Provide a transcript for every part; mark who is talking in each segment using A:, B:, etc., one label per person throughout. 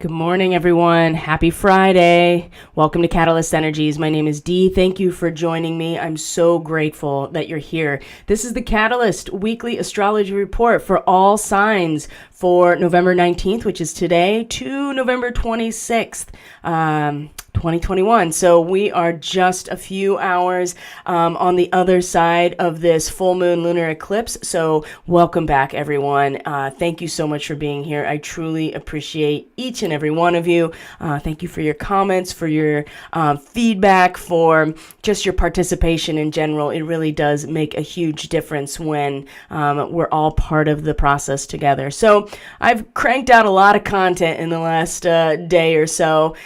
A: Good morning, everyone. Happy Friday. Welcome to Catalyst Energies. My name is Dee. Thank you for joining me. I'm so grateful that you're here. This is the Catalyst Weekly Astrology Report for all signs for November 19th, which is today, to November 26th. 2021. So we are just a few hours on the other side of this full moon lunar eclipse. So welcome back, everyone. Thank you so much for being here. I truly appreciate each and every one of you. Thank you for your comments, for your feedback, for just your participation in general. It really does make a huge difference when we're all part of the process together. So I've cranked out a lot of content in the last day or so.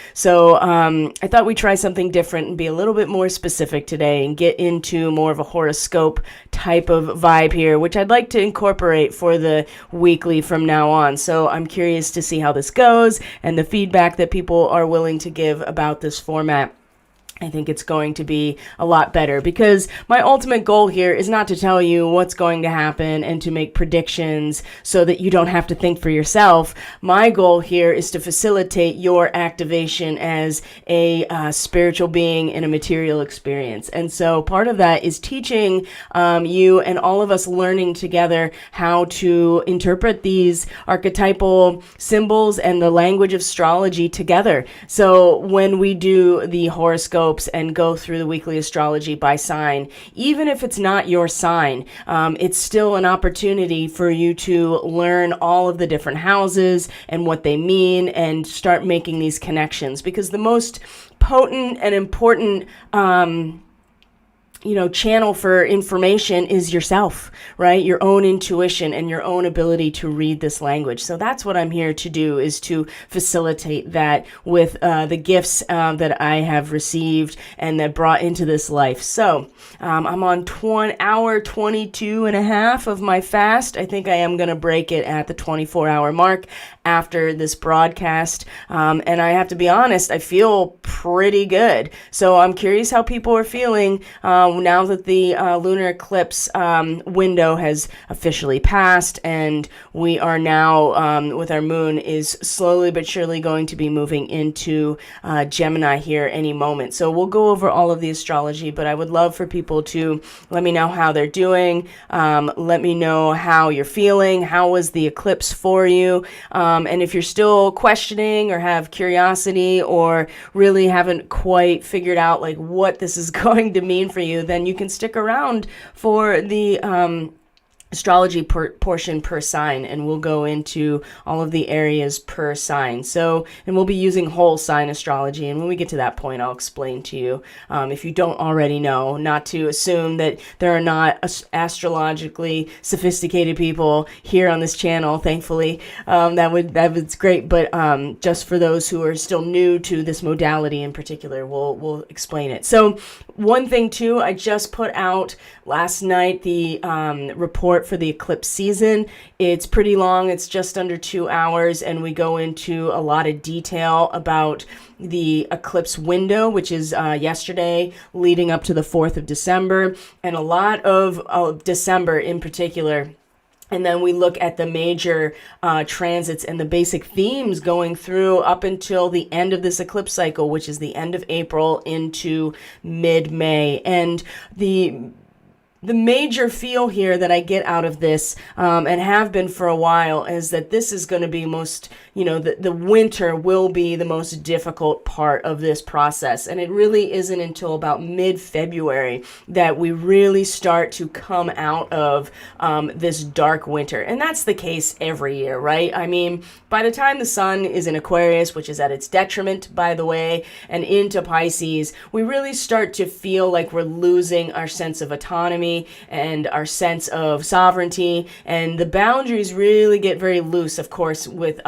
A: I thought we'd try something different and be a little bit more specific today and get into more of a horoscope type of vibe here, which I'd like to incorporate for the weekly from now on. So I'm curious to see how this goes and the feedback that people are willing to give about this format. I think it's going to be a lot better because my ultimate goal here is not to tell you what's going to happen and to make predictions so that you don't have to think for yourself. My goal here is to facilitate your activation as a spiritual being in a material experience. And so part of that is teaching you and all of us learning together how to interpret these archetypal symbols and the language of astrology together. So when we do the horoscope and go through the weekly astrology by sign, even if it's not your sign, it's still an opportunity for you to learn all of the different houses and what they mean and start making these connections, because the most potent and important channel for information is yourself, right? Your own intuition and your own ability to read this language. So that's what I'm here to do, is to facilitate that with the gifts that I have received and that brought into this life. So I'm on hour 22 and a half of my fast. I think I am going to break it at the 24-hour mark after this broadcast. And I have to be honest, I feel pretty good. So I'm curious how people are feeling now that the lunar eclipse window has officially passed, and we are now, with our moon, is slowly but surely going to be moving into Gemini here any moment. So we'll go over all of the astrology, but I would love for people to let me know how they're doing. Let me know how you're feeling. How was the eclipse for you? And if you're still questioning or have curiosity or really haven't quite figured out like what this is going to mean for you, then you can stick around for the astrology portion per sign, and we'll go into all of the areas per sign. So, and we'll be using whole sign astrology, and when we get to that point, I'll explain to you, if you don't already know, not to assume that there are not astrologically sophisticated people here on this channel. Thankfully, that's great. But just for those who are still new to this modality in particular, we'll explain it. So, one thing too, I just put out last night the report for the eclipse season. It's pretty long. It's just under 2 hours, and we go into a lot of detail about the eclipse window, which is yesterday leading up to the 4th of December, and a lot of December in particular. And then we look at the major transits and the basic themes going through up until the end of this eclipse cycle, which is the end of April into mid-May. And the major feel here that I get out of this, and have been for a while, is that this is going to be the winter will be the most difficult part of this process. And it really isn't until about mid-February that we really start to come out of this dark winter. And that's the case every year, right? I mean, by the time the sun is in Aquarius, which is at its detriment, by the way, and into Pisces, we really start to feel like we're losing our sense of autonomy and our sense of sovereignty, and the boundaries really get very loose, of course, with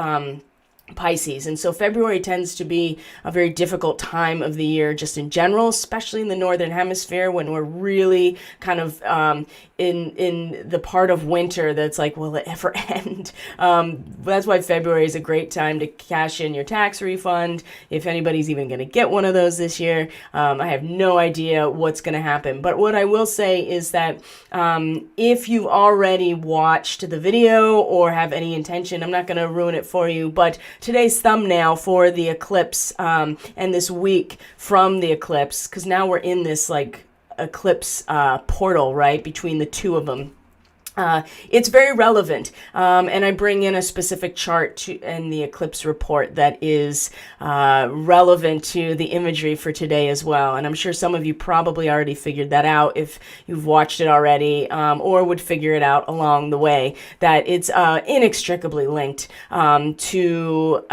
A: Pisces. And so February tends to be a very difficult time of the year just in general, especially in the Northern Hemisphere, when we're really kind of in the part of winter that's like, will it ever end? That's why February is a great time to cash in your tax refund, if anybody's even going to get one of those this year. I have no idea what's going to happen. But what I will say is that if you've already watched the video or have any intention, I'm not going to ruin it for you, but today's thumbnail for the eclipse and this week from the eclipse, because now we're in this like eclipse portal, right, between the two of them. It's very relevant, and I bring in a specific chart in the eclipse report that is relevant to the imagery for today as well. And I'm sure some of you probably already figured that out if you've watched it already, or would figure it out along the way, that it's inextricably linked to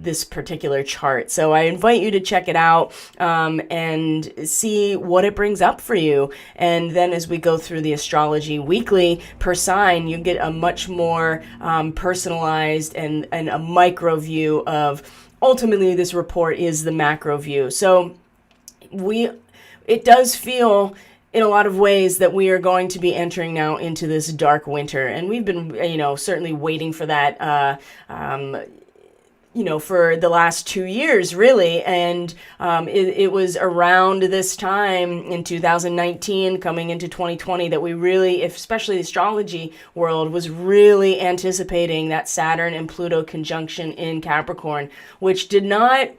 A: this particular chart. So I invite you to check it out and see what it brings up for you. And then as we go through the astrology weekly, per sign, you get a much more personalized and a micro view of, ultimately this report is the macro view. So it does feel in a lot of ways that we are going to be entering now into this dark winter, and we've been certainly waiting for that for the last 2 years, really. And it was around this time in 2019, coming into 2020, that we really, especially the astrology world, was really anticipating that Saturn and Pluto conjunction in Capricorn, which did not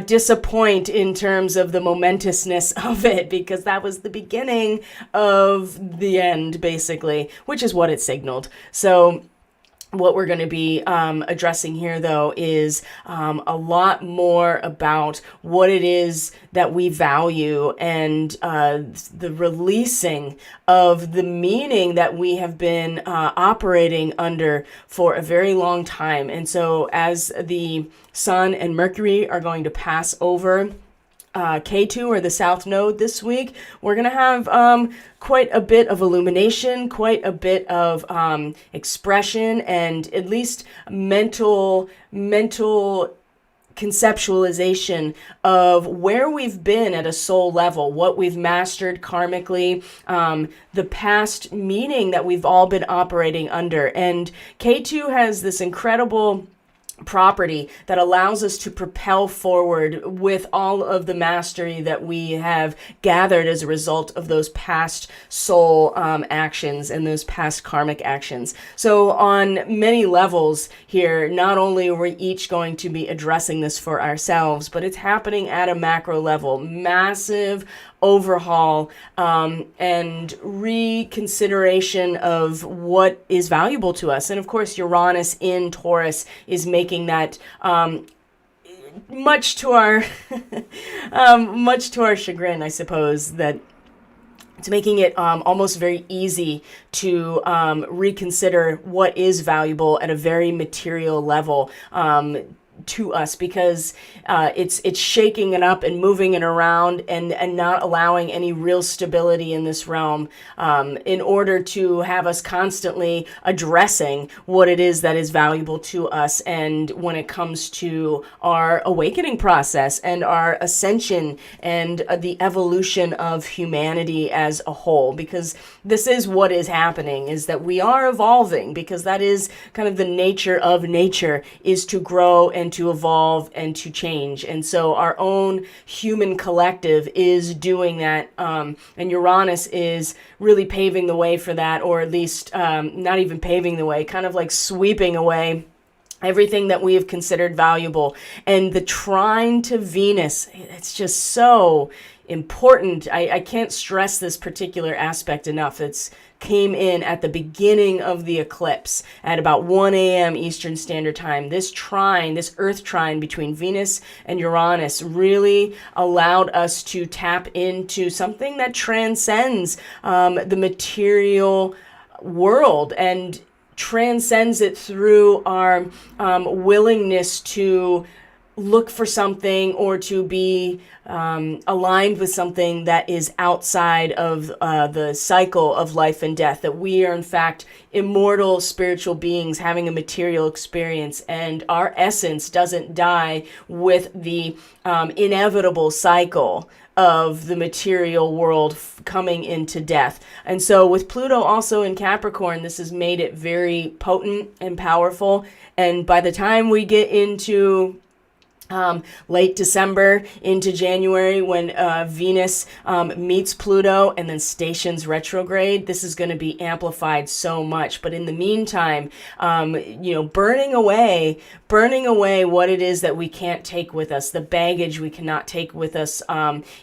A: disappoint in terms of the momentousness of it, because that was the beginning of the end, basically, which is what it signaled. So what we're going to be addressing here, though, is a lot more about what it is that we value and the releasing of the meaning that we have been operating under for a very long time. And so as the Sun and Mercury are going to pass over K2, or the South Node, this week, we're going to have quite a bit of illumination, quite a bit of expression, and at least mental conceptualization of where we've been at a soul level, what we've mastered karmically, the past meaning that we've all been operating under. And K2 has this incredible property that allows us to propel forward with all of the mastery that we have gathered as a result of those past soul actions and those past karmic actions. So on many levels here, not only are we each going to be addressing this for ourselves, but it's happening at a macro level, massive overhaul and reconsideration of what is valuable to us. And of course, Uranus in Taurus is making that much to our chagrin, I suppose, that it's making it almost very easy to reconsider what is valuable at a very material level to us, because it's shaking it up and moving it around and not allowing any real stability in this realm in order to have us constantly addressing what it is that is valuable to us. And when it comes to our awakening process and our ascension and the evolution of humanity as a whole, because this is what is happening, is that we are evolving, because that is kind of the nature of nature, is to grow and to evolve and to change. And so our own human collective is doing that, and Uranus is really paving the way for that, or at least not even paving the way, kind of like sweeping away everything that we have considered valuable. And the trine to Venus, it's just so important. I can't stress this particular aspect enough. It's came in at the beginning of the eclipse at about 1 a.m. Eastern Standard Time. This trine, this Earth trine between Venus and Uranus, really allowed us to tap into something that transcends the material world and transcends it through our willingness to look for something or to be aligned with something that is outside of the cycle of life and death, that we are in fact immortal spiritual beings having a material experience, and our essence doesn't die with the inevitable cycle of the material world coming into death. And so with Pluto also in Capricorn, this has made it very potent and powerful. And by the time we get into late December into January when Venus meets Pluto and then stations retrograde. This is going to be amplified so much. But in the meantime, burning away what it is that we can't take with us, the baggage we cannot take with us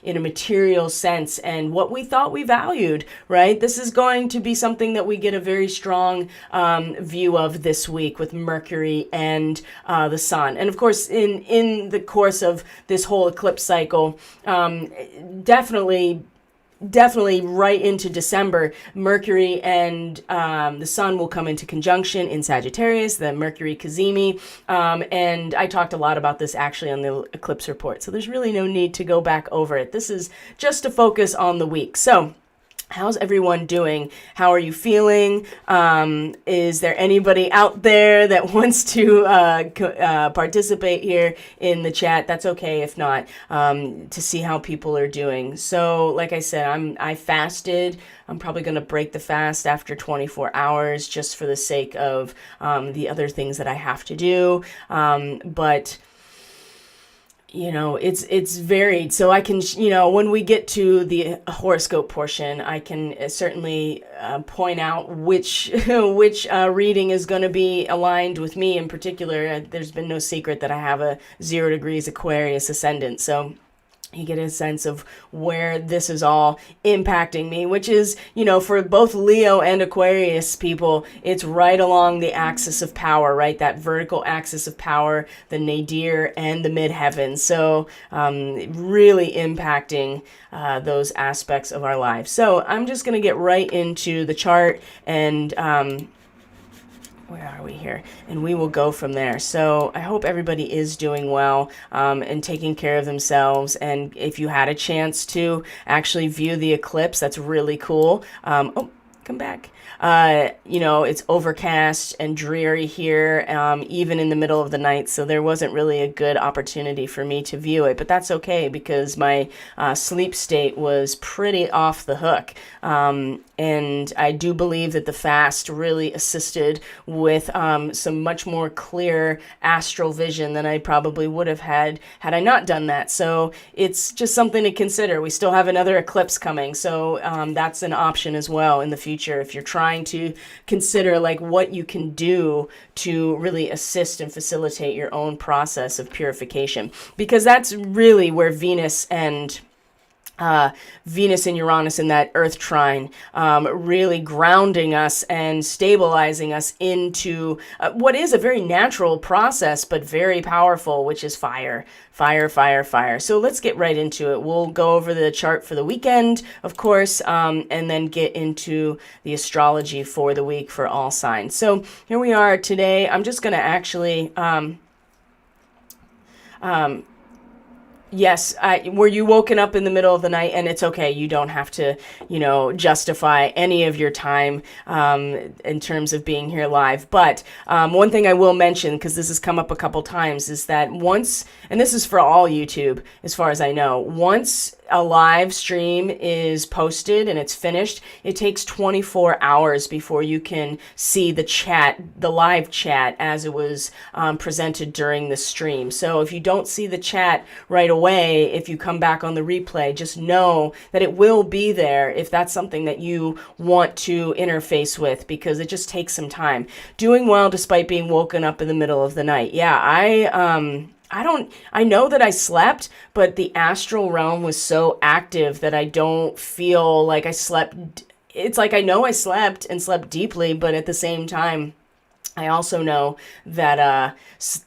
A: in a material sense, and what we thought we valued, right? This is going to be something that we get a very strong view of this week with Mercury and the Sun. And of course, in the course of this whole eclipse cycle, definitely right into December, Mercury and the Sun will come into conjunction in Sagittarius, the Mercury Cazimi. And I talked a lot about this actually on the eclipse report. So there's really no need to go back over it. This is just to focus on the week. So how's everyone doing? How are you feeling? Is there anybody out there that wants to participate here in the chat? That's okay if not, to see how people are doing. So like I said, I fasted. I'm probably going to break the fast after 24 hours just for the sake of the other things that I have to do. But it's varied. So I can, when we get to the horoscope portion, I can certainly point out which reading is going to be aligned with me in particular. There's been no secret that I have a 0 degrees Aquarius ascendant. So you get a sense of where this is all impacting me, which is, for both Leo and Aquarius people, it's right along the axis of power, right? That vertical axis of power, the nadir and the midheaven. So really impacting those aspects of our lives. So I'm just going to get right into the chart and where are we here? And we will go from there. So I hope everybody is doing well and taking care of themselves. And if you had a chance to actually view the eclipse, that's really cool. Oh, come back. It's overcast and dreary here, even in the middle of the night. So there wasn't really a good opportunity for me to view it, but that's okay because my sleep state was pretty off the hook. And I do believe that the fast really assisted with some much more clear astral vision than I probably would have had I not done that. So it's just something to consider. We still have another eclipse coming. So that's an option as well in the future if you're trying to consider like what you can do to really assist and facilitate your own process of purification, because that's really where Venus and Uranus in that Earth trine, really grounding us and stabilizing us into what is a very natural process, but very powerful, which is fire. So let's get right into it. We'll go over the chart for the weekend, of course, and then get into the astrology for the week for all signs. So here we are today. I'm just going to actually... Yes, were you woken up in the middle of the night? And it's okay. You don't have to, justify any of your time in terms of being here live. But one thing I will mention, because this has come up a couple times, is that once, and this is for all YouTube, as far as I know, once a live stream is posted and it's finished, it takes 24 hours before you can see the live chat as it was presented during the stream. So if you don't see the chat right away, if you come back on the replay, just know that it will be there if that's something that you want to interface with, because it just takes some time. Doing well despite being woken up in the middle of the night. Yeah, I know that I slept, but the astral realm was so active that I don't feel like I slept. It's like I know I slept and slept deeply, but at the same time, I also know that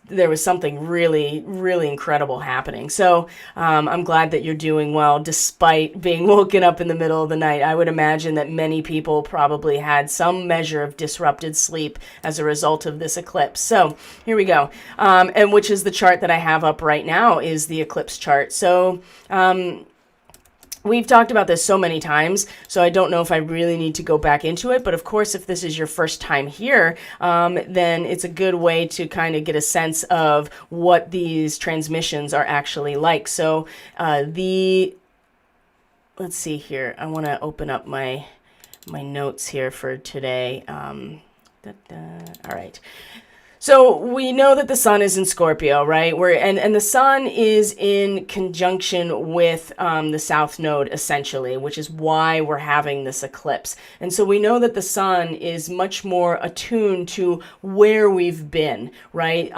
A: there was something really, really incredible happening. So I'm glad that you're doing well despite being woken up in the middle of the night. I would imagine that many people probably had some measure of disrupted sleep as a result of this eclipse. So here we go. And which is the chart that I have up right now is the eclipse chart. So we've talked about this so many times, so I don't know if I really need to go back into it. But of course, if this is your first time here, then it's a good way to kind of get a sense of what these transmissions are actually like. So let's see here. I want to open up my notes here for today. All right. So we know that the sun is in Scorpio, right? And the sun is in conjunction with the south node, essentially, which is why we're having this eclipse. And so we know that the sun is much more attuned to where we've been, right?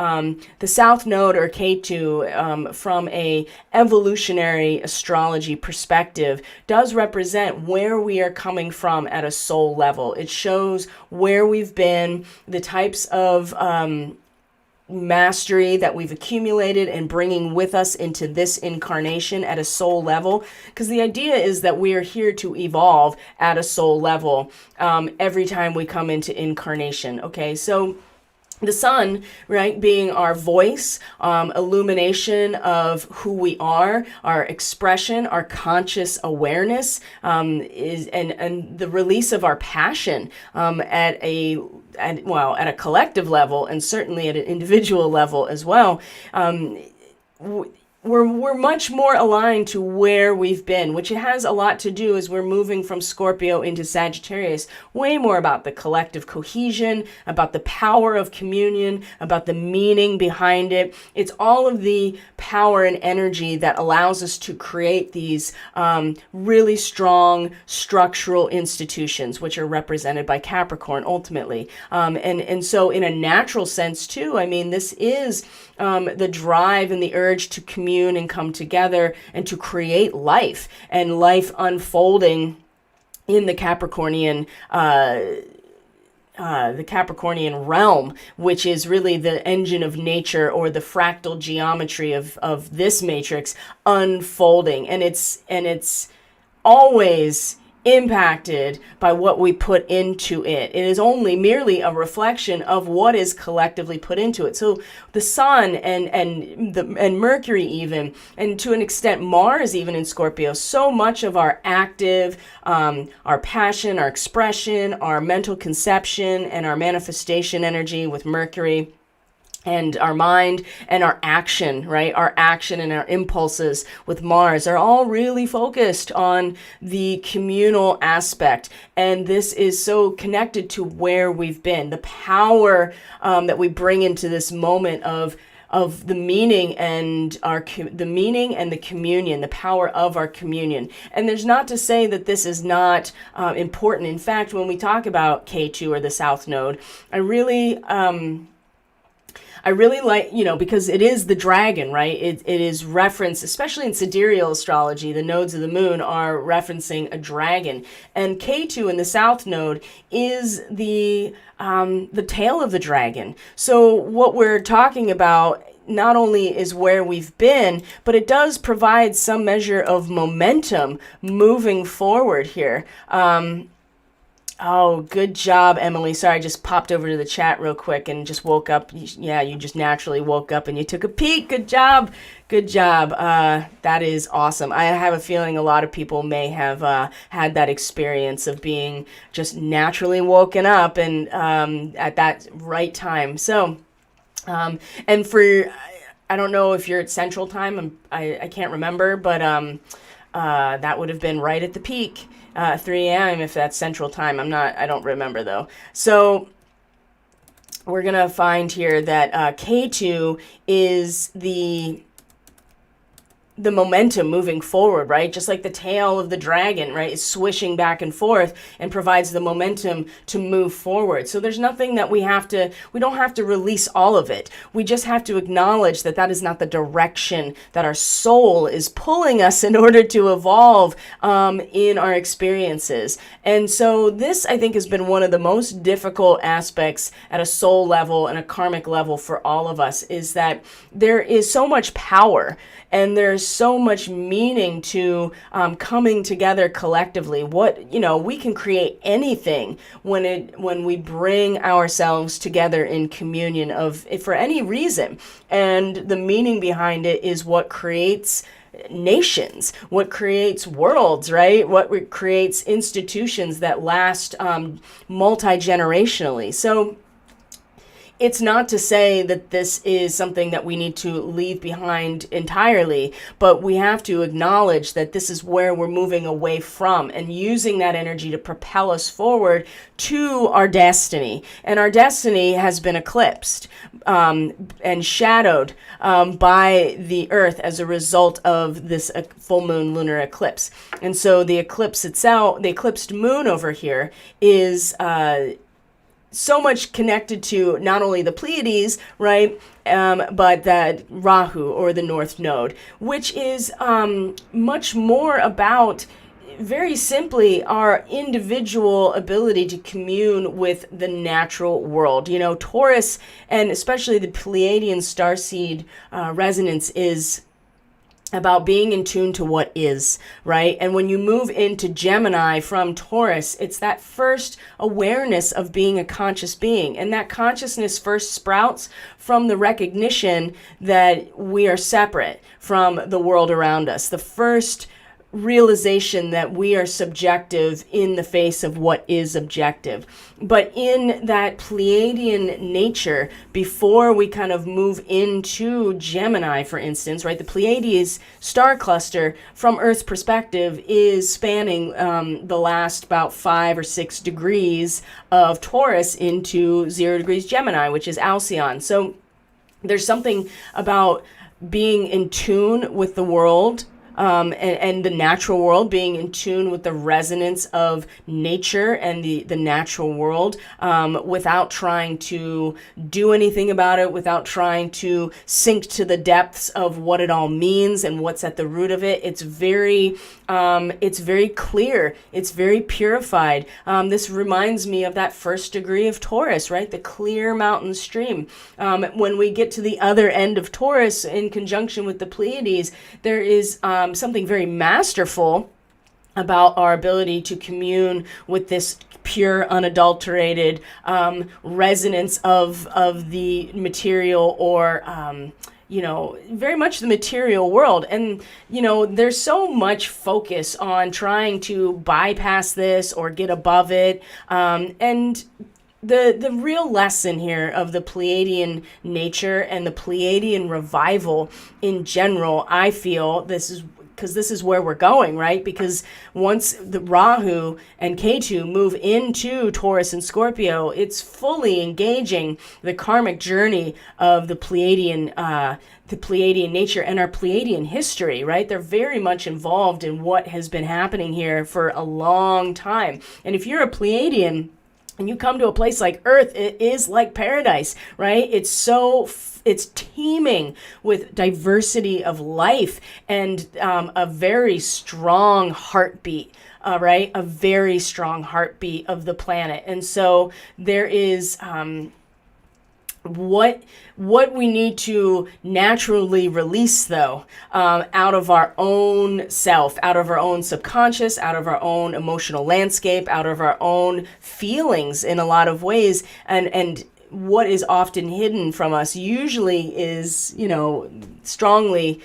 A: The south node, or K2, from a evolutionary astrology perspective, does represent where we are coming from at a soul level. It shows where we've been, the types of mastery that we've accumulated and bringing with us into this incarnation at a soul level, because the idea is that we are here to evolve at a soul level every time we come into incarnation. Okay, so the sun, right, being our voice, illumination of who we are, our expression, our conscious awareness, is and the release of our passion at a collective level, and certainly at an individual level as well. We're much more aligned to where we've been, which it has a lot to do as we're moving from Scorpio into Sagittarius. Way more about the collective cohesion, about the power of communion, about the meaning behind it. It's all of the power and energy that allows us to create these really strong structural institutions, which are represented by Capricorn ultimately. And so in a natural sense too, I mean, this is the drive and the urge to commune and come together and to create life, and life unfolding in the Capricornian realm, which is really the engine of nature, or the fractal geometry of this matrix unfolding, and it's always impacted by what we put into it. It is only merely a reflection of what is collectively put into it. So the sun and Mercury, even, and to an extent Mars, even in Scorpio, so much of our active, our passion, our expression, our mental conception, and our manifestation energy with Mercury, and our mind and our action, right? Our action and our impulses with Mars are all really focused on the communal aspect. And this is so connected to where we've been, the power that we bring into this moment of the meaning and the meaning and the communion, the power of our communion. And there's not to say that this is not important. In fact, when we talk about K2, or the South Node, I really like, because it is the dragon, right? It is referenced, especially in sidereal astrology, the nodes of the moon are referencing a dragon. And K2 in the South Node is the tail of the dragon. So what we're talking about not only is where we've been, but it does provide some measure of momentum moving forward here. Oh, good job, Emily. Sorry, I just popped over to the chat real quick and just woke up. Yeah, you just naturally woke up and you took a peek. Good job. Good job. That is awesome. I have a feeling a lot of people may have had that experience of being just naturally woken up and at that right time. So, and for, I don't know if you're at Central Time. I can't remember, but that would have been right at the peak. 3 a.m. if that's Central Time. I don't remember though. So we're going to find here that K2 is the momentum moving forward, right? Just like the tail of the dragon, right, is swishing back and forth and provides the momentum to move forward. So there's nothing that we don't have to release all of it. We just have to acknowledge that that is not the direction that our soul is pulling us in order to evolve in our experiences. And so this, I think, has been one of the most difficult aspects at a soul level and a karmic level for all of us, is that there is so much power and there's so much meaning to coming together collectively. We can create anything when we bring ourselves together in communion for any reason. And the meaning behind it is what creates nations, what creates worlds, right? What creates institutions that last multi-generationally. So it's not to say that this is something that we need to leave behind entirely, but we have to acknowledge that this is where we're moving away from, and using that energy to propel us forward to our destiny. And our destiny has been eclipsed and shadowed by the Earth as a result of this full moon lunar eclipse. And so the eclipse itself, the eclipsed moon over here, is so much connected to not only the Pleiades, right, but that Rahu, or the North Node, which is much more about, very simply, our individual ability to commune with the natural world. You know, Taurus, and especially the Pleiadian starseed resonance, is about being in tune to what is, right? And when you move into Gemini from Taurus, it's that first awareness of being a conscious being. And that consciousness first sprouts from the recognition that we are separate from the world around us. The first realization that we are subjective in the face of what is objective. But in that Pleiadian nature, before we kind of move into Gemini, for instance, right, the Pleiades star cluster from Earth's perspective is spanning the last about 5 or 6 degrees of Taurus into 0 degrees Gemini, which is Alcyon. So there's something about being in tune with the world, and the natural world, being in tune with the resonance of nature and the natural world, without trying to do anything about it, without trying to sink to the depths of what it all means and what's at the root of it. It's very clear. It's very purified. This reminds me of that first degree of Taurus, right? The clear mountain stream. When we get to the other end of Taurus in conjunction with the Pleiades, there is something very masterful about our ability to commune with this pure, unadulterated resonance of the material, or very much the material world. And, there's so much focus on trying to bypass this or get above it. And the real lesson here of the Pleiadian nature and the Pleiadian revival in general, I feel, this is where we're going, right? Because once the Rahu and Ketu move into Taurus and Scorpio, it's fully engaging the karmic journey of the Pleiadian nature and our Pleiadian history, right? They're very much involved in what has been happening here for a long time. And if you're a Pleiadian and you come to a place like Earth, it is like paradise, right? It's teeming with diversity of life and a very strong heartbeat, right? A very strong heartbeat of the planet. And so there is what we need to naturally release, though, out of our own self, out of our own subconscious, out of our own emotional landscape, out of our own feelings in a lot of ways, and what is often hidden from us usually is, strongly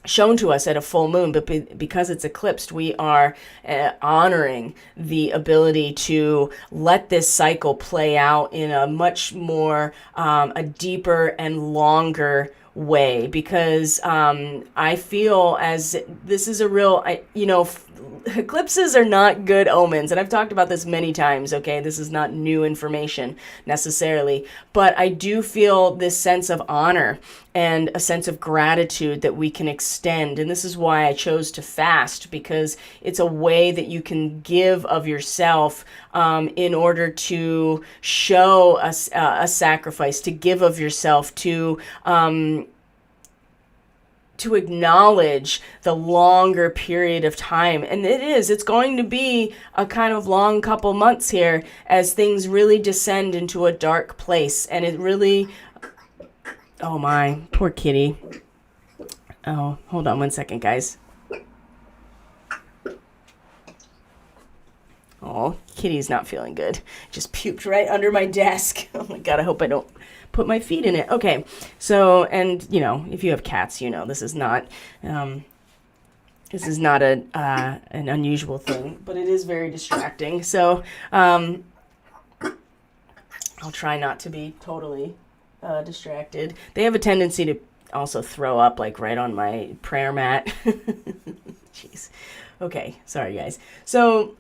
A: shown to us at a full moon, but because it's eclipsed, we are honoring the ability to let this cycle play out in a much more, a deeper and longer way, because I feel as this is a real, eclipses are not good omens, and I've talked about this many times, okay? This is not new information necessarily, but I do feel this sense of honor and a sense of gratitude that we can extend, and this is why I chose to fast, because it's a way that you can give of yourself in order to show a sacrifice, to give of yourself, to acknowledge the longer period of time. And it's going to be a kind of long couple months here as things really descend into a dark place. And it really, oh my, poor kitty. Oh, hold on one second, guys. Oh, kitty's not feeling good. Just puked right under my desk. Oh my God, I hope I don't put my feet in it. Okay, so, and if you have cats, this is not an unusual thing, but it is very distracting. So I'll try not to be totally distracted. They have a tendency to also throw up like right on my prayer mat. Jeez. Okay, sorry guys. So,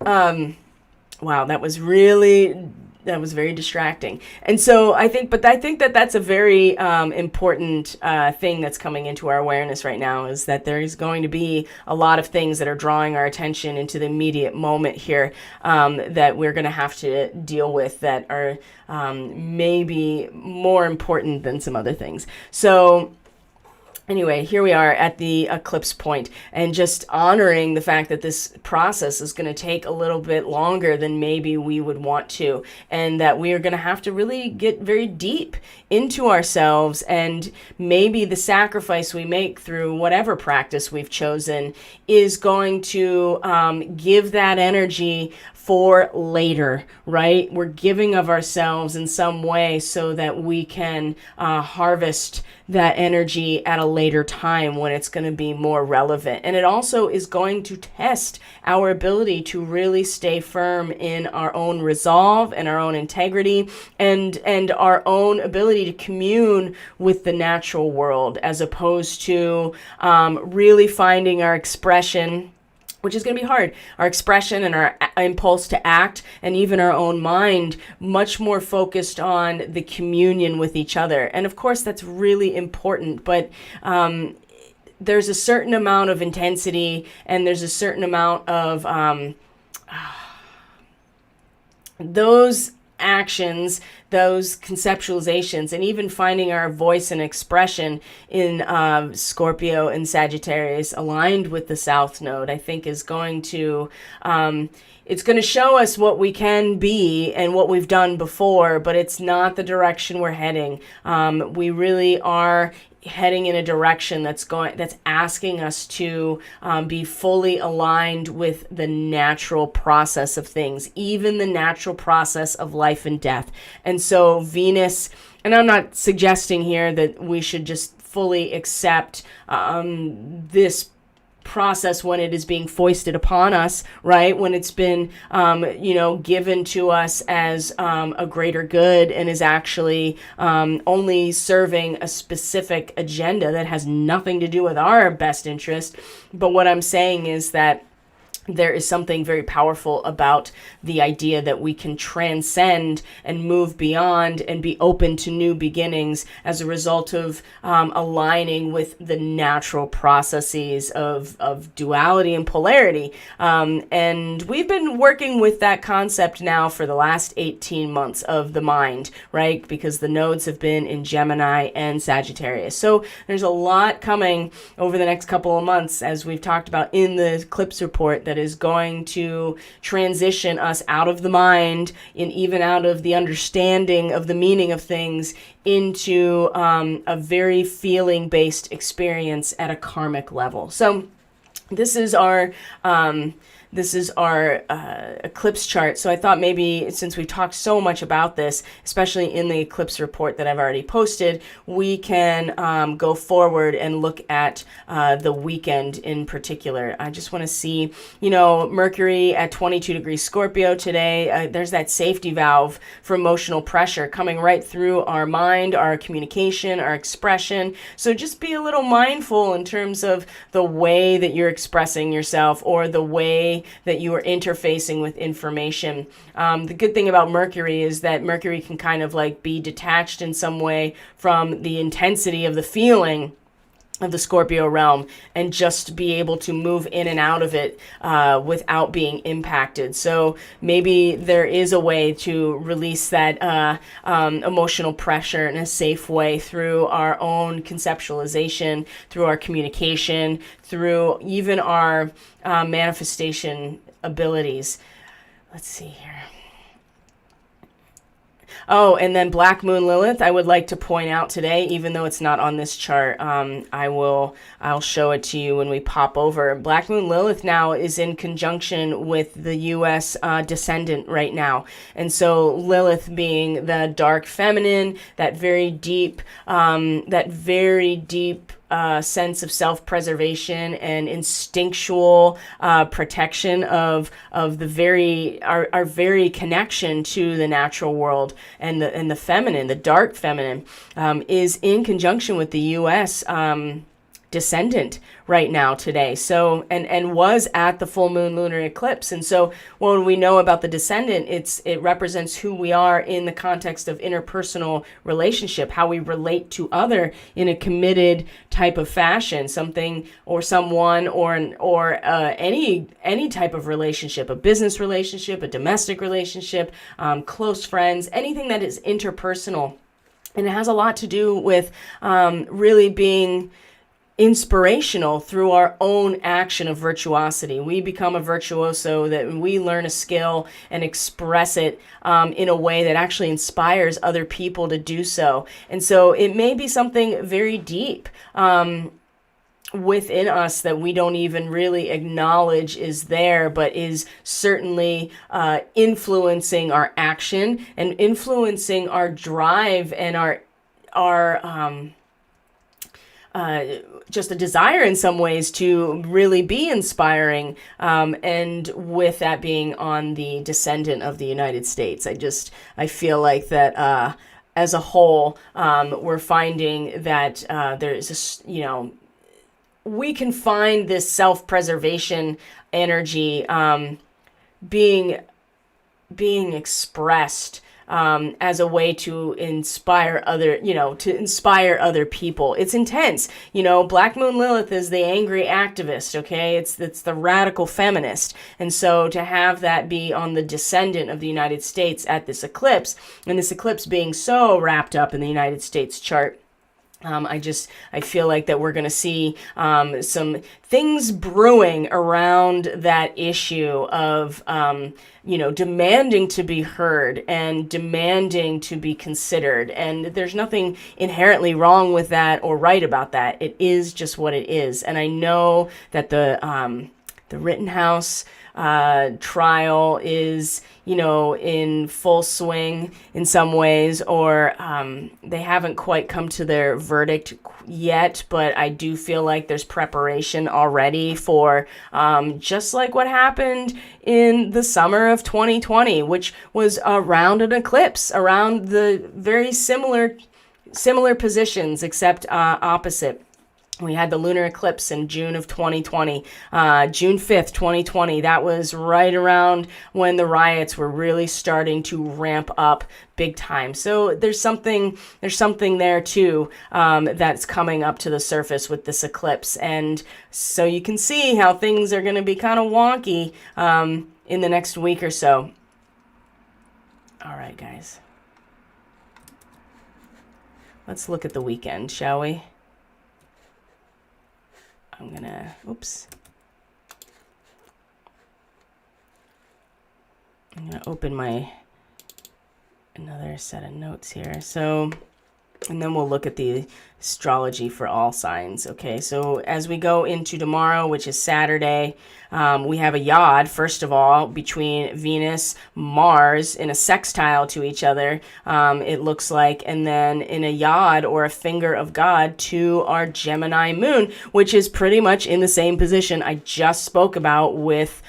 A: wow, that was very distracting. And so I think that that's a very important thing that's coming into our awareness right now, is that there is going to be a lot of things that are drawing our attention into the immediate moment here, that we're going to have to deal with, that are maybe more important than some other things. So anyway, here we are at the eclipse point, and just honoring the fact that this process is going to take a little bit longer than maybe we would want to, and that we are going to have to really get very deep into ourselves, and maybe the sacrifice we make through whatever practice we've chosen is going to give that energy for later, right? We're giving of ourselves in some way so that we can harvest that energy at a later time when it's going to be more relevant. And it also is going to test our ability to really stay firm in our own resolve and our own integrity, and our own ability to commune with the natural world, as opposed to really finding our expression, which is going to be hard, our expression and our impulse to act, and even our own mind, much more focused on the communion with each other. And of course, that's really important, but there's a certain amount of intensity, and there's a certain amount of those actions, those conceptualizations, and even finding our voice and expression in Scorpio and Sagittarius aligned with the South Node, I think is going to, it's going to show us what we can be and what we've done before, but it's not the direction we're heading. We really are heading in a direction that's asking us to be fully aligned with the natural process of things, even the natural process of life and death. And so Venus, and I'm not suggesting here that we should just fully accept this process when it is being foisted upon us, right? When it's been, given to us as a greater good, and is actually only serving a specific agenda that has nothing to do with our best interest. But what I'm saying is that there is something very powerful about the idea that we can transcend and move beyond and be open to new beginnings as a result of aligning with the natural processes of duality and polarity. And we've been working with that concept now for the last 18 months of the mind, right? Because the nodes have been in Gemini and Sagittarius. So there's a lot coming over the next couple of months, as we've talked about in the eclipse report, that is going to transition us out of the mind and even out of the understanding of the meaning of things into a very feeling-based experience at a karmic level. So this is our eclipse chart. So I thought maybe, since we've talked so much about this, especially in the eclipse report that I've already posted, we can go forward and look at the weekend in particular. I just want to see, Mercury at 22 degrees Scorpio today. There's that safety valve for emotional pressure coming right through our mind, our communication, our expression. So just be a little mindful in terms of the way that you're expressing yourself, or the way that you are interfacing with information. The good thing about Mercury is that Mercury can kind of like be detached in some way from the intensity of the feeling of the Scorpio realm, and just be able to move in and out of it without being impacted. So maybe there is a way to release that emotional pressure in a safe way through our own conceptualization, through our communication, through even our manifestation abilities. Let's see here. Oh, and then Black Moon Lilith, I would like to point out today, even though it's not on this chart, I'll show it to you when we pop over. Black Moon Lilith now is in conjunction with the U.S. Descendant right now. And so Lilith being the dark feminine, that very deep sense of self-preservation and instinctual protection of our very connection to the natural world and the feminine, the dark feminine, is in conjunction with the U.S. Descendant right now today. So and was at the full moon lunar eclipse. And so when we know about the descendant, it represents who we are in the context of interpersonal relationship, how we relate to other in a committed type of fashion, something or someone or any type of relationship, a business relationship, a domestic relationship, close friends, anything that is interpersonal. And it has a lot to do with really being inspirational through our own action of virtuosity. We become a virtuoso, that we learn a skill and express it in a way that actually inspires other people to do so. And so it may be something very deep within us that we don't even really acknowledge is there, but is certainly influencing our action and influencing our drive and our just a desire in some ways to really be inspiring, and with that being on the descendant of the United States. I feel like that as a whole, we're finding that there's we can find this self-preservation energy being expressed as a way to inspire other people. It's intense. Black Moon Lilith is the angry activist, okay? It's the radical feminist. And so to have that be on the descendant of the United States at this eclipse, and this eclipse being so wrapped up in the United States chart, I feel like that we're going to see some things brewing around that issue of, demanding to be heard and demanding to be considered. And there's nothing inherently wrong with that or right about that. It is just what it is. And I know that the Rittenhouse trial is, in full swing in some ways, or they haven't quite come to their verdict yet, but I do feel like there's preparation already for just like what happened in the summer of 2020, which was around an eclipse, around the very similar positions, except opposite. We had the lunar eclipse in June of 2020, June 5th, 2020. That was right around when the riots were really starting to ramp up big time. So there's something there too that's coming up to the surface with this eclipse. And so you can see how things are going to be kind of wonky in the next week or so. All right, guys. Let's look at the weekend, shall we? I'm gonna open another set of notes here. So, and then we'll look at the astrology for all signs. Okay, so as we go into tomorrow, which is Saturday, we have a yod, first of all, between Venus, Mars in a sextile to each other, it looks like, and then in a yod or a finger of God to our Gemini moon, which is pretty much in the same position I just spoke about with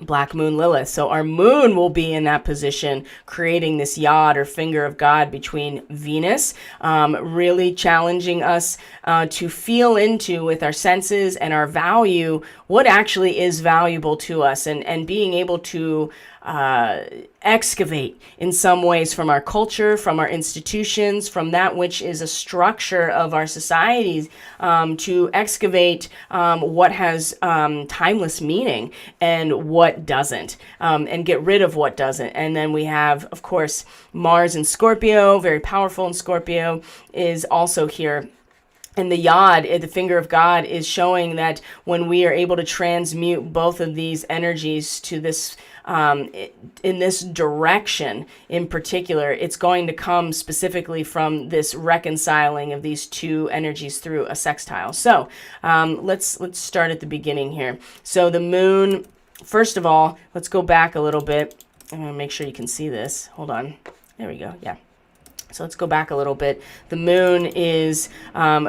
A: Black Moon Lilith. So our moon will be in that position, creating this yod or finger of God between Venus, really challenging us to feel into with our senses and our value what actually is valuable to us, and being able to excavate in some ways from our culture, from our institutions, from that which is a structure of our societies, to excavate what has timeless meaning and what doesn't, and get rid of what doesn't. And then we have, of course, Mars in Scorpio, very powerful in Scorpio, is also here. And the yod, the finger of God, is showing that when we are able to transmute both of these energies to this, in this direction in particular, it's going to come specifically from this reconciling of these two energies through a sextile. So let's start at the beginning here. So the moon, first of all, let's go back a little bit. I'm going to make sure you can see this. Hold on. There we go. Yeah. So let's go back a little bit. The moon is,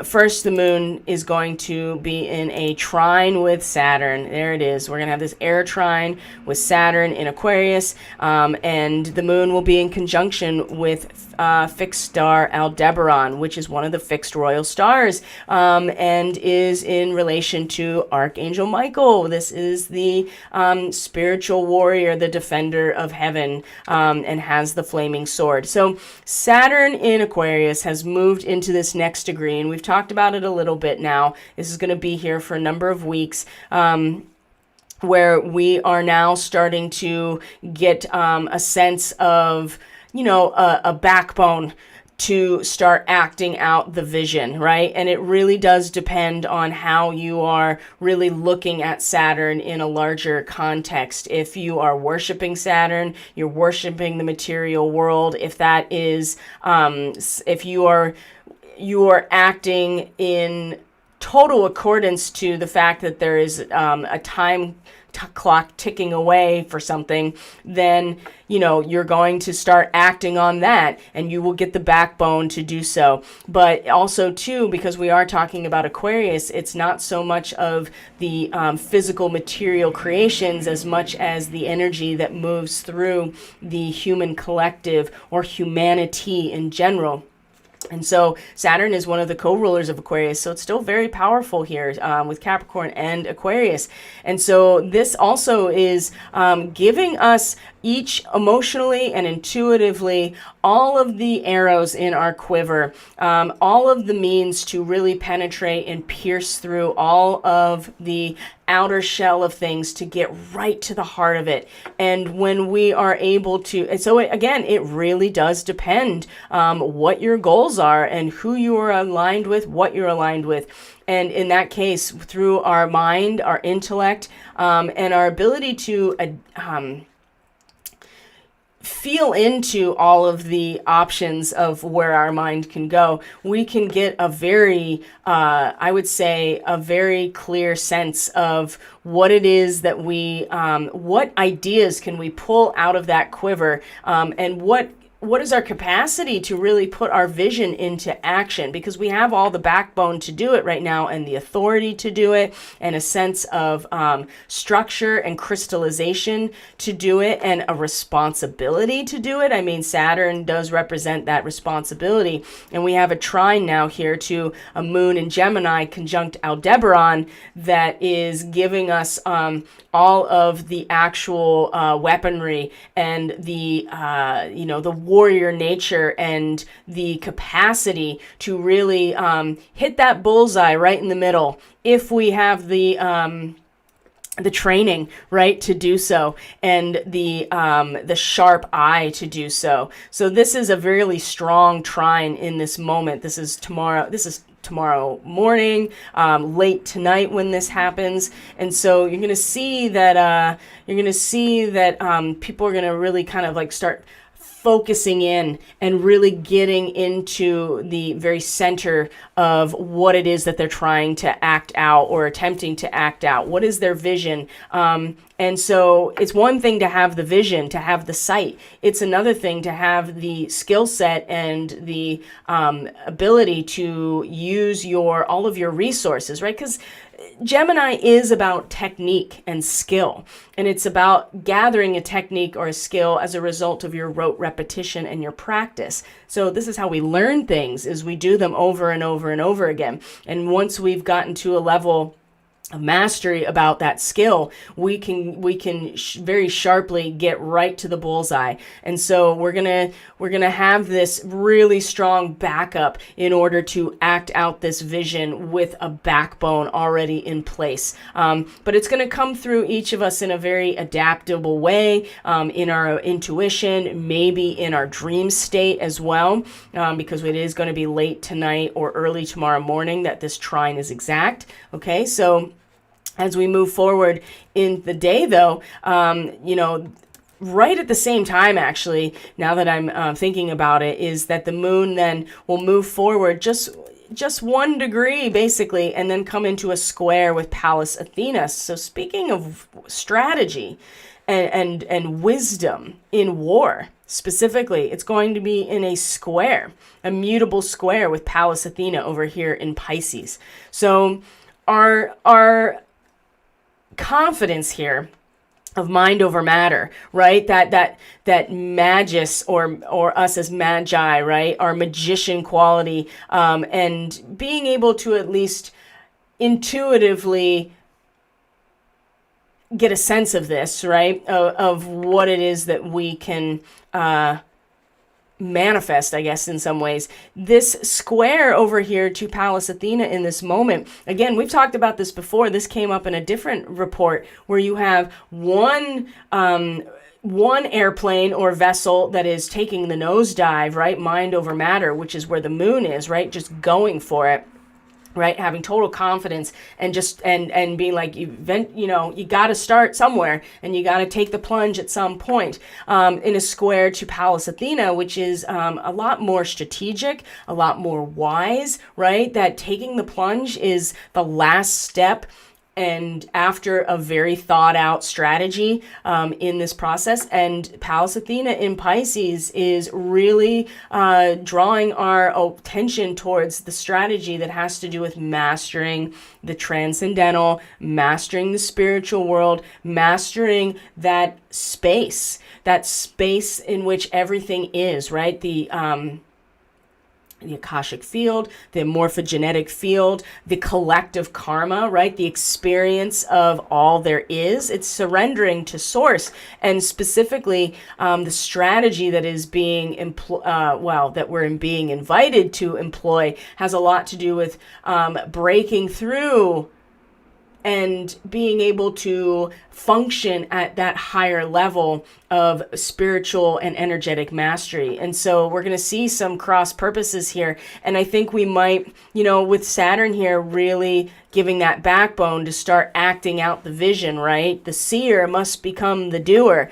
A: first the moon is going to be in a trine with Saturn. There it is. We're going to have this air trine with Saturn in Aquarius, and the moon will be in conjunction with fixed star Aldebaran, which is one of the fixed royal stars, and is in relation to Archangel Michael. This is the spiritual warrior, the defender of heaven, and has the flaming sword. So Saturn in Aquarius has moved into this next degree, and we've talked about it a little bit now. This is going to be here for a number of weeks, where we are now starting to get a sense of, a backbone to start acting out the vision, right? And it really does depend on how you are really looking at Saturn in a larger context. If you are worshiping Saturn, you're worshiping the material world. If that is, if you are acting in total accordance to the fact that there is a time clock ticking away for something, then you're going to start acting on that, and you will get the backbone to do so. But also too, because we are talking about Aquarius, it's not so much of the physical material creations as much as the energy that moves through the human collective or humanity in general. And so Saturn is one of the co-rulers of Aquarius, so it's still very powerful here with Capricorn and Aquarius. And so this also is giving us each emotionally and intuitively all of the arrows in our quiver, all of the means to really penetrate and pierce through all of the outer shell of things to get right to the heart of it. And when we are able to, and so again, it really does depend what your goals are and who you are aligned with, what you're aligned with. And in that case, through our mind, our intellect, and our ability to feel into all of the options of where our mind can go, we can get a very, I would say, a very clear sense of what it is that we, what ideas can we pull out of that quiver, and what is our capacity to really put our vision into action, because we have all the backbone to do it right now and the authority to do it and a sense of structure and crystallization to do it and a responsibility to do it. I mean, Saturn does represent that responsibility, and we have a trine now here to a moon in Gemini conjunct Aldebaran that is giving us all of the actual weaponry and the the warrior nature and the capacity to really hit that bullseye right in the middle if we have the training, right, to do so, and the sharp eye to do so. So this is a really strong trine in this moment. This is tomorrow morning, late tonight when this happens. And so you're going to see that people are going to really kind of like start focusing in and really getting into the very center of what it is that they're trying to act out or attempting to act out. What is their vision? And so it's one thing to have the vision, to have the sight. It's another thing to have the skill set and the ability to use all of your resources, right? Because Gemini is about technique and skill, and it's about gathering a technique or a skill as a result of your rote repetition and your practice. So this is how we learn things, is we do them over and over and over again. And once we've gotten to a level of mastery about that skill, we can very sharply get right to the bullseye. And so we're gonna have this really strong backup in order to act out this vision with a backbone already in place. But it's gonna come through each of us in a very adaptable way, in our intuition, maybe in our dream state as well, because it is going to be late tonight or early tomorrow morning that this trine is exact. Okay, so as we move forward in the day, though, right at the same time, actually, now that I'm thinking about it, is that the moon then will move forward just 1 degree, basically, and then come into a square with Pallas Athena. So speaking of strategy and wisdom in war. Specifically, it's going to be in a square, a mutable square with Pallas Athena over here in Pisces. So our confidence here of mind over matter, right? That magis or us as magi, right? Our magician quality, and being able to at least intuitively get a sense of this, right? Of what it is that we can manifest, I guess, in some ways. This square over here to Pallas Athena in this moment, again, we've talked about this before. This came up in a different report where you have one airplane or vessel that is taking the nosedive, right? Mind over matter, which is where the moon is, right? Just going for it. Right, having total confidence and just and being like, you got to start somewhere and you got to take the plunge at some point. In a square to Pallas Athena, which is a lot more strategic, a lot more wise, right? That taking the plunge is the last step. And after a very thought out strategy in this process, and Pallas Athena in Pisces is really drawing our attention towards the strategy that has to do with mastering the transcendental, mastering the spiritual world, mastering that space in which everything is, right? The Akashic field, the morphogenetic field, the collective karma, right? The experience of all there is. It's surrendering to source. And specifically, the strategy that is being that we're being invited to employ has a lot to do with breaking through and being able to function at that higher level of spiritual and energetic mastery. And so we're going to see some cross purposes here. And I think we might, with Saturn here, really giving that backbone to start acting out the vision, right? The seer must become the doer.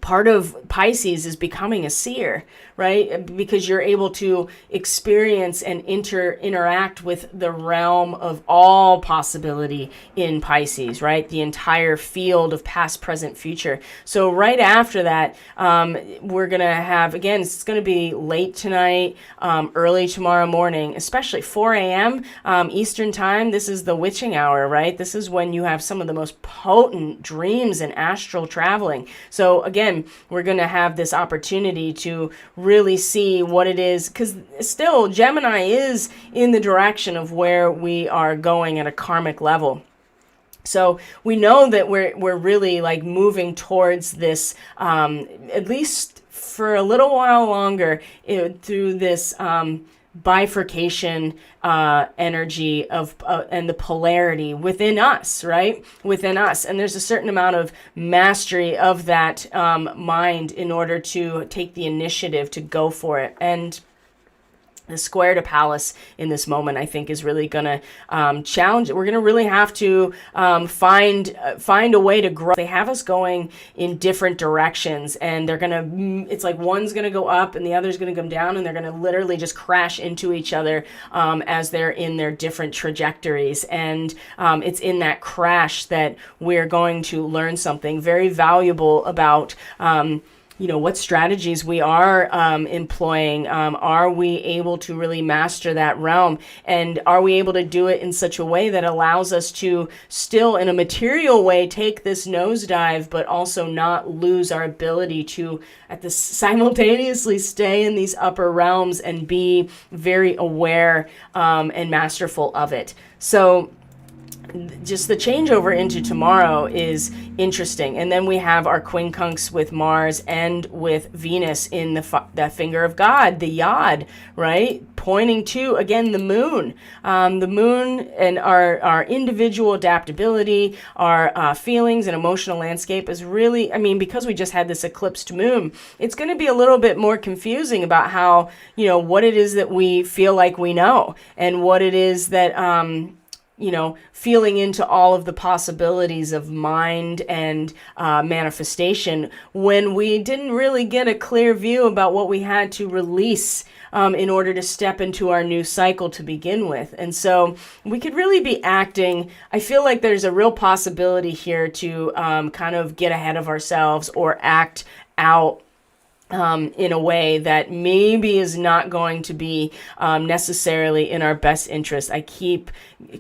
A: Part of Pisces is becoming a seer, right? Because you're able to experience and interact with the realm of all possibility in Pisces, right? The entire field of past, present, future. So right after that, we're going to have, again, it's going to be late tonight, early tomorrow morning, especially 4 a.m. Eastern time. This is the witching hour, right? This is when you have some of the most potent dreams and astral traveling. So again, we're going to have this opportunity to really see what it is, because still Gemini is in the direction of where we are going at a karmic level. So we know that we're really like moving towards this, at least for a little while longer, through this bifurcation energy of and the polarity within us, right? Within us. And there's a certain amount of mastery of that mind in order to take the initiative to go for it. And the square to Pallas in this moment, I think, is really going to challenge it. We're going to really have to find a way to grow. They have us going in different directions, and they're going to, it's like one's going to go up and the other's going to come down, and they're going to literally just crash into each other as they're in their different trajectories. And it's in that crash that we're going to learn something very valuable about what strategies we are employing. Are we able to really master that realm? And are we able to do it in such a way that allows us to still, in a material way, take this nosedive, but also not lose our ability to simultaneously stay in these upper realms and be very aware and masterful of it? So just the changeover into tomorrow is interesting. And then we have our quincunx with Mars and with Venus in the finger of God, the Yod, right? Pointing to, again, the moon. The moon and our individual adaptability, our feelings and emotional landscape is really, because we just had this eclipsed moon, it's going to be a little bit more confusing about how, what it is that we feel like we know, and what it is that, feeling into all of the possibilities of mind and manifestation when we didn't really get a clear view about what we had to release in order to step into our new cycle to begin with. And so we could really be acting. I feel like there's a real possibility here to kind of get ahead of ourselves or act out in a way that maybe is not going to be necessarily in our best interest. I keep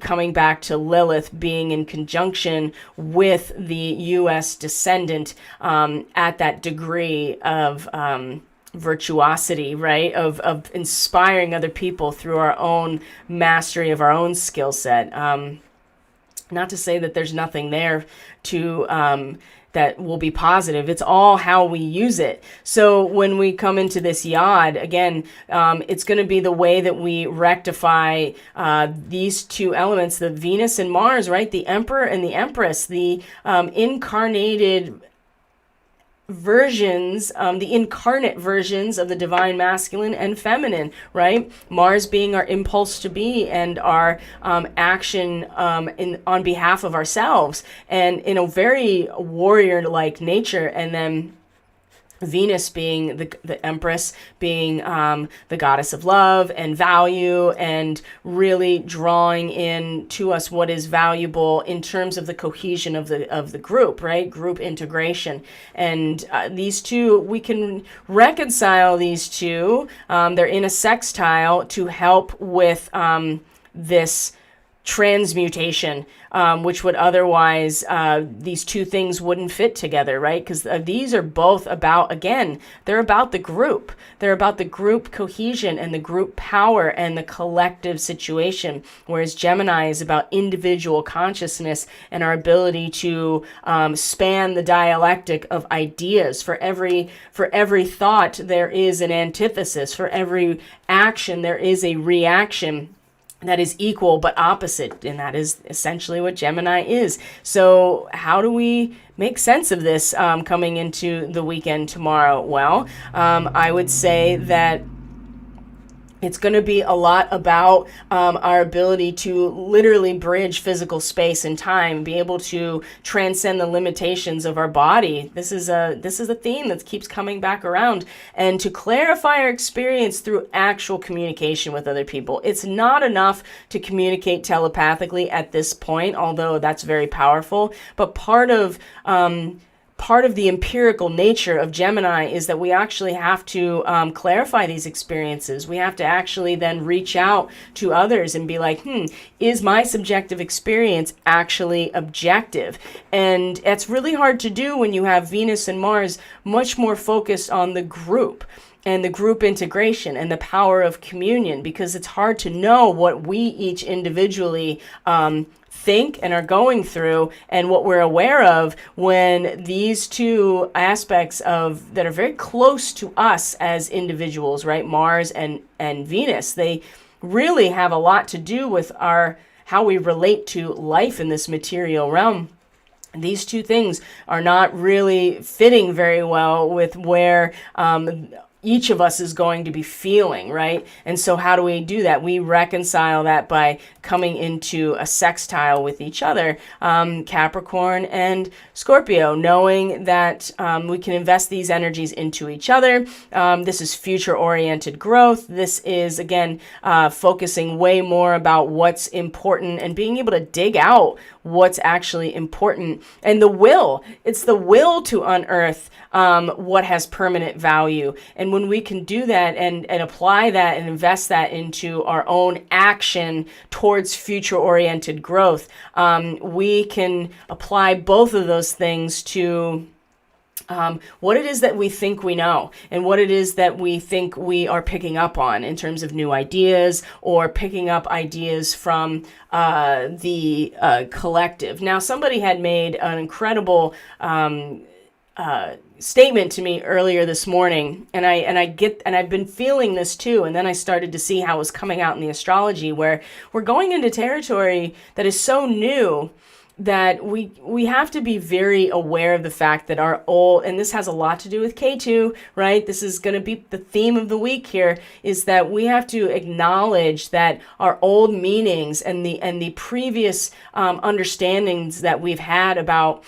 A: coming back to Lilith being in conjunction with the U.S. descendant at that degree of virtuosity, right? Of inspiring other people through our own mastery of our own skill set. Not to say that there's nothing there to that will be positive. It's all how we use it. So when we come into this yod, again, it's going to be the way that we rectify these two elements, the Venus and Mars, right? The Emperor and the Empress, the incarnated versions, the incarnate versions of the divine masculine and feminine, right? Mars being our impulse to be and our action on behalf of ourselves and in a very warrior-like nature, and then Venus being the Empress, being the goddess of love and value, and really drawing in to us what is valuable in terms of the cohesion of the group, right? Group integration. And these two, we can reconcile these two. They're in a sextile to help with this transmutation, which would otherwise, these two things wouldn't fit together, right? Because these are both about, again, they're about the group. They're about the group cohesion and the group power and the collective situation, whereas Gemini is about individual consciousness and our ability to span the dialectic of ideas. For every thought, there is an antithesis. For every action, there is a reaction that is equal but opposite, and that is essentially what Gemini is. So how do we make sense of this coming into the weekend tomorrow? Well, I would say that it's going to be a lot about our ability to literally bridge physical space and time, be able to transcend the limitations of our body. This is a theme that keeps coming back around, and to clarify our experience through actual communication with other people. It's not enough to communicate telepathically at this point, although that's very powerful. But part of the empirical nature of Gemini is that we actually have to clarify these experiences. We have to actually then reach out to others and be like, is my subjective experience actually objective? And it's really hard to do when you have Venus and Mars much more focused on the group and the group integration and the power of communion, because it's hard to know what we each individually think and are going through and what we're aware of when these two aspects that are very close to us as individuals, right? Mars and Venus, they really have a lot to do with how we relate to life in this material realm. These two things are not really fitting very well with where each of us is going to be feeling, right? And so how do we do that? We reconcile that by coming into a sextile with each other, Capricorn and Scorpio, knowing that we can invest these energies into each other. This is future-oriented growth. This is, again, focusing way more about what's important and being able to dig out what's actually important. And it's the will to unearth what has permanent value. And when we can do that and apply that and invest that into our own action towards future-oriented growth, we can apply both of those things to what it is that we think we know and what it is that we think we are picking up on in terms of new ideas or picking up ideas from the collective. Now, somebody had made an incredible statement to me earlier this morning, and I've been feeling this too, and then I started to see how it was coming out in the astrology, where we're going into territory that is so new that we have to be very aware of the fact that our old, and this has a lot to do with K2, right? This is going to be the theme of the week here, is that we have to acknowledge that our old meanings and the previous understandings that we've had about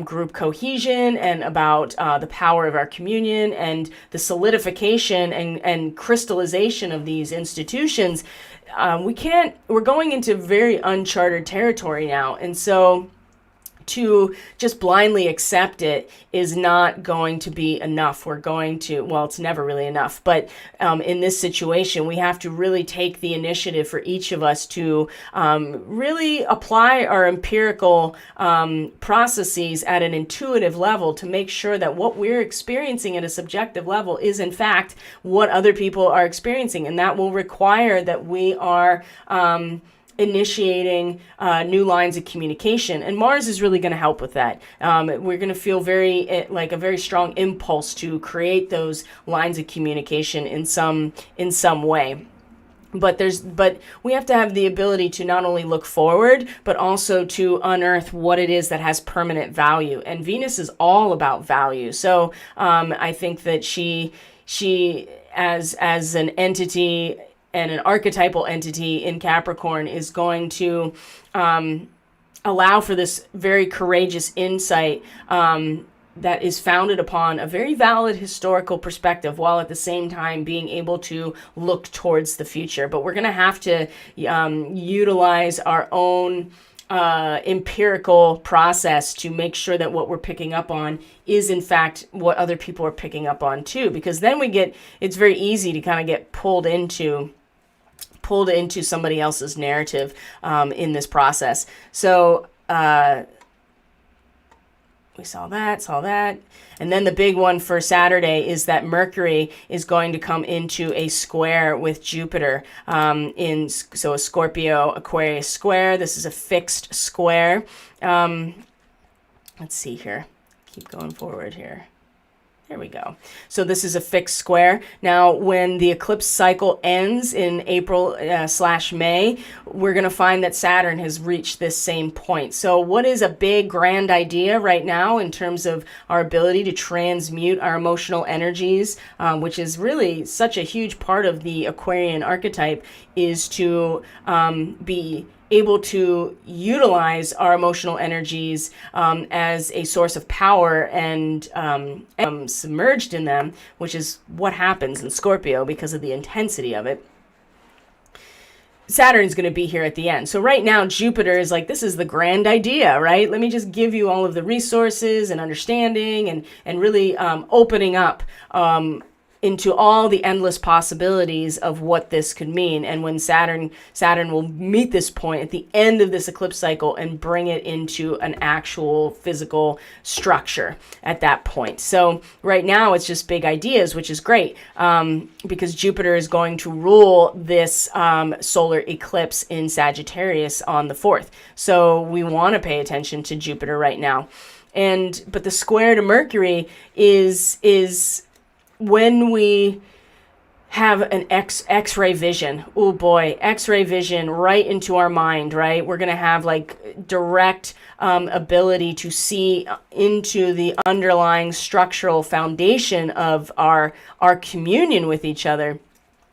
A: group cohesion and about the power of our communion and the solidification and crystallization of these institutions. We're going into very uncharted territory now. And so to just blindly accept it is not going to be enough. We're going to, well, it's never really enough. But in this situation, we have to really take the initiative for each of us to really apply our empirical processes at an intuitive level to make sure that what we're experiencing at a subjective level is, in fact, what other people are experiencing. And that will require that we are initiating new lines of communication, and Mars is really going to help with that. We're going to feel like a very strong impulse to create those lines of communication in some way. But we have to have the ability to not only look forward, but also to unearth what it is that has permanent value. And Venus is all about value. So I think that she as an entity and an archetypal entity in Capricorn is going to allow for this very courageous insight that is founded upon a very valid historical perspective, while at the same time being able to look towards the future. But we're going to have to utilize our own empirical process to make sure that what we're picking up on is in fact what other people are picking up on too, because then it's very easy to kind of get pulled into somebody else's narrative in this process. So we saw that. And then the big one for Saturday is that Mercury is going to come into a square with Jupiter a Scorpio Aquarius square. This is a fixed square. Let's see here. Keep going forward here. There we go. So this is a fixed square. Now, when the eclipse cycle ends in April/May, we're going to find that Saturn has reached this same point. So what is a big, grand idea right now in terms of our ability to transmute our emotional energies, which is really such a huge part of the Aquarian archetype, is to be able to utilize our emotional energies as a source of power and submerged in them, which is what happens in Scorpio because of the intensity of it. Saturn's going to be here at the end. So right now, Jupiter is like, this is the grand idea, right? Let me just give you all of the resources and understanding and really opening up into all the endless possibilities of what this could mean. And when Saturn will meet this point at the end of this eclipse cycle and bring it into an actual physical structure at that point. So right now it's just big ideas, which is great because Jupiter is going to rule this solar eclipse in Sagittarius on the 4th. So we want to pay attention to Jupiter right now. But the square to Mercury is when we have an X-ray vision. Oh boy, X-ray vision right into our mind, right? We're going to have like direct ability to see into the underlying structural foundation of our communion with each other.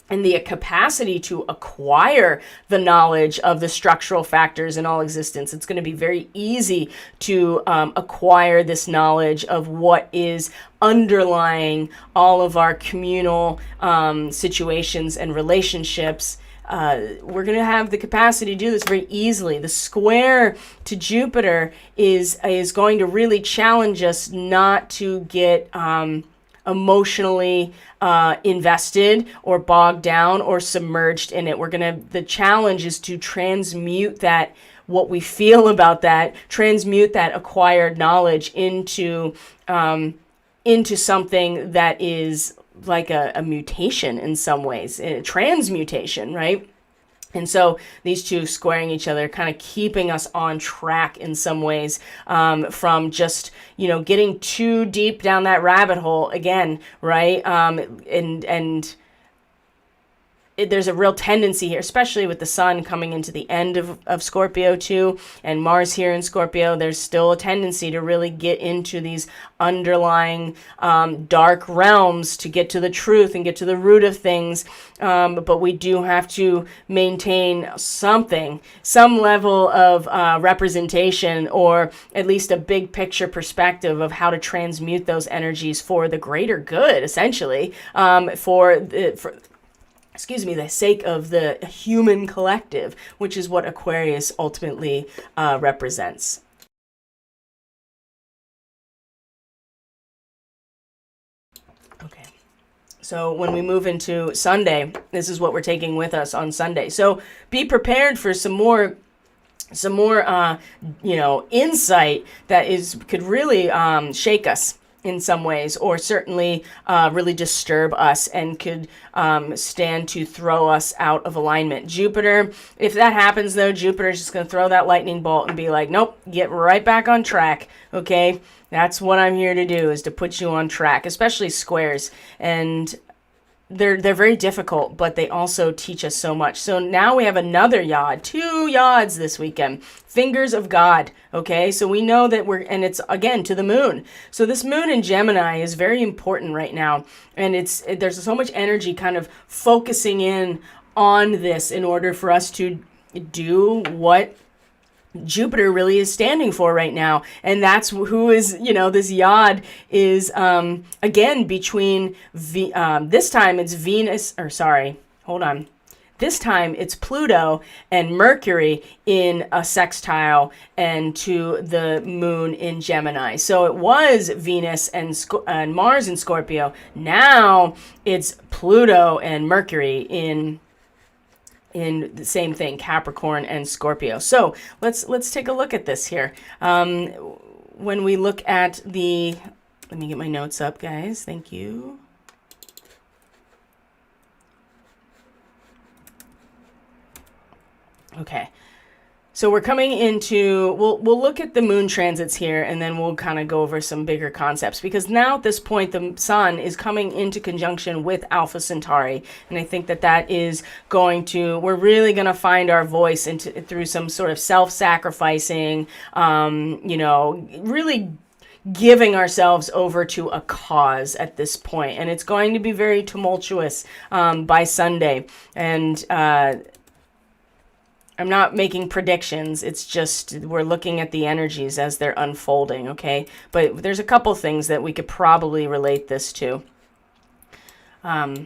A: And the capacity to acquire the knowledge of the structural factors in all existence. It's going to be very easy to acquire this knowledge of what is underlying all of our communal situations and relationships. We're going to have the capacity to do this very easily. The square to Jupiter is going to really challenge us not to get emotionally invested or bogged down or submerged in it. The challenge is to transmute that, what we feel about that, transmute that acquired knowledge into something that is like a mutation in some ways, a transmutation, right? And so these two squaring each other, kind of keeping us on track in some ways from just, getting too deep down that rabbit hole again, right? And there's a real tendency here, especially with the sun coming into the end of Scorpio too, and Mars here in Scorpio, there's still a tendency to really get into these underlying dark realms to get to the truth and get to the root of things. But we do have to maintain some level of representation, or at least a big picture perspective of how to transmute those energies for the greater good, essentially, for the sake of the human collective, which is what Aquarius ultimately represents. Okay. So when we move into Sunday, this is what we're taking with us on Sunday. So be prepared for some more insight that could really shake us in some ways, or certainly really disturb us, and could stand to throw us out of alignment. Jupiter, if that happens though, Jupiter's just going to throw that lightning bolt and be like, nope, get right back on track, okay? That's what I'm here to do, is to put you on track, especially squares. And they're very difficult, but they also teach us so much. So now we have another yod, 2 yods this weekend. Fingers of God, okay? So we know that and it's again to the moon. So this moon in Gemini is very important right now. And there's so much energy kind of focusing in on this in order for us to do what Jupiter really is standing for right now. And that's who is, this yod is, again, between, this time it's Venus, this time it's Pluto and Mercury in a sextile and to the moon in Gemini. So it was Venus and Mars in Scorpio. Now it's Pluto and Mercury in the same thing, Capricorn and Scorpio. So let's take a look at this here. When we look at let me get my notes up, guys. Thank you. Okay. So we're coming into, we'll look at the moon transits here, and then we'll kind of go over some bigger concepts, because now at this point the sun is coming into conjunction with Alpha Centauri, and I think that is we're really going to find our voice through some sort of self-sacrificing, really giving ourselves over to a cause at this point, and it's going to be very tumultuous by Sunday. And I'm not making predictions. It's just we're looking at the energies as they're unfolding, okay? But there's a couple things that we could probably relate this to. Where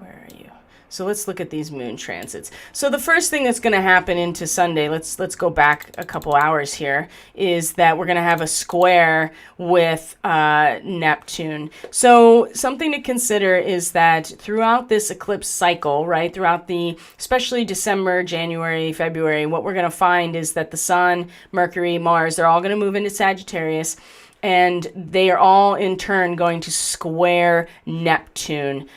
A: are you? So let's look at these moon transits. So the first thing that's going to happen into Sunday, let's go back a couple hours here, is that we're going to have a square with Neptune. So something to consider is that throughout this eclipse cycle, right, especially December, January, February, what we're going to find is that the Sun, Mercury, Mars, they're all going to move into Sagittarius, and they are all in turn going to square Neptune.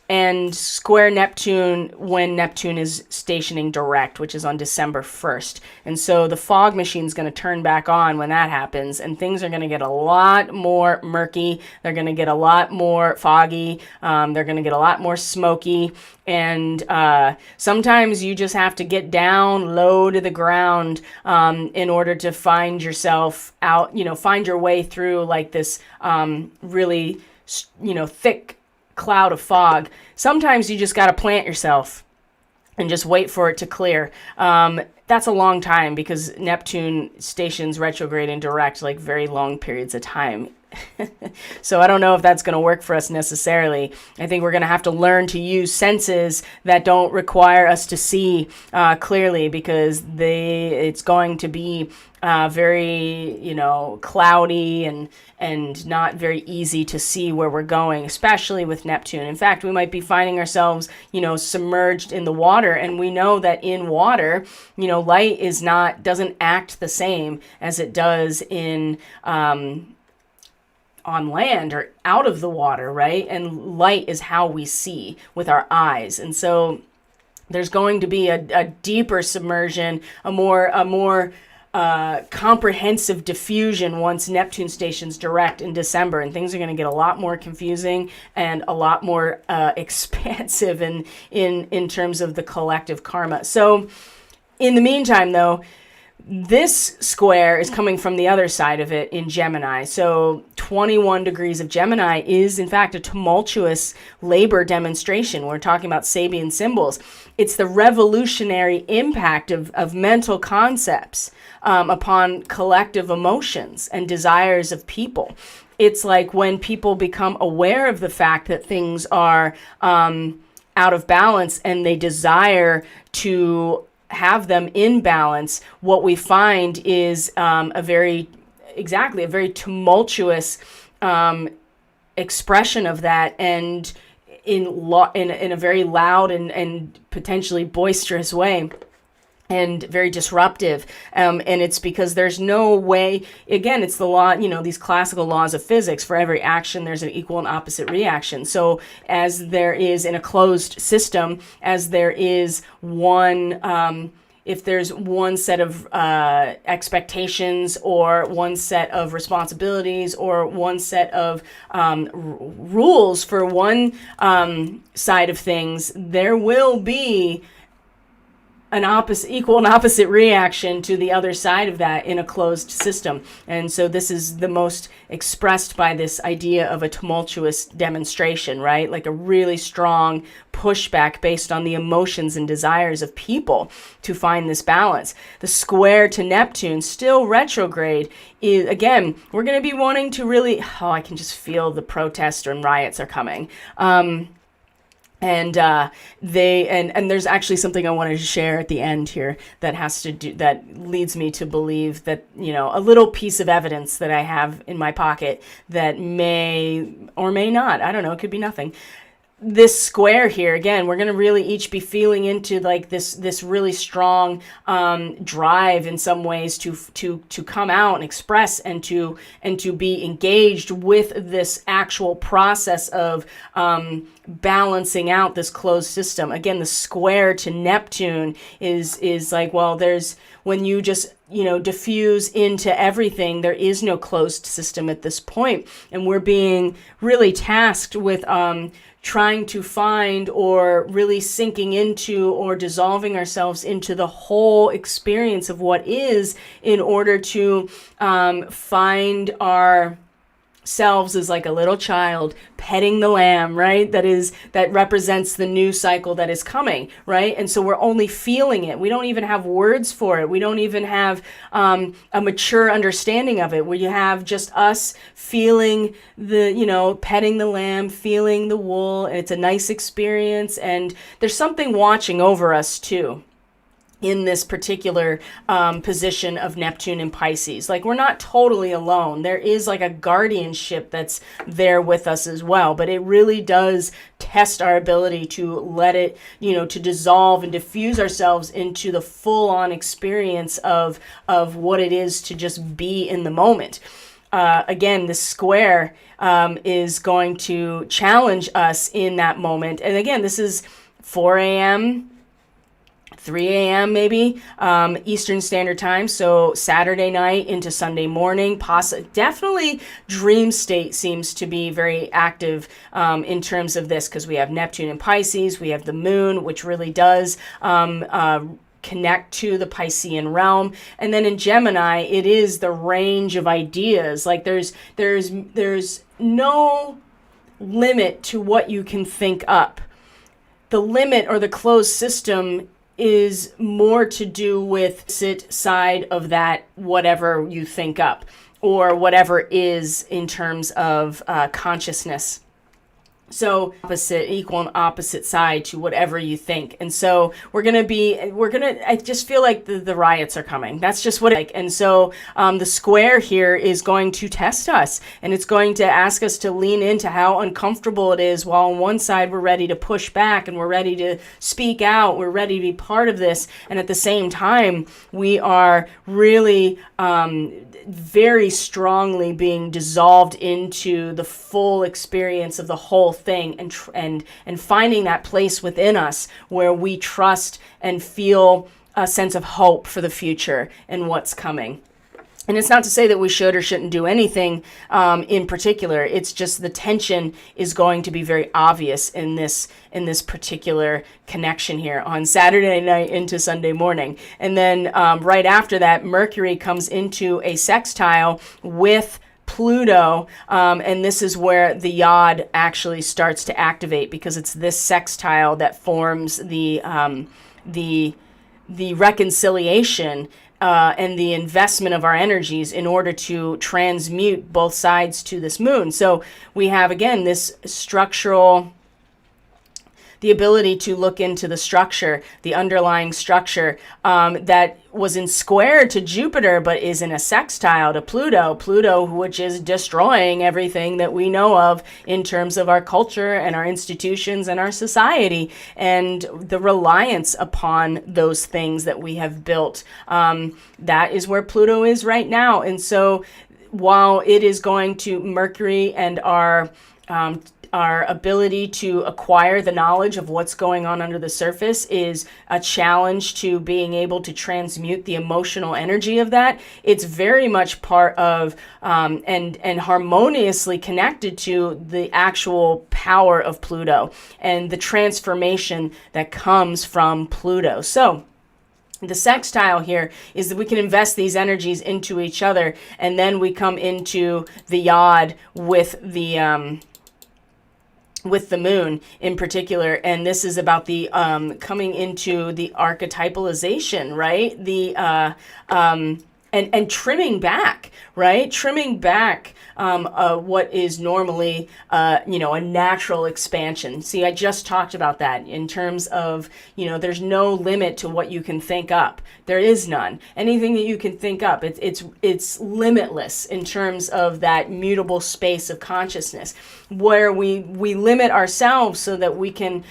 A: And square Neptune when Neptune is stationing direct, which is on December 1st. And so the fog machine's going to turn back on when that happens, and things are going to get a lot more murky. They're going to get a lot more foggy. They're going to get a lot more smoky. And sometimes you just have to get down low to the ground in order to find yourself out, find your way through like this really, thick cloud of fog. Sometimes you just got to plant yourself and just wait for it to clear. That's a long time, because Neptune stations retrograde and direct like very long periods of time. So I don't know if that's going to work for us necessarily. I think we're going to have to learn to use senses that don't require us to see clearly, because it's going to be very, cloudy and not very easy to see where we're going, especially with Neptune. In fact, we might be finding ourselves, submerged in the water, and we know that in water, light doesn't act the same as it does in on land or out of the water, right? And light is how we see with our eyes. And so there's going to be a deeper submersion, a more comprehensive diffusion once Neptune stations direct in December, and things are going to get a lot more confusing and a lot more expansive in terms of the collective karma. So in the meantime, though, this square is coming from the other side of it in Gemini. So 21 degrees of Gemini is, in fact, a tumultuous labor demonstration. We're talking about Sabian symbols. It's the revolutionary impact of mental concepts upon collective emotions and desires of people. It's like when people become aware of the fact that things are out of balance and they desire to have them in balance, what we find is a very tumultuous expression of that, and in a very loud and potentially boisterous way, and very disruptive. And it's because there's no way, again, it's the law, these classical laws of physics. For every action, there's an equal and opposite reaction. So as there is in a closed system, as there is one, if there's one set of expectations or one set of responsibilities or one set of rules for one side of things, there will be an equal and opposite reaction to the other side of that in a closed system. And so this is the most expressed by this idea of a tumultuous demonstration, right? Like a really strong pushback based on the emotions and desires of people to find this balance. The square to Neptune, still retrograde, is, again, we're going to be wanting to really, I can just feel the protests and riots are coming. And there's actually something I wanted to share at the end here that leads me to believe that, a little piece of evidence that I have in my pocket that may or may not, I don't know, it could be nothing. This square here, again, we're going to really each be feeling into like this really strong drive in some ways to come out and express and to be engaged with this actual process of balancing out this closed system. Again, the square to Neptune is like, well, when you just diffuse into everything, there is no closed system at this point, and we're being really tasked with trying to find or really sinking into or dissolving ourselves into the whole experience of what is, in order to find ourselves as like a little child petting the lamb, right? That represents the new cycle that is coming, right? And so we're only feeling it. We don't even have words for it. We don't even have a mature understanding of it. We have just us feeling the, petting the lamb, feeling the wool. And it's a nice experience. And there's something watching over us too in this particular position of Neptune in Pisces. Like, we're not totally alone. There is like a guardianship that's there with us as well, but it really does test our ability to let it, to dissolve and diffuse ourselves into the full-on experience of what it is to just be in the moment. Again, the square is going to challenge us in that moment. And again, this is 4 a.m., 3 a.m. maybe, Eastern Standard Time. So Saturday night into Sunday morning, definitely dream state seems to be very active in terms of this, because we have Neptune in Pisces, we have the moon, which really does connect to the Piscean realm. And then in Gemini, it is the range of ideas. Like there's no limit to what you can think up. The limit or the closed system is more to do with side of that, whatever you think up, or whatever is in terms of consciousness. So equal and opposite side to whatever you think. And so I just feel like the riots are coming. That's just what and so the square here is going to test us, and it's going to ask us to lean into how uncomfortable it is, while on one side we're ready to push back and we're ready to speak out, we're ready to be part of this, and at the same time we are really very strongly being dissolved into the full experience of the whole thing, and finding that place within us where we trust and feel a sense of hope for the future and what's coming. And it's not to say that we should or shouldn't do anything in particular. It's just the tension is going to be very obvious in this particular connection here on Saturday night into Sunday morning. And then right after that, Mercury comes into a sextile with Pluto, and this is where the yod actually starts to activate, because it's this sextile that forms the reconciliation and the investment of our energies in order to transmute both sides to this moon. So we have, again, this structural, the ability to look into the structure, the underlying structure that was in square to Jupiter, but is in a sextile to Pluto, which is destroying everything that we know of in terms of our culture and our institutions and our society, and the reliance upon those things that we have built. That is where Pluto is right now. And so while it is going to Mercury and our ability to acquire the knowledge of what's going on under the surface is a challenge to being able to transmute the emotional energy of that. It's very much part of and harmoniously connected to the actual power of Pluto and the transformation that comes from Pluto. So the sextile here is that we can invest these energies into each other, and then we come into the yod with the moon in particular. And this is about the coming into the archetypalization, right? The and trimming back, right? Trimming back what is normally a natural expansion. See, I just talked about that in terms of, there's no limit to what you can think up. There is none. Anything that you can think up, it's limitless in terms of that mutable space of consciousness, where we limit ourselves so that we can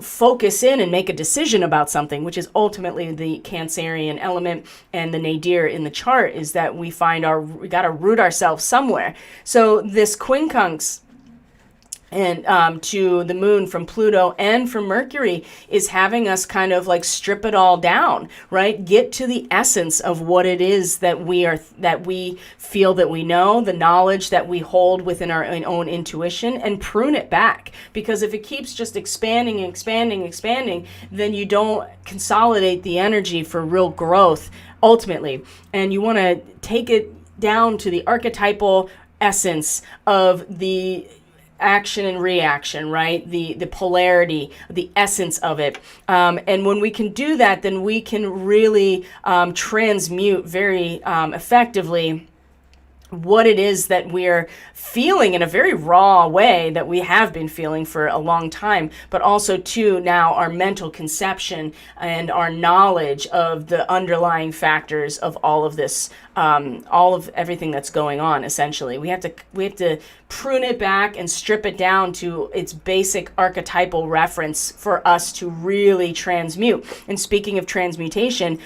A: focus in and make a decision about something, which is ultimately the Cancerian element and the nadir in the chart, is that we got to root ourselves somewhere. So this quincunx and to the moon from Pluto and from Mercury is having us kind of like strip it all down, right? Get to the essence of what it is that we feel that we know, the knowledge that we hold within our own intuition, and prune it back. Because if it keeps just expanding and expanding, then you don't consolidate the energy for real growth ultimately. And you want to take it down to the archetypal essence of the action and reaction, right? The polarity, the essence of it. And when we can do that, then we can really transmute very effectively what it is that we're feeling in a very raw way that we have been feeling for a long time, but also too now our mental conception and our knowledge of the underlying factors of all of this, all of everything that's going on. Essentially, we have to prune it back and strip it down to its basic archetypal reference for us to really transmute. And speaking of transmutation,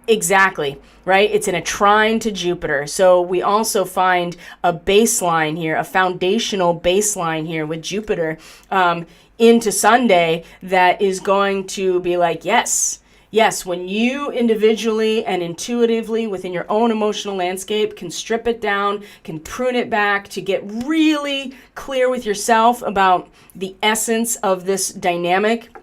A: exactly, right? It's in a trine to Jupiter. So we also find a baseline here, a foundational baseline here with Jupiter into Sunday that is going to be like, yes, when you individually and intuitively within your own emotional landscape can strip it down, can prune it back to get really clear with yourself about the essence of this dynamic.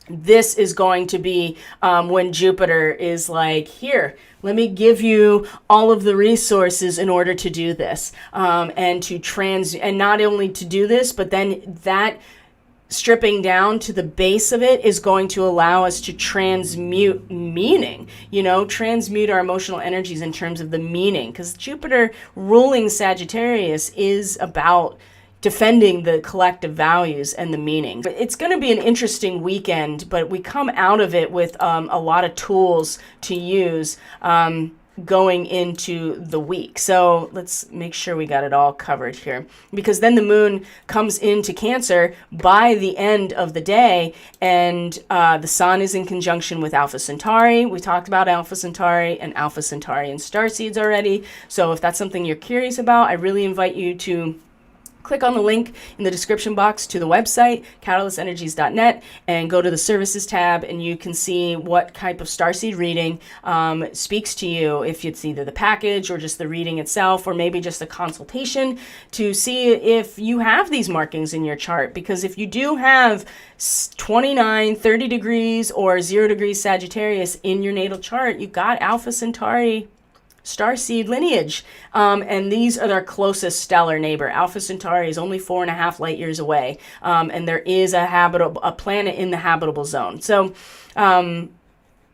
A: This is going to be when Jupiter is like, here, let me give you all of the resources in order to do this, and not only to do this, but then that stripping down to the base of it is going to allow us to transmute meaning, transmute our emotional energies in terms of the meaning, because Jupiter ruling Sagittarius is about defending the collective values and the meaning. It's going to be an interesting weekend, but we come out of it with a lot of tools to use going into the week. So let's make sure we got it all covered here, because then the moon comes into Cancer by the end of the day, and the sun is in conjunction with Alpha Centauri. We talked about Alpha Centauri and Alpha Centaurian starseeds already. So if that's something you're curious about, I really invite you to click on the link in the description box to the website, catalystenergies.net, and go to the services tab, and you can see what type of starseed reading speaks to you, if it's either the package or just the reading itself, or maybe just a consultation to see if you have these markings in your chart. Because if you do have 29, 30 degrees or 0 degrees Sagittarius in your natal chart, you got Alpha Centauri starseed lineage, and these are their closest stellar neighbor. Alpha Centauri is only 4.5 light years away, and there is a planet in the habitable zone. So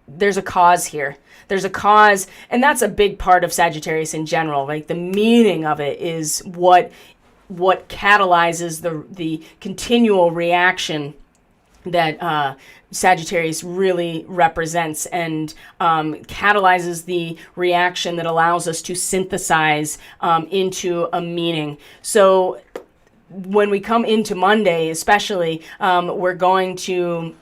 A: there's a cause here. There's a cause, and that's a big part of Sagittarius in general. Like, the meaning of it is what catalyzes the continual reaction that Sagittarius really represents, and catalyzes the reaction that allows us to synthesize into a meaning. So when we come into Monday, especially, we're going to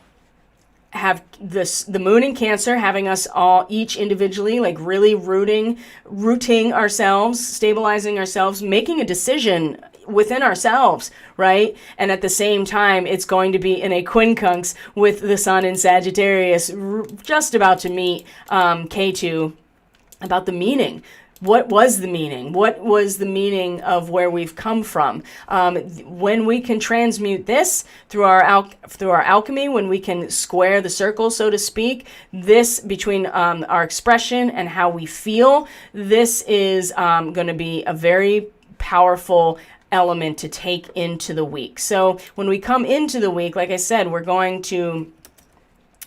A: have the moon in Cancer having us all each individually, like, really rooting ourselves, stabilizing ourselves, making a decision within ourselves, right? And at the same time, it's going to be in a quincunx with the sun in Sagittarius, just about to meet K2, about the meaning. What was the meaning? What was the meaning of where we've come from? When we can transmute this through our alchemy, when we can square the circle, so to speak, this between our expression and how we feel, this is going to be a very powerful element to take into the week. So when we come into the week, like I said, we're going to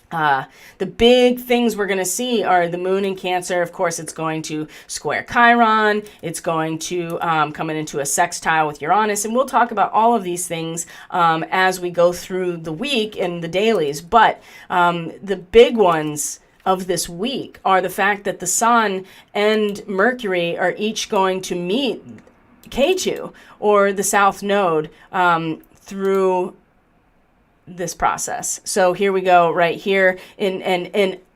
A: the big things we're going to see are the moon in Cancer. Of course, it's going to square Chiron. It's going to come into a sextile with Uranus. And we'll talk about all of these things as we go through the week and the dailies. But the big ones of this week are the fact that the sun and Mercury are each going to meet K2, or the South Node, through this process. So here we go, right here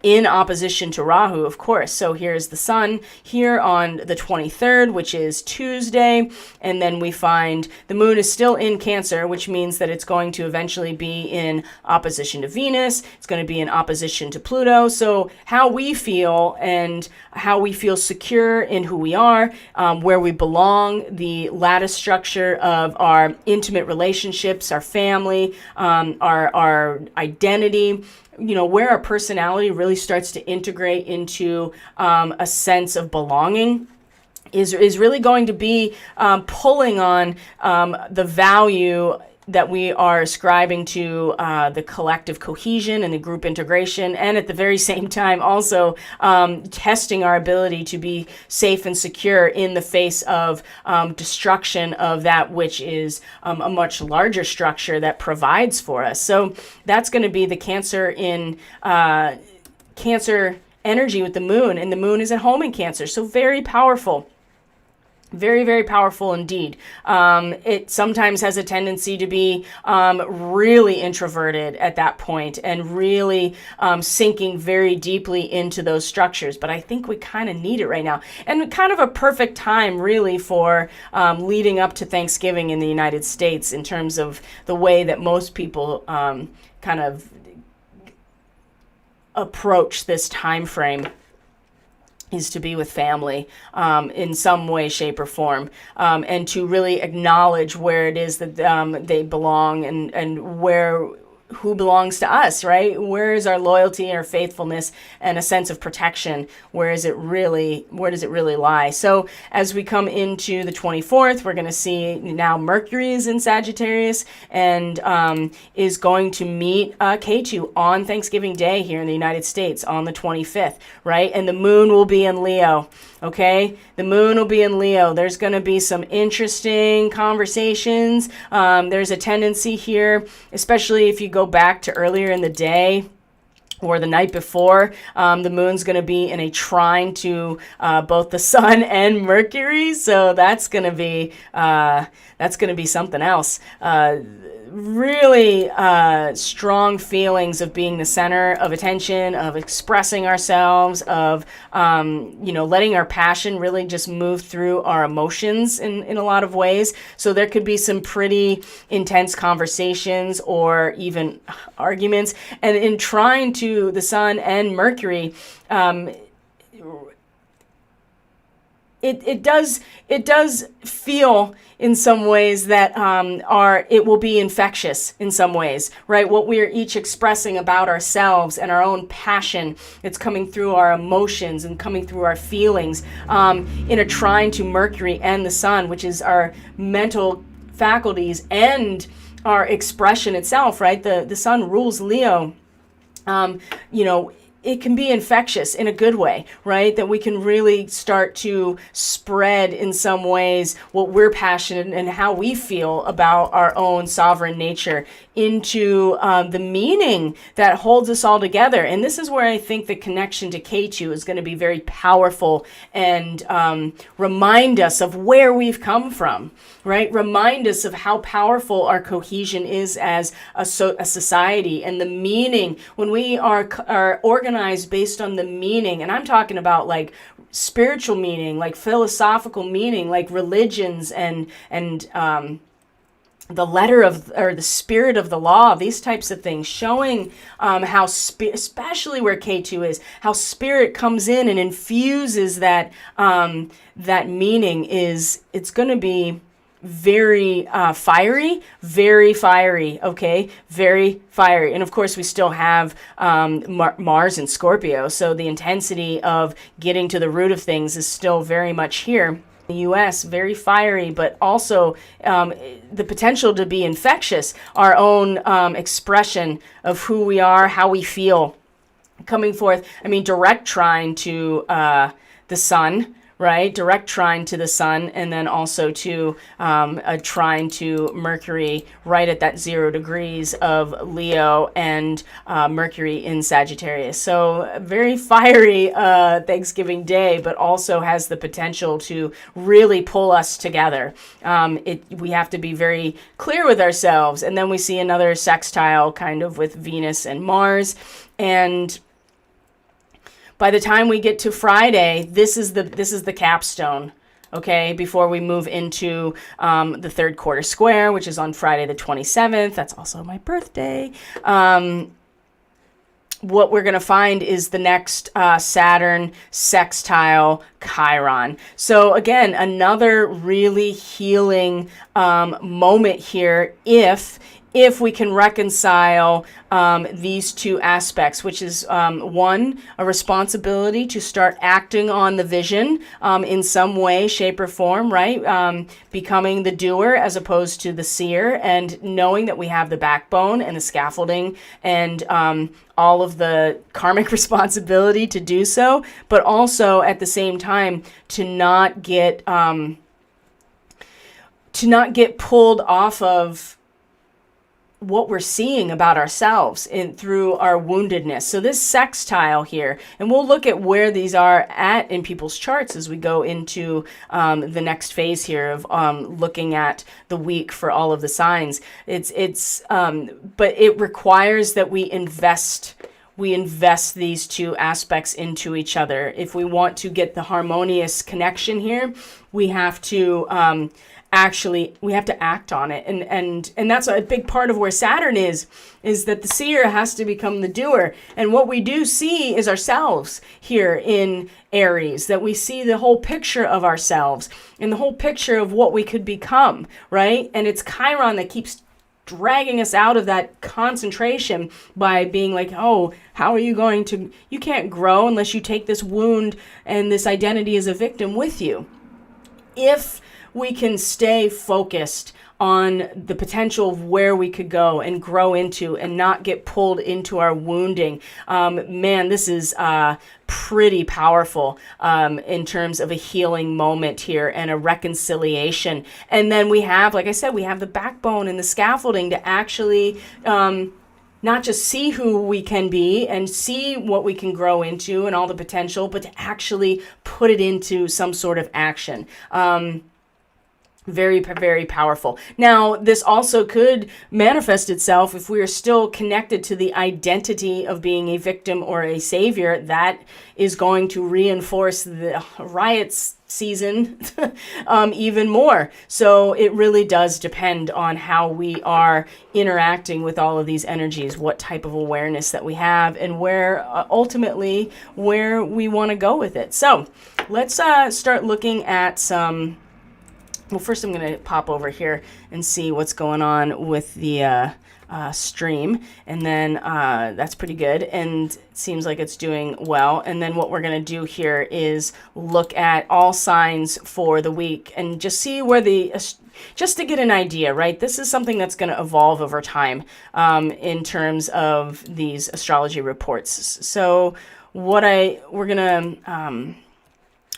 A: in opposition to Rahu, of course. So here's the sun here on the 23rd, which is Tuesday, and then we find the moon is still in Cancer, which means that it's going to eventually be in opposition to Venus. It's going to be in opposition to Pluto. So how we feel and how we feel secure in who we are, where we belong, the lattice structure of our intimate relationships, our family, our identity, where our personality really starts to integrate into a sense of belonging is really going to be pulling on the value that we are ascribing to the collective cohesion and the group integration, and at the very same time also testing our ability to be safe and secure in the face of destruction of that which is a much larger structure that provides for us. So that's going to be the Cancer in Cancer energy with the moon, and the moon is at home in Cancer, so very powerful. Very, very powerful indeed. It sometimes has a tendency to be really introverted at that point and really sinking very deeply into those structures. But I think we kind of need it right now. And kind of a perfect time really for leading up to Thanksgiving in the United States, in terms of the way that most people kind of approach this time frame, is to be with family in some way, shape, or form, and to really acknowledge where it is that they belong, and who belongs to us, right? Where is our loyalty, our faithfulness, and a sense of protection? Where does it really lie? So as we come into the 24th, we're going to see now Mercury is in Sagittarius and is going to meet K2 on Thanksgiving Day here in the United States on the 25th, right? And the moon will be in Leo. Okay, the moon will be in Leo. There's going to be some interesting conversations. There's a tendency here, especially if you go back to earlier in the day, or the night before, the moon's going to be in a trine to both the sun and Mercury. So that's going to be something else. Really strong feelings of being the center of attention, of expressing ourselves, of letting our passion really just move through our emotions in a lot of ways. So there could be some pretty intense conversations or even arguments. And in trying to the sun and Mercury, it does feel in some ways that it will be infectious in some ways, right? What we are each expressing about ourselves and our own passion, it's coming through our emotions and coming through our feelings in a trine to Mercury and the sun, which is our mental faculties and our expression itself, right? The sun rules Leo. It can be infectious in a good way, right? That we can really start to spread in some ways what we're passionate and how we feel about our own sovereign nature into the meaning that holds us all together. And this is where I think the connection to K2 is going to be very powerful and remind us of where we've come from, right? Remind us of how powerful our cohesion is as a society and the meaning when we are organized based on the meaning. And I'm talking about like spiritual meaning, like philosophical meaning, like religions and the letter of, or the spirit of the law, these types of things, showing how, especially where K2 is, how spirit comes in and infuses that meaning it's going to be very fiery, okay? Very fiery. And of course, we still have Mars and Scorpio, so the intensity of getting to the root of things is still very much here. The U.S., very fiery, but also the potential to be infectious, our own expression of who we are, how we feel, coming forth. I mean, direct trine to the sun, right? Direct trine to the sun, and then also to a trine to Mercury right at that 0 degrees of Leo and Mercury in Sagittarius. So very fiery Thanksgiving Day, but also has the potential to really pull us together. We have to be very clear with ourselves. And then we see another sextile kind of with Venus and Mars. And by the time we get to Friday, this is the capstone, okay, before we move into the third quarter square, which is on Friday the 27th. That's also my birthday. What we're going to find is the next Saturn sextile Chiron. So again, another really healing moment here if we can reconcile these two aspects, which is one, a responsibility to start acting on the vision in some way, shape, or form, right? Becoming the doer as opposed to the seer, and knowing that we have the backbone and the scaffolding and all of the karmic responsibility to do so, but also at the same time to not get pulled off of what we're seeing about ourselves through our woundedness. So this sextile here, and we'll look at where these are at in people's charts as we go into the next phase here of looking at the week for all of the signs. But it requires that we invest these two aspects into each other. If we want to get the harmonious connection here, we have to act on it, and that's a big part of where Saturn is that the seer has to become the doer. And what we do see is ourselves here in Aries, that we see the whole picture of ourselves and the whole picture of what we could become, right? And it's Chiron that keeps dragging us out of that concentration by being like, oh, how are you going to, you can't grow unless you take this wound and this identity as a victim with you. If we can stay focused on the potential of where we could go and grow into and not get pulled into our wounding. Man, this is pretty powerful in terms of a healing moment here and a reconciliation. And then we have, like I said, we have the backbone and the scaffolding to actually not just see who we can be and see what we can grow into and all the potential, but to actually put it into some sort of action. Very, very powerful. Now, this also could manifest itself if we are still connected to the identity of being a victim or a savior. That is going to reinforce the riots season even more. So it really does depend on how we are interacting with all of these energies, what type of awareness that we have, and where ultimately where we want to go with it. So let's start looking at some. Well, first I'm going to pop over here and see what's going on with the stream. And then that's pretty good. And it seems like it's doing well. And then what we're going to do here is look at all signs for the week and just see where just to get an idea, right? This is something that's going to evolve over time in terms of these astrology reports. So we're going to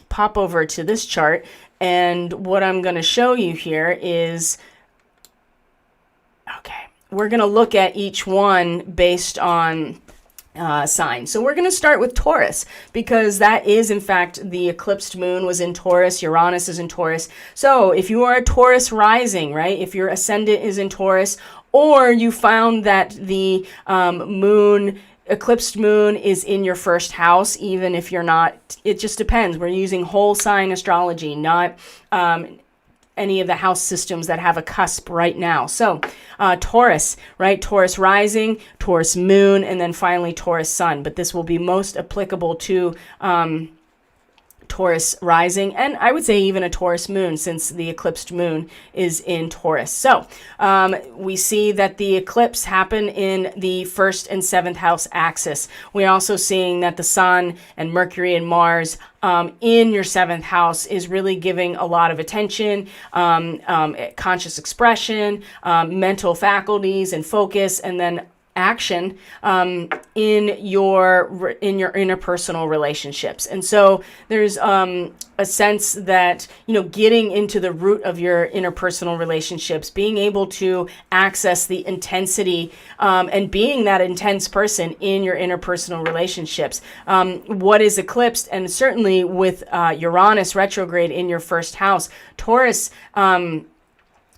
A: pop over to this chart. And what I'm going to show you here is, okay, we're going to look at each one based on sign. So we're going to start with Taurus because that is, in fact, the eclipsed moon was in Taurus. Uranus is in Taurus. So if you are a Taurus rising, right, if your ascendant is in Taurus, or you found that the eclipsed moon is in your first house, even if you're not, it just depends. We're using whole sign astrology, not any of the house systems that have a cusp right now. So Taurus, right? Taurus rising, Taurus moon, and then finally Taurus sun. But this will be most applicable to Taurus rising, and I would say even a Taurus moon, since the eclipsed moon is in Taurus. So we see that the eclipse happen in the 1st and 7th house axis. We're also seeing that the sun and Mercury and Mars in your 7th house is really giving a lot of attention, conscious expression, mental faculties and focus, and then action in your interpersonal relationships. And so there's a sense that, getting into the root of your interpersonal relationships, being able to access the intensity and being that intense person in your interpersonal relationships. What is eclipsed, and certainly with Uranus retrograde in your 1st house, Taurus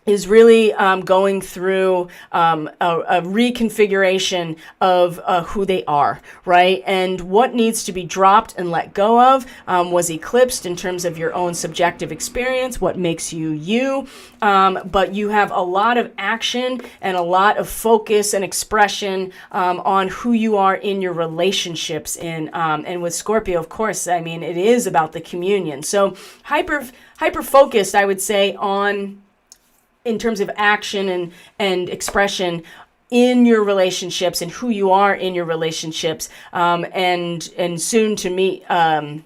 A: is really going through a reconfiguration of who they are, right? And what needs to be dropped and let go of was eclipsed in terms of your own subjective experience, what makes you you. But you have a lot of action and a lot of focus and expression on who you are in your relationships. And with Scorpio, of course, I mean, it is about the communion. So hyper focused, I would say, on in terms of action and expression in your relationships and who you are in your relationships, and soon to meet K2,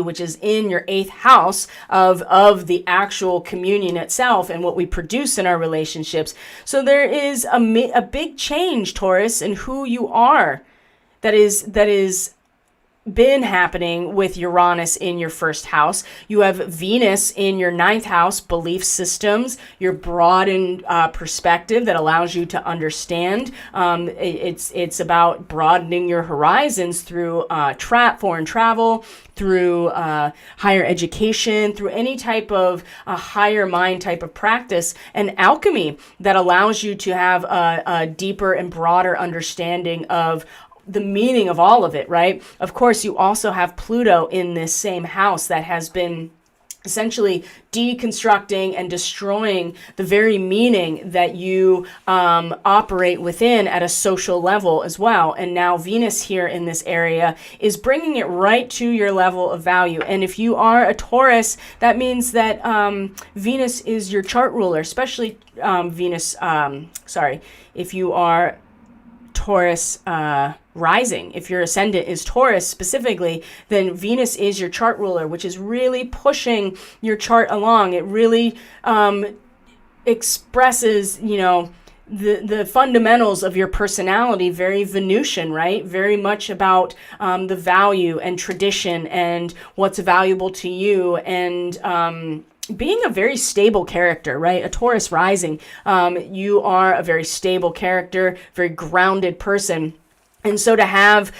A: which is in your 8th house of the actual communion itself and what we produce in our relationships. So there is a big change, Taurus, in who you are that is been happening with Uranus in your 1st house. You have Venus in your 9th house, belief systems, your broadened perspective that allows you to understand. It's about broadening your horizons through foreign travel, through higher education, through any type of higher mind type of practice, and alchemy that allows you to have a deeper and broader understanding of the meaning of all of it, right? Of course, you also have Pluto in this same house that has been essentially deconstructing and destroying the very meaning that you operate within at a social level as well. And now Venus here in this area is bringing it right to your level of value. And if you are a Taurus, that means that Venus is your chart ruler, especially if you are Taurus rising. If your ascendant is Taurus specifically, then Venus is your chart ruler, which is really pushing your chart along. It really expresses, the fundamentals of your personality, very Venusian, right? Very much about the value and tradition and what's valuable to you, and being a very stable character, right? A Taurus rising, you are a very stable character, very grounded person. And so to have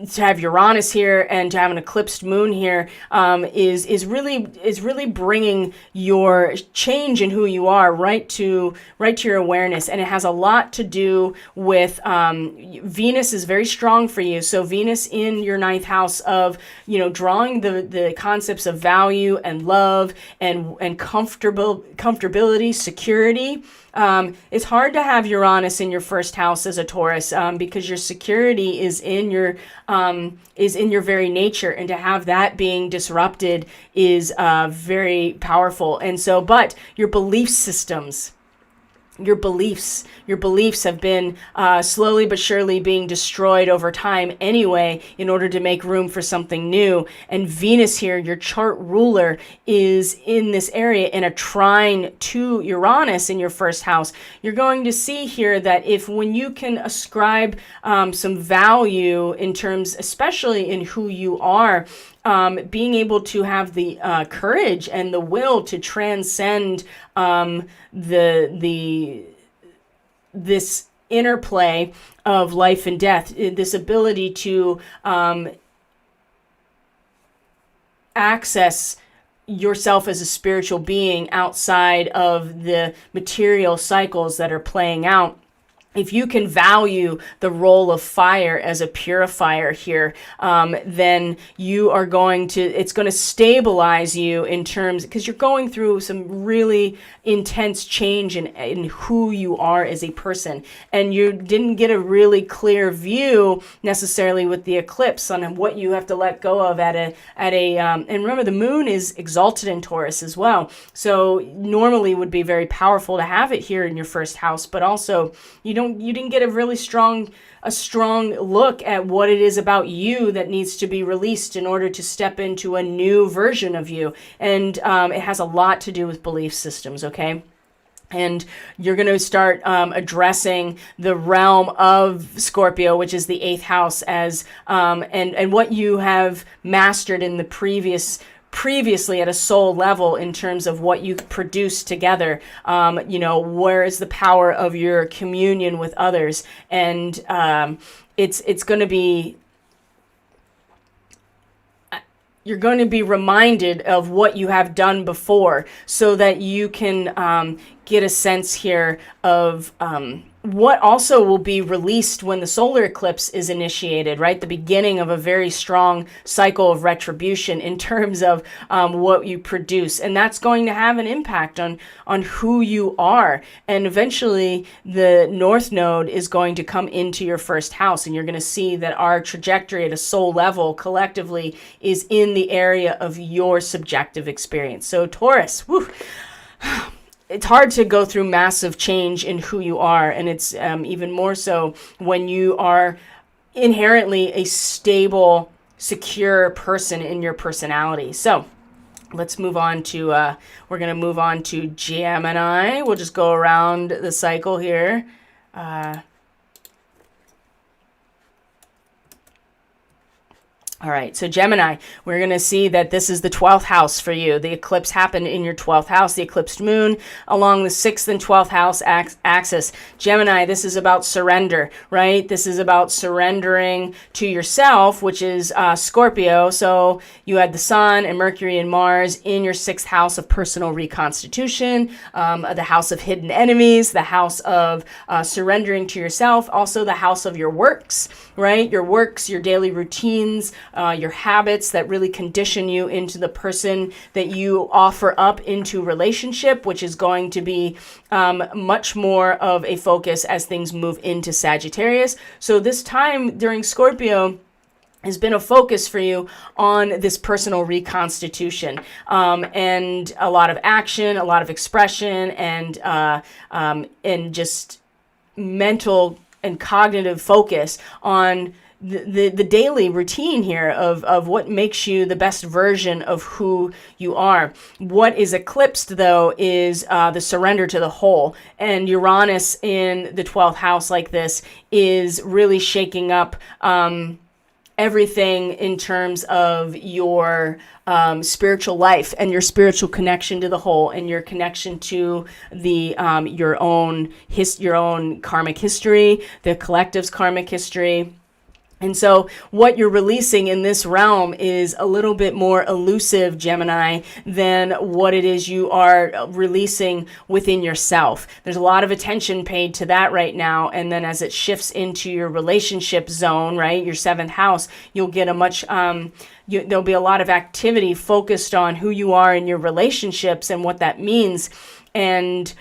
A: to have Uranus here and to have an eclipsed moon here is really bringing your change in who you are right to your awareness, and it has a lot to do with Venus is very strong for you. So Venus in your ninth house of drawing the concepts of value and love and comfortability, security. It's hard to have Uranus in your first house as a Taurus because your security is in your very nature, and to have that being disrupted is very powerful. And so, but your belief systems. Your beliefs have been slowly but surely being destroyed over time anyway, in order to make room for something new. And Venus here, your chart ruler, is in this area in a trine to Uranus in your first house. You're going to see here that when you can ascribe some value in terms, especially in who you are, being able to have the courage and the will to transcend this interplay of life and death, this ability to access yourself as a spiritual being outside of the material cycles that are playing out. If you can value the role of fire as a purifier here, then you are it's going to stabilize you in terms, because you're going through some really intense change in who you are as a person. And you didn't get a really clear view necessarily with the eclipse on what you have to let go of and remember, the moon is exalted in Taurus as well. So normally would be very powerful to have it here in your first house, but also you didn't get a really strong look at what it is about you that needs to be released in order to step into a new version of you. And it has a lot to do with belief systems, okay? And you're going to start addressing the realm of Scorpio, which is the 8th house, as and what you have mastered in the previously at a soul level in terms of what you produce together. Where is the power of your communion with others? And it's going to be, you're going to be reminded of what you have done before, so that you can get a sense here of what also will be released when the solar eclipse is initiated, right? The beginning of a very strong cycle of retribution in terms of what you produce. And that's going to have an impact on who you are. And eventually the North Node is going to come into your first house. And you're going to see that our trajectory at a soul level collectively is in the area of your subjective experience. So Taurus, whew, it's hard to go through massive change in who you are, and it's even more so when you are inherently a stable, secure person in your personality. So let's move on to, we're going to move on to Gemini. We'll just go around the cycle here. All right, so Gemini, we're going to see that this is the 12th house for you. The eclipse happened in your 12th house, the eclipsed moon along the 6th and 12th house axis. Gemini, this is about surrender, right? This is about surrendering to yourself, which is Scorpio. So you had the Sun and Mercury and Mars in your 6th house of personal reconstitution, the house of hidden enemies, the house of surrendering to yourself, also the house of your works, right? Your works, your daily routines, your habits that really condition you into the person that you offer up into relationship, which is going to be much more of a focus as things move into Sagittarius. So this time during Scorpio has been a focus for you on this personal reconstitution, and a lot of action, a lot of expression, and just mental and cognitive focus on the daily routine here of what makes you the best version of who you are. What is eclipsed, though, is the surrender to the whole. And Uranus in the 12th house like this is really shaking up everything in terms of your spiritual life and your spiritual connection to the whole, and your connection to the your own karmic history, the collective's karmic history. And so what you're releasing in this realm is a little bit more elusive, Gemini, than what it is you are releasing within yourself. There's a lot of attention paid to that right now. And then as it shifts into your relationship zone, right, your 7th house, you'll get a much, there'll be a lot of activity focused on who you are in your relationships and what that means. And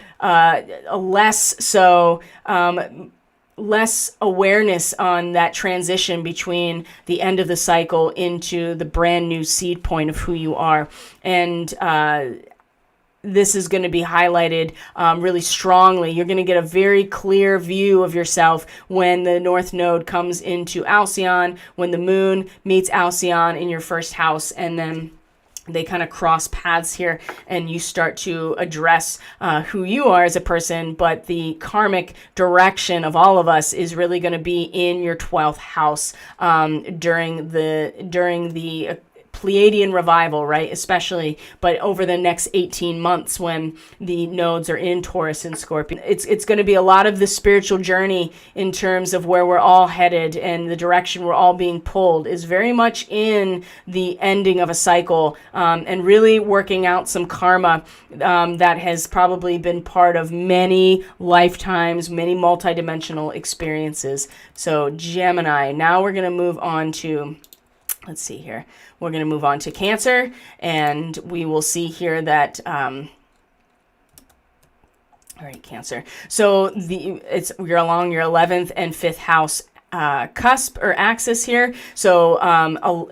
A: less awareness on that transition between the end of the cycle into the brand new seed point of who you are. And this is going to be highlighted really strongly. You're going to get a very clear view of yourself when the North Node comes into Alcyon, when the moon meets Alcyon in your first house, and then they kind of cross paths here, and you start to address who you are as a person. But the karmic direction of all of us is really going to be in your 12th house during the Pleiadian revival, right? Especially, but over the next 18 months when the nodes are in Taurus and Scorpio. It's going to be a lot of the spiritual journey in terms of where we're all headed, and the direction we're all being pulled is very much in the ending of a cycle, and really working out some karma that has probably been part of many lifetimes, many multidimensional experiences. So Gemini, now we're going to move on to, let's see here. We're going to move on to Cancer, and we will see here that, all right, Cancer. So you're along your 11th and 5th house cusp or axis here. So,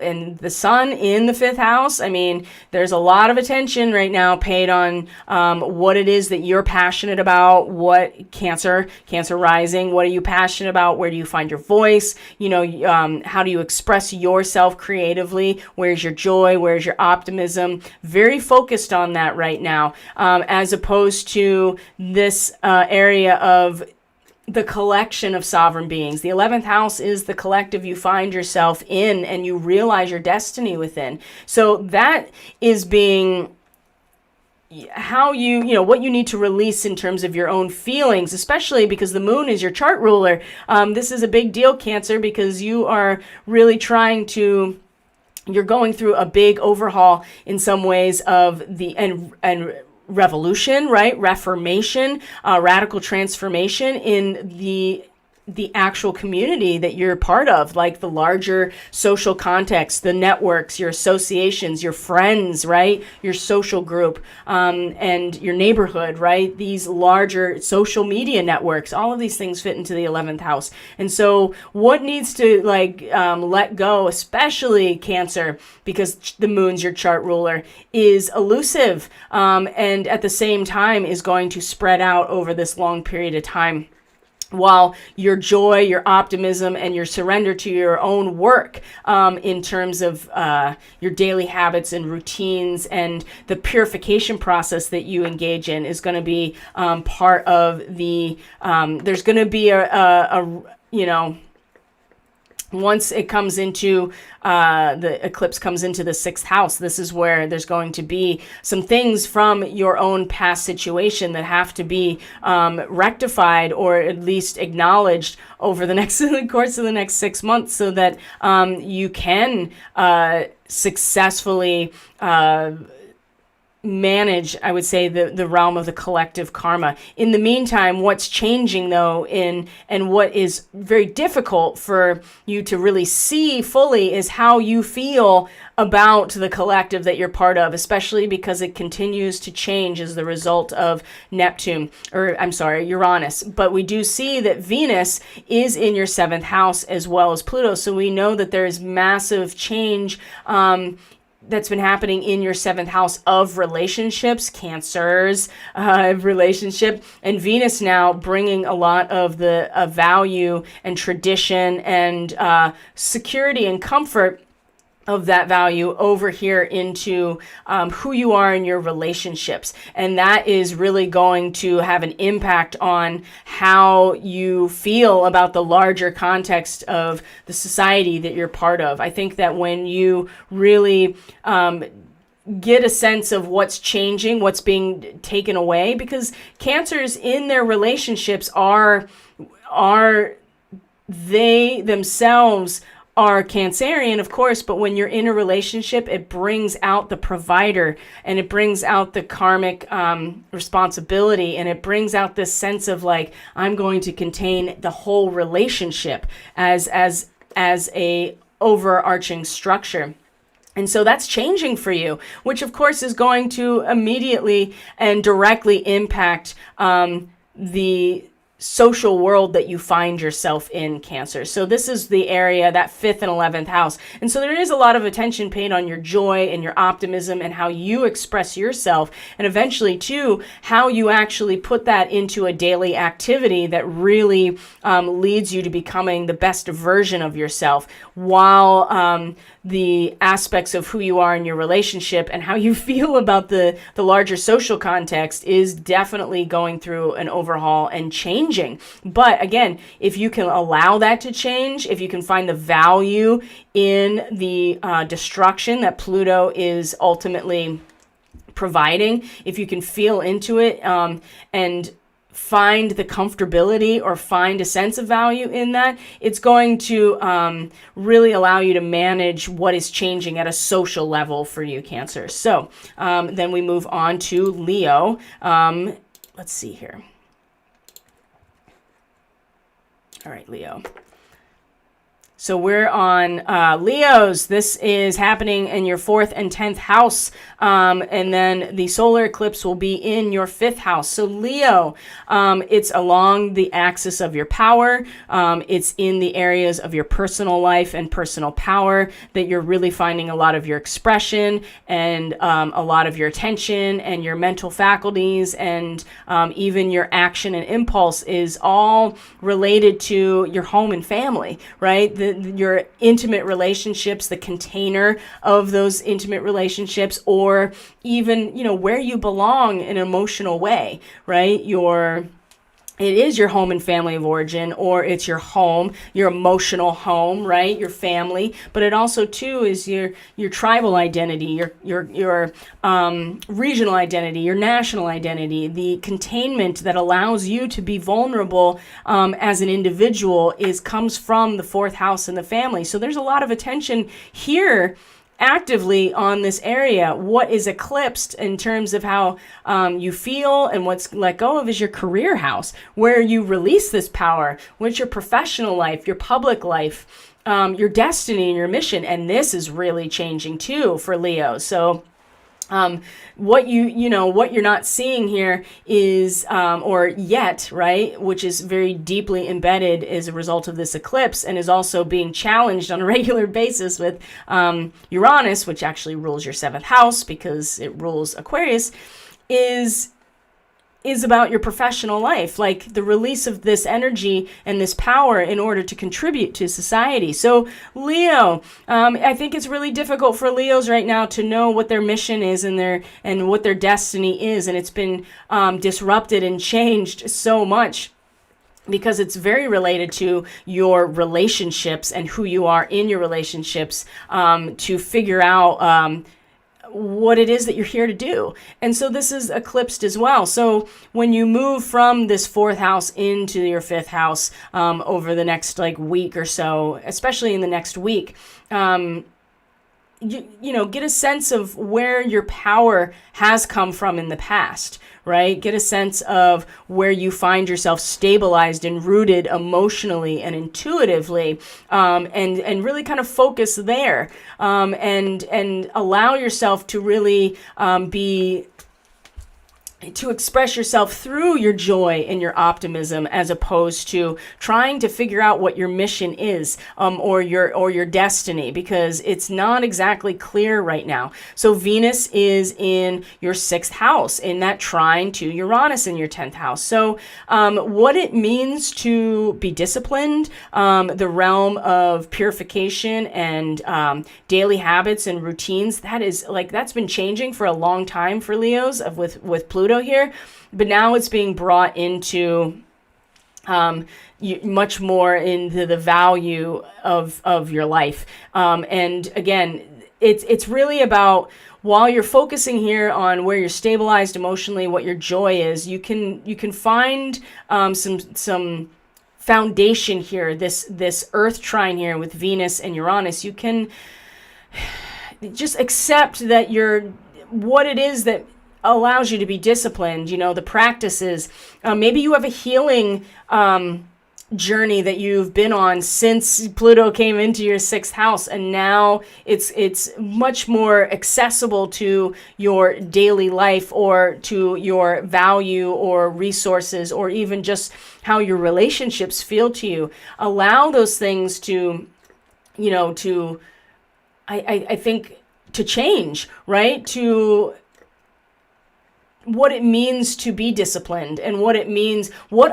A: and the sun in the 5th house, I mean, there's a lot of attention right now paid on what it is that you're passionate about. What Cancer rising, what are you passionate about? Where do you find your voice? You know, how do you express yourself creatively? Where's your joy? Where's your optimism? Very focused on that right now, as opposed to this area of the collection of sovereign beings. The 11th house is the collective you find yourself in, and you realize your destiny within. So that is being how you know, what you need to release in terms of your own feelings, especially because the moon is your chart ruler. This is a big deal, Cancer, because you are really you're going through a big overhaul in some ways of and revolution, right? Reformation, radical transformation in the actual community that you're part of, like the larger social context, the networks, your associations, your friends, right? Your social group, and your neighborhood, right? These larger social media networks, all of these things fit into the 11th house. And so what needs to let go, especially Cancer, because the moon's your chart ruler, is elusive, and at the same time is going to spread out over this long period of time. While your joy, your optimism, and your surrender to your own work in terms of your daily habits and routines and the purification process that you engage in is going to be part of the, there's going to be once it comes into, the eclipse comes into the 6th house, this is where there's going to be some things from your own past situation that have to be rectified, or at least acknowledged over the course of the next 6 months, so that you can successfully manage, I would say, the realm of the collective karma. In the meantime, what's changing though, and what is very difficult for you to really see fully, is how you feel about the collective that you're part of, especially because it continues to change as the result of Uranus. But we do see that Venus is in your 7th house as well as Pluto. So we know that there is massive change that's been happening in your 7th house of relationships, Cancer's relationship, and Venus now bringing a lot of the value and tradition and security and comfort of that value over here into who you are in your relationships. And that is really going to have an impact on how you feel about the larger context of the society that you're part of. I think that when you really get a sense of what's changing, what's being taken away, because Cancers in their relationships are they themselves are Cancerian, of course, but when you're in a relationship, it brings out the provider, and it brings out the karmic responsibility, and it brings out this sense of like, I'm going to contain the whole relationship as a overarching structure. And so that's changing for you, which of course is going to immediately and directly impact the social world that you find yourself in, Cancer. So this is the area, that 5th and 11th house. And so there is a lot of attention paid on your joy and your optimism and how you express yourself, and eventually too, how you actually put that into a daily activity that really leads you to becoming the best version of yourself, while the aspects of who you are in your relationship and how you feel about the larger social context is definitely going through an overhaul and changing. But again, if you can allow that to change, if you can find the value in the destruction that Pluto is ultimately providing, if you can feel into it and find the comfortability or find a sense of value in that, it's going to really allow you to manage what is changing at a social level for you, Cancer. So then we move on to Leo. Let's see here. All right, Leo. So we're on Leos. This is happening in your 4th and 10th house. And then the solar eclipse will be in your 5th house. So Leo, it's along the axis of your power. It's in the areas of your personal life and personal power that you're really finding a lot of your expression and a lot of your attention and your mental faculties, and even your action and impulse is all related to your home and family, right? Your intimate relationships, the container of those intimate relationships, or even, where you belong in an emotional way, right? It is your home and family of origin, or it's your home, your emotional home, right? Your family, but it also too is your tribal identity, your regional identity, your national identity. The containment that allows you to be vulnerable as an individual comes from the 4th house and the family. So there's a lot of attention here actively on this area. What is eclipsed in terms of how you feel and what's let go of is your career house, where you release this power, which your professional life, your public life, your destiny and your mission. And this is really changing too for Leo. So what you're not seeing here is, or yet, right, which is very deeply embedded as a result of this eclipse, and is also being challenged on a regular basis with Uranus, which actually rules your 7th house because it rules Aquarius, is about your professional life, like the release of this energy and this power in order to contribute to society. So Leo, I think it's really difficult for Leos right now to know what their mission is and what their destiny is. And it's been disrupted and changed so much, because it's very related to your relationships and who you are in your relationships, to figure out what it is that you're here to do. And so this is eclipsed as well. So when you move from this 4th house into your 5th house over the next week or so, especially in the next week, get a sense of where your power has come from in the past, right? Get a sense of where you find yourself stabilized and rooted emotionally and intuitively, and really kind of focus there, and allow yourself to really be to express yourself through your joy and your optimism, as opposed to trying to figure out what your mission is, or your destiny, because it's not exactly clear right now. So Venus is in your 6th house, in that trine to Uranus in your 10th house. So what it means to be disciplined, the realm of purification and daily habits and routines, that's been changing for a long time for Leos with Pluto here, but now it's being brought into much more into the value of your life. And again, it's really about, while you're focusing here on where you're stabilized emotionally, what your joy is, you can find some foundation here. This Earth trine here with Venus and Uranus, you can just accept that what it is that allows you to be disciplined, the practices. Maybe you have a healing journey that you've been on since Pluto came into your 6th house, and now it's much more accessible to your daily life, or to your value or resources, or even just how your relationships feel to you. Allow those things to, I think, to change, right? To what it means to be disciplined, and what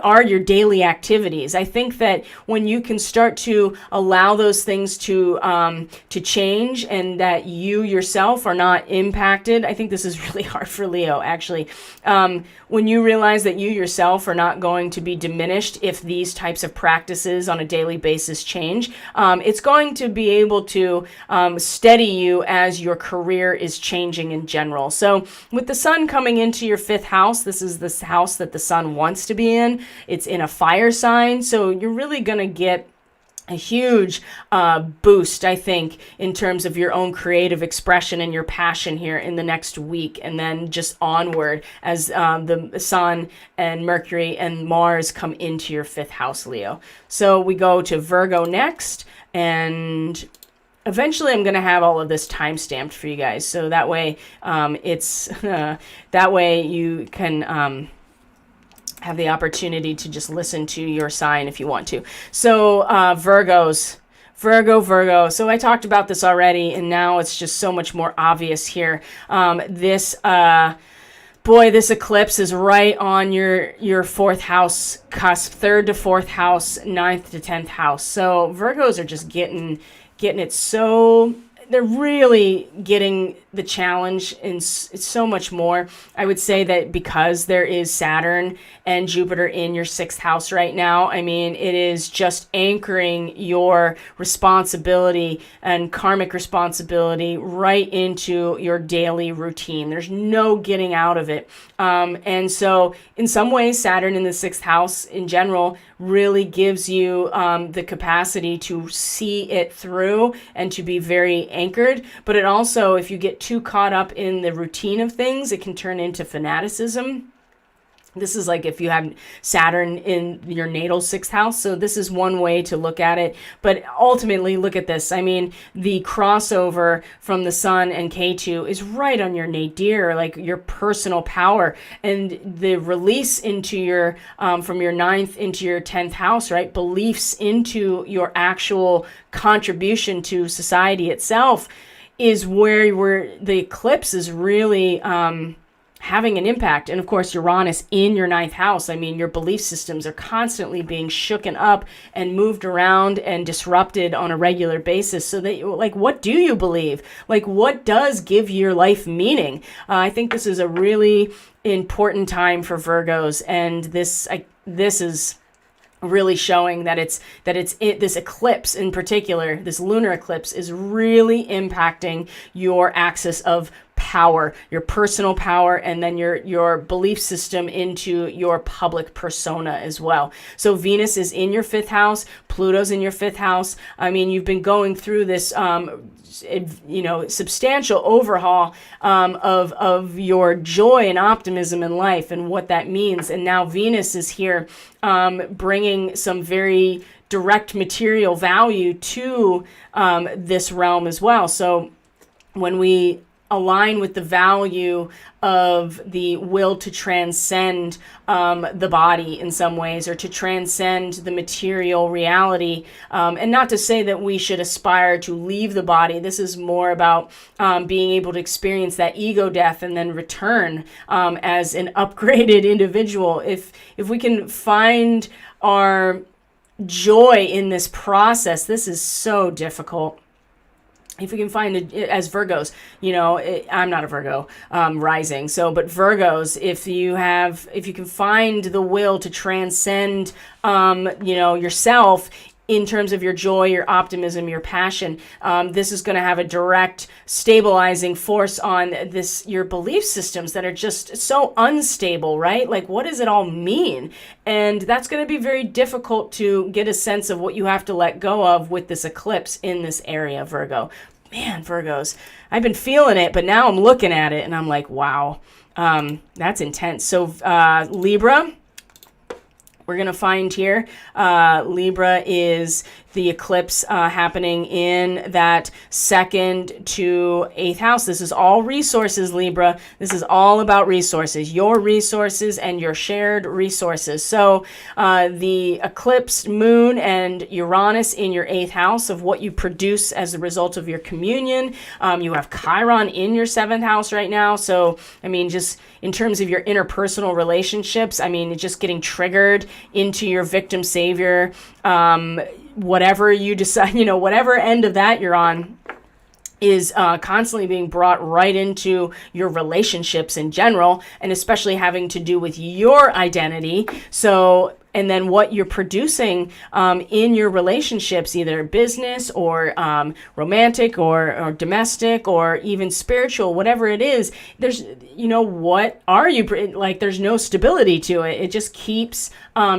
A: are your daily activities. I think that when you can start to allow those things to change, and that you yourself are not impacted. I think this is really hard for Leo, actually. When you realize that you yourself are not going to be diminished if these types of practices on a daily basis change, it's going to be able to steady you as your career is changing in general. So with the sun coming into your 5th house, this is this house that the sun wants to be in. It's in a fire sign, so you're really going to get a huge boost, I think, in terms of your own creative expression and your passion here in the next week, and then just onward as the sun and Mercury and Mars come into your 5th house, Leo. So we go to Virgo next, and eventually I'm going to have all of this time stamped for you guys, so that way that way you can have the opportunity to just listen to your sign if you want to. So Virgo. So I talked about this already, and now it's just so much more obvious here. This eclipse is right on your 4th house cusp, 3rd to 4th house, 9th to 10th house. So Virgos are just getting it, so they're really getting the challenge, and it's so much more. I would say that because there is Saturn and Jupiter in your 6th house right now, I mean, it is just anchoring your responsibility and karmic responsibility right into your daily routine. There's no getting out of it. And so in some ways, Saturn in the 6th house in general really gives you the capacity to see it through and to be very anchored. But it also, if you get too caught up in the routine of things, it can turn into fanaticism. This is like if you have Saturn in your natal 6th house. So this is one way to look at it. But ultimately, look at this. I mean, the crossover from the sun and K2 is right on your nadir, like your personal power, and the release into your, from your 9th into your 10th house, right? Beliefs into your actual contribution to society itself is where the eclipse is really, having an impact. And of course, Uranus in your 9th house. I mean, your belief systems are constantly being shooken up and moved around and disrupted on a regular basis. So that, like, what do you believe? Like, what does give your life meaning? I think this is a really important time for Virgos, and this is really showing that this eclipse in particular, this lunar eclipse, is really impacting your axis of power, your personal power, and then your belief system into your public persona as well. So Venus is in your 5th house, Pluto's in your 5th house. I mean, you've been going through this substantial overhaul of your joy and optimism in life and what that means. And now Venus is here bringing some very direct material value to this realm as well. So when we align with the value of the will to transcend the body in some ways, or to transcend the material reality. And not to say that we should aspire to leave the body. This is more about being able to experience that ego death and then return as an upgraded individual. If we can find our joy in this process, this is so difficult. If we can find it as Virgos, I'm not a Virgo rising. So, but Virgos, if you can find the will to transcend, yourself in terms of your joy, your optimism, your passion, this is going to have a direct stabilizing force on your belief systems that are just so unstable, right? Like, what does it all mean? And that's going to be very difficult to get a sense of what you have to let go of with this eclipse in this area, Virgo. Man, Virgos, I've been feeling it, but now I'm looking at it and I'm like, wow, that's intense. So Libra, we're going to find here, Libra is the eclipse happening in that 2nd to 8th house. This is all resources, Libra. This is all about resources, your resources and your shared resources. So the eclipsed moon and Uranus in your 8th house of what you produce as a result of your communion. You have Chiron in your 7th house right now. So, just in terms of your interpersonal relationships, just getting triggered into your victim savior, whatever you decide, whatever end of that you're on is constantly being brought right into your relationships in general, and especially having to do with your identity. So, and then what you're producing in your relationships, either business or romantic or domestic or even spiritual, whatever it is, there's, what are you, like, there's no stability to it. It just keeps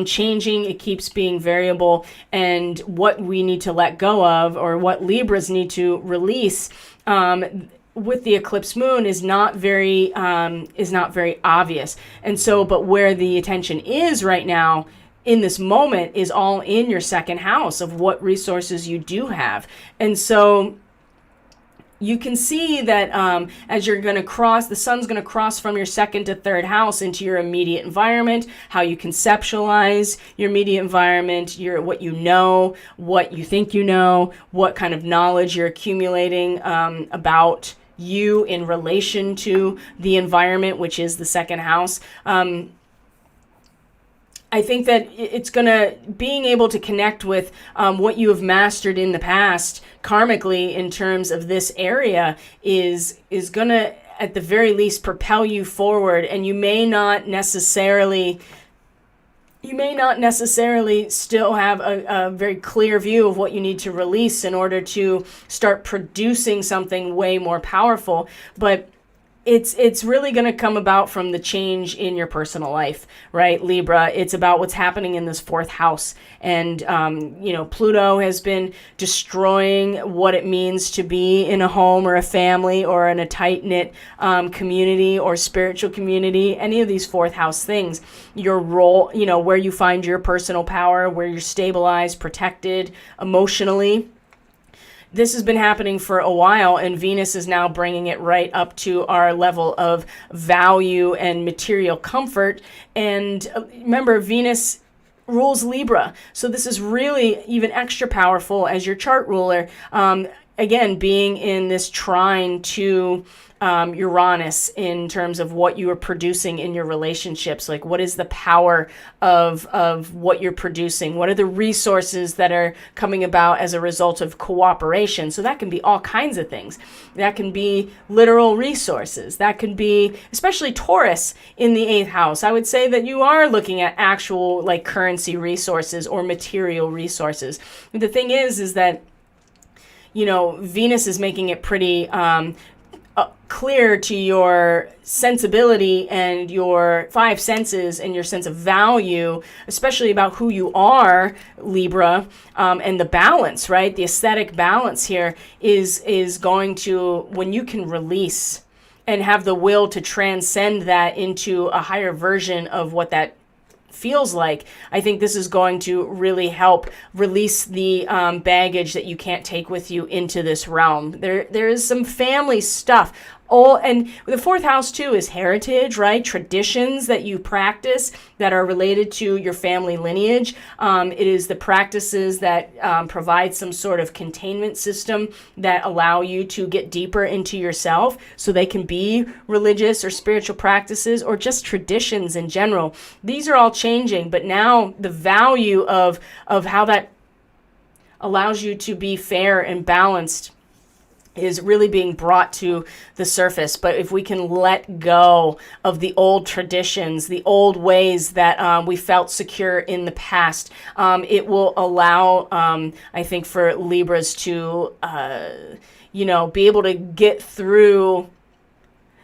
A: changing. It keeps being variable. And what we need to let go of, or what Libras need to release, with the eclipse moon is not very obvious. And so, but where the attention is right now in this moment is all in your 2nd house of what resources you do have. And so you can see that as you're going to cross, the sun's going to cross from your 2nd to 3rd house into your immediate environment, how you conceptualize your immediate environment, what you know, what you think you know, what kind of knowledge you're accumulating about you in relation to the environment, which is the 2nd house. I think that it's being able to connect with what you have mastered in the past karmically in terms of this area is going to, at the very least, propel you forward. And you may not necessarily still have a very clear view of what you need to release in order to start producing something way more powerful. But it's really going to come about from the change in your personal life, right, Libra? It's about what's happening in this 4th house. And, Pluto has been destroying what it means to be in a home or a family or in a tight-knit community or spiritual community, any of these 4th house things. Your role, where you find your personal power, where you're stabilized, protected emotionally. This has been happening for a while, and Venus is now bringing it right up to our level of value and material comfort. And remember, Venus rules Libra. So this is really even extra powerful as your chart ruler. Again, being in this trine to Uranus in terms of what you are producing in your relationships. Like, what is the power of what you're producing? What are the resources that are coming about as a result of cooperation? So that can be all kinds of things. That can be literal resources. That could be, especially Taurus in the 8th house. I would say that you are looking at actual like currency resources or material resources. The thing is that, Venus is making it pretty clear to your sensibility and your 5 senses and your sense of value, especially about who you are, Libra, and the balance, right? The aesthetic balance here is going to, when you can release and have the will to transcend that into a higher version of what that feels like, I think this is going to really help release the baggage that you can't take with you into this realm. There is some family stuff and the fourth house too is heritage, right? Traditions that you practice that are related to your family lineage. It is the practices that provide some sort of containment system that allow you to get deeper into yourself. So they can be religious or spiritual practices or just traditions in general. These are all changing, but now the value of how that allows you to be fair and balanced is really being brought to the surface. But if we can let go of the old traditions, the old ways that we felt secure in the past, it will allow, I think, for Libras to, be able to get through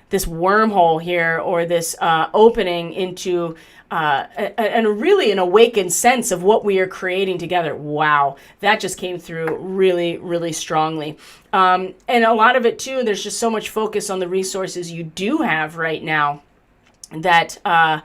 A: this wormhole here, or this opening into and really an awakened sense of what we are creating together. Wow, that just came through really, really strongly. And a lot of it too, there's just so much focus on the resources you do have right now that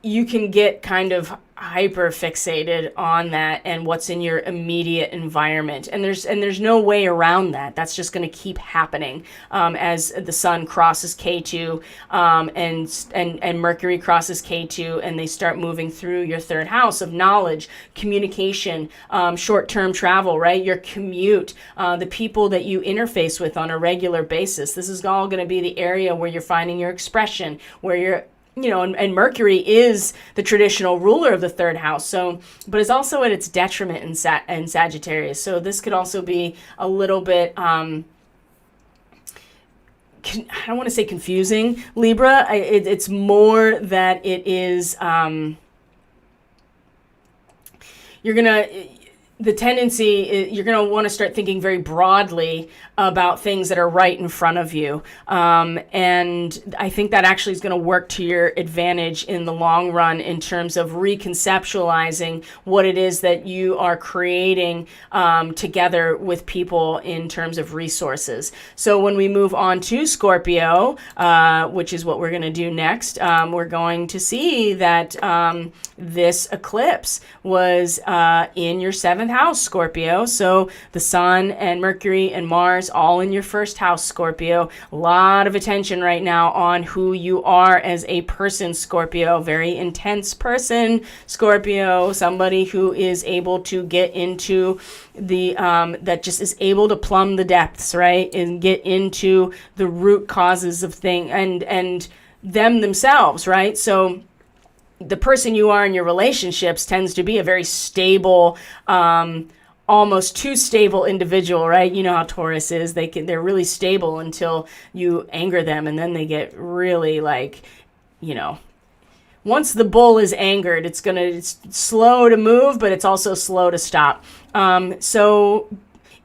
A: you can get kind of hyper fixated on that and what's in your immediate environment, and there's no way around that. That's just going to keep happening as the sun crosses K2 and Mercury crosses K2, and they start moving through your third house of knowledge, communication, short-term travel, right? Your commute, the people that you interface with on a regular basis. This is all going to be the area where you're finding your expression, where you're and Mercury is the traditional ruler of the third house. So, but it's also at its detriment in Sagittarius. So this could also be a little bit, I don't want to say confusing, Libra. It's more that it is, the tendency is you're going to want to start thinking very broadly about things that are right in front of you. And I think that actually is going to work to your advantage in the long run in terms of reconceptualizing what it is that you are creating together with people in terms of resources. So when we move on to Scorpio, which is what we're going to do next, we're going to see that this eclipse was in your seventh house, Scorpio. So the sun and Mercury and Mars all in your first house, Scorpio. A lot of attention right now on who you are as a person, Scorpio. Very intense person, Scorpio. Somebody who is able to get into the that just is able to plumb the depths, right, and get into the root causes of things and them themselves, right? So the person you are in your relationships tends to be a very stable, almost too stable individual, right? You know how Taurus is. They're really stable until you anger them, and then they get really once the bull is angered, it's slow to move, but it's also slow to stop. So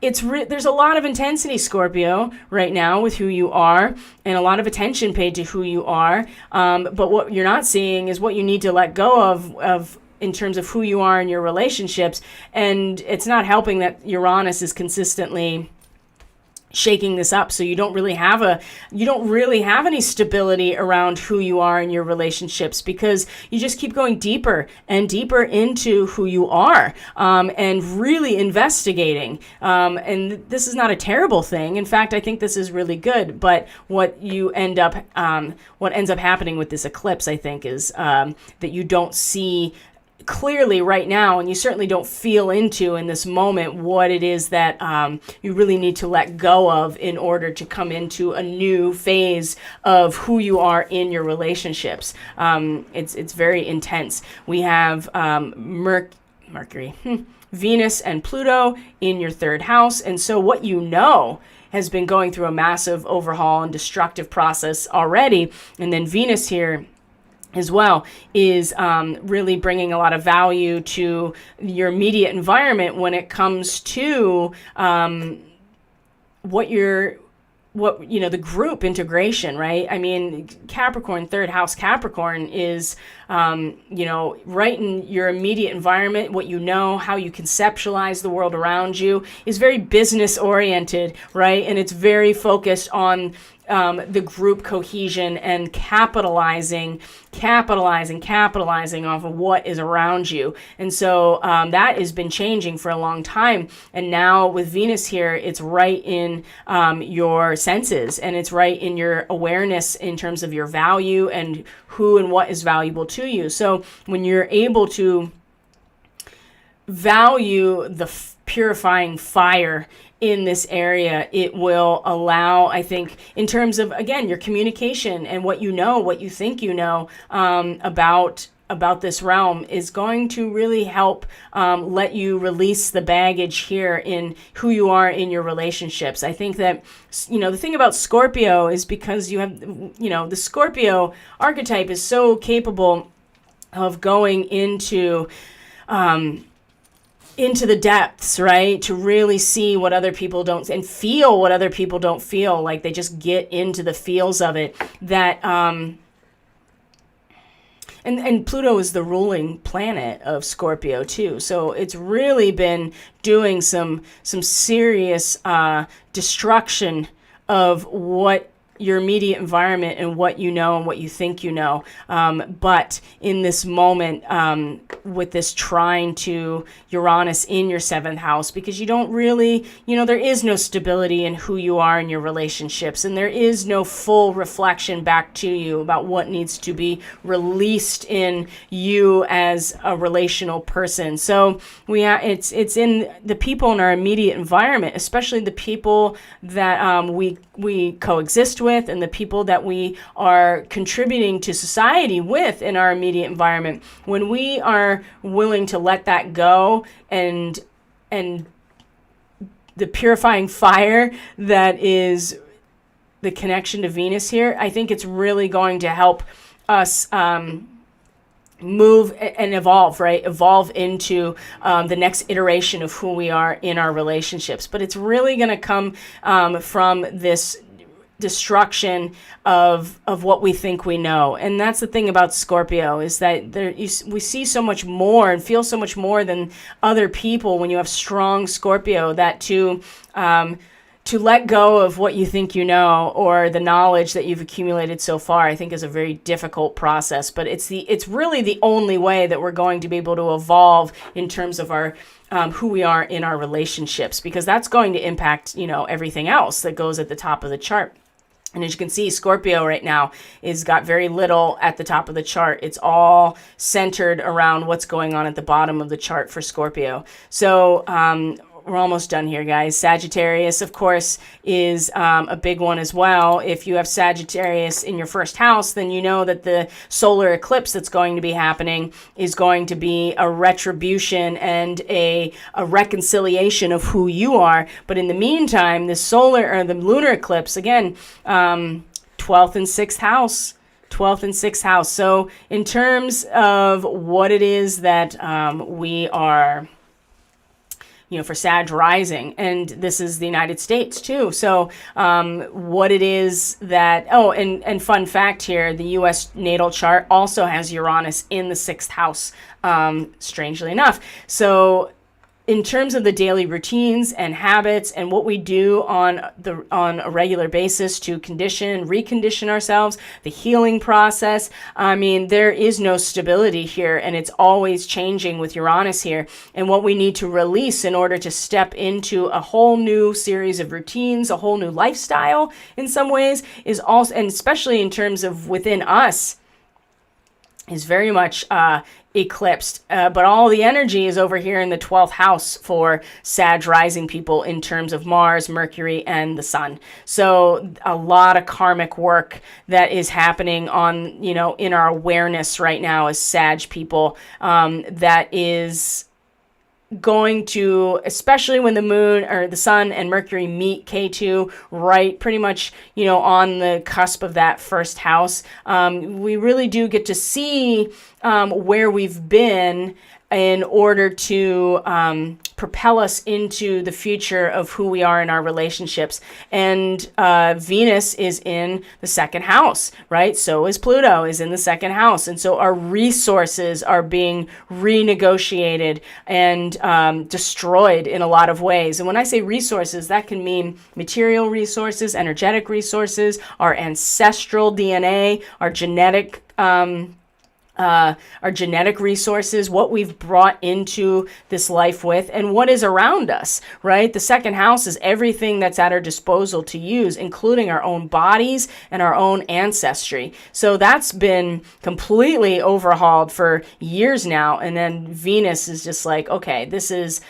A: there's a lot of intensity, Scorpio, right now with who you are, and a lot of attention paid to who you are. But what you're not seeing is what you need to let go of in terms of who you are in your relationships. And it's not helping that Uranus is consistently shaking this up, so you don't really have any stability around who you are in your relationships, because you just keep going deeper and deeper into who you are, and really investigating. And this is not a terrible thing. In fact, I think this is really good. But what ends up happening with this eclipse, I think, is that you don't see clearly right now, and you certainly don't feel into in this moment what it is that you really need to let go of in order to come into a new phase of who you are in your relationships. It's very intense. We have Mercury, Venus, and Pluto in your third house, and so what has been going through a massive overhaul and destructive process already, and then Venus here as well is really bringing a lot of value to your immediate environment when it comes to the group integration, right? I mean, Capricorn, third house Capricorn is, right in your immediate environment, what how you conceptualize the world around you is very business oriented, right? And it's very focused on the group cohesion and capitalizing off of what is around you. And so that has been changing for a long time. And now with Venus here, it's right in your senses, and it's right in your awareness in terms of your value and who and what is valuable to you. So when you're able to value the purifying fire in this area, it will allow, I think, in terms of, again, your communication and what you know, what you think you know about this realm, is going to really help let you release the baggage here in who you are in your relationships. I think that, the thing about Scorpio is because you have, the Scorpio archetype is so capable of going into the depths, right? To really see what other people don't, and feel what other people don't feel. Like they just get into the feels of it. That, and Pluto is the ruling planet of Scorpio too. So it's really been doing some serious destruction of what your immediate environment and what you know and what you think you know. But in this moment, with this trine to Uranus in your 7th house, because you don't really, there is no stability in who you are in your relationships, and there is no full reflection back to you about what needs to be released in you as a relational person. So it's in the people in our immediate environment, especially the people that we coexist with, and the people that we are contributing to society with in our immediate environment. When we are willing to let that go, and the purifying fire that is the connection to Venus here, I think it's really going to help us move and evolve, right? Evolve into the next iteration of who we are in our relationships. But it's really going to come from this destruction of what we think we know. And that's the thing about Scorpio, is that we see so much more and feel so much more than other people when you have strong Scorpio, that to let go of what you think you know, or the knowledge that you've accumulated so far, I think is a very difficult process. But it's really the only way that we're going to be able to evolve in terms of our who we are in our relationships, because that's going to impact, everything else that goes at the top of the chart. And as you can see, Scorpio right now is got very little at the top of the chart. It's all centered around what's going on at the bottom of the chart for Scorpio. So we're almost done here, guys. Sagittarius, of course, is a big one as well. If you have Sagittarius in your 1st house, then you know that the solar eclipse that's going to be happening is going to be a retribution and a reconciliation of who you are. But in the meantime, the lunar eclipse, again, 12th and 6th house. 12th and 6th house. So in terms of what it is that we are, for Sag rising, and this is the United States too. So what it is that, and fun fact here, the U.S. natal chart also has Uranus in the 6th house, strangely enough. So in terms of the daily routines and habits and what we do on a regular basis to recondition ourselves, the healing process, there is no stability here, and it's always changing with Uranus here. And what we need to release in order to step into a whole new series of routines, a whole new lifestyle in some ways, is also, and especially in terms of within us, is very much eclipsed, but all the energy is over here in the 12th house for Sag rising people in terms of Mars, Mercury, and the Sun. So a lot of karmic work that is happening on, in our awareness right now as Sag people, that is going to, especially when the moon or the sun and Mercury meet K2, right, pretty much, on the cusp of that 1st house, we really do get to see where we've been in order to propel us into the future of who we are in our relationships. And Venus is in the second house, right? So is Pluto is in the second house. And so our resources are being renegotiated and destroyed in a lot of ways. And when I say resources, that can mean material resources, energetic resources, our ancestral DNA, our genetic resources, what we've brought into this life with, and what is around us, right? The second house is everything that's at our disposal to use, including our own bodies and our own ancestry. So that's been completely overhauled for years now. And then Venus is just like, okay, this is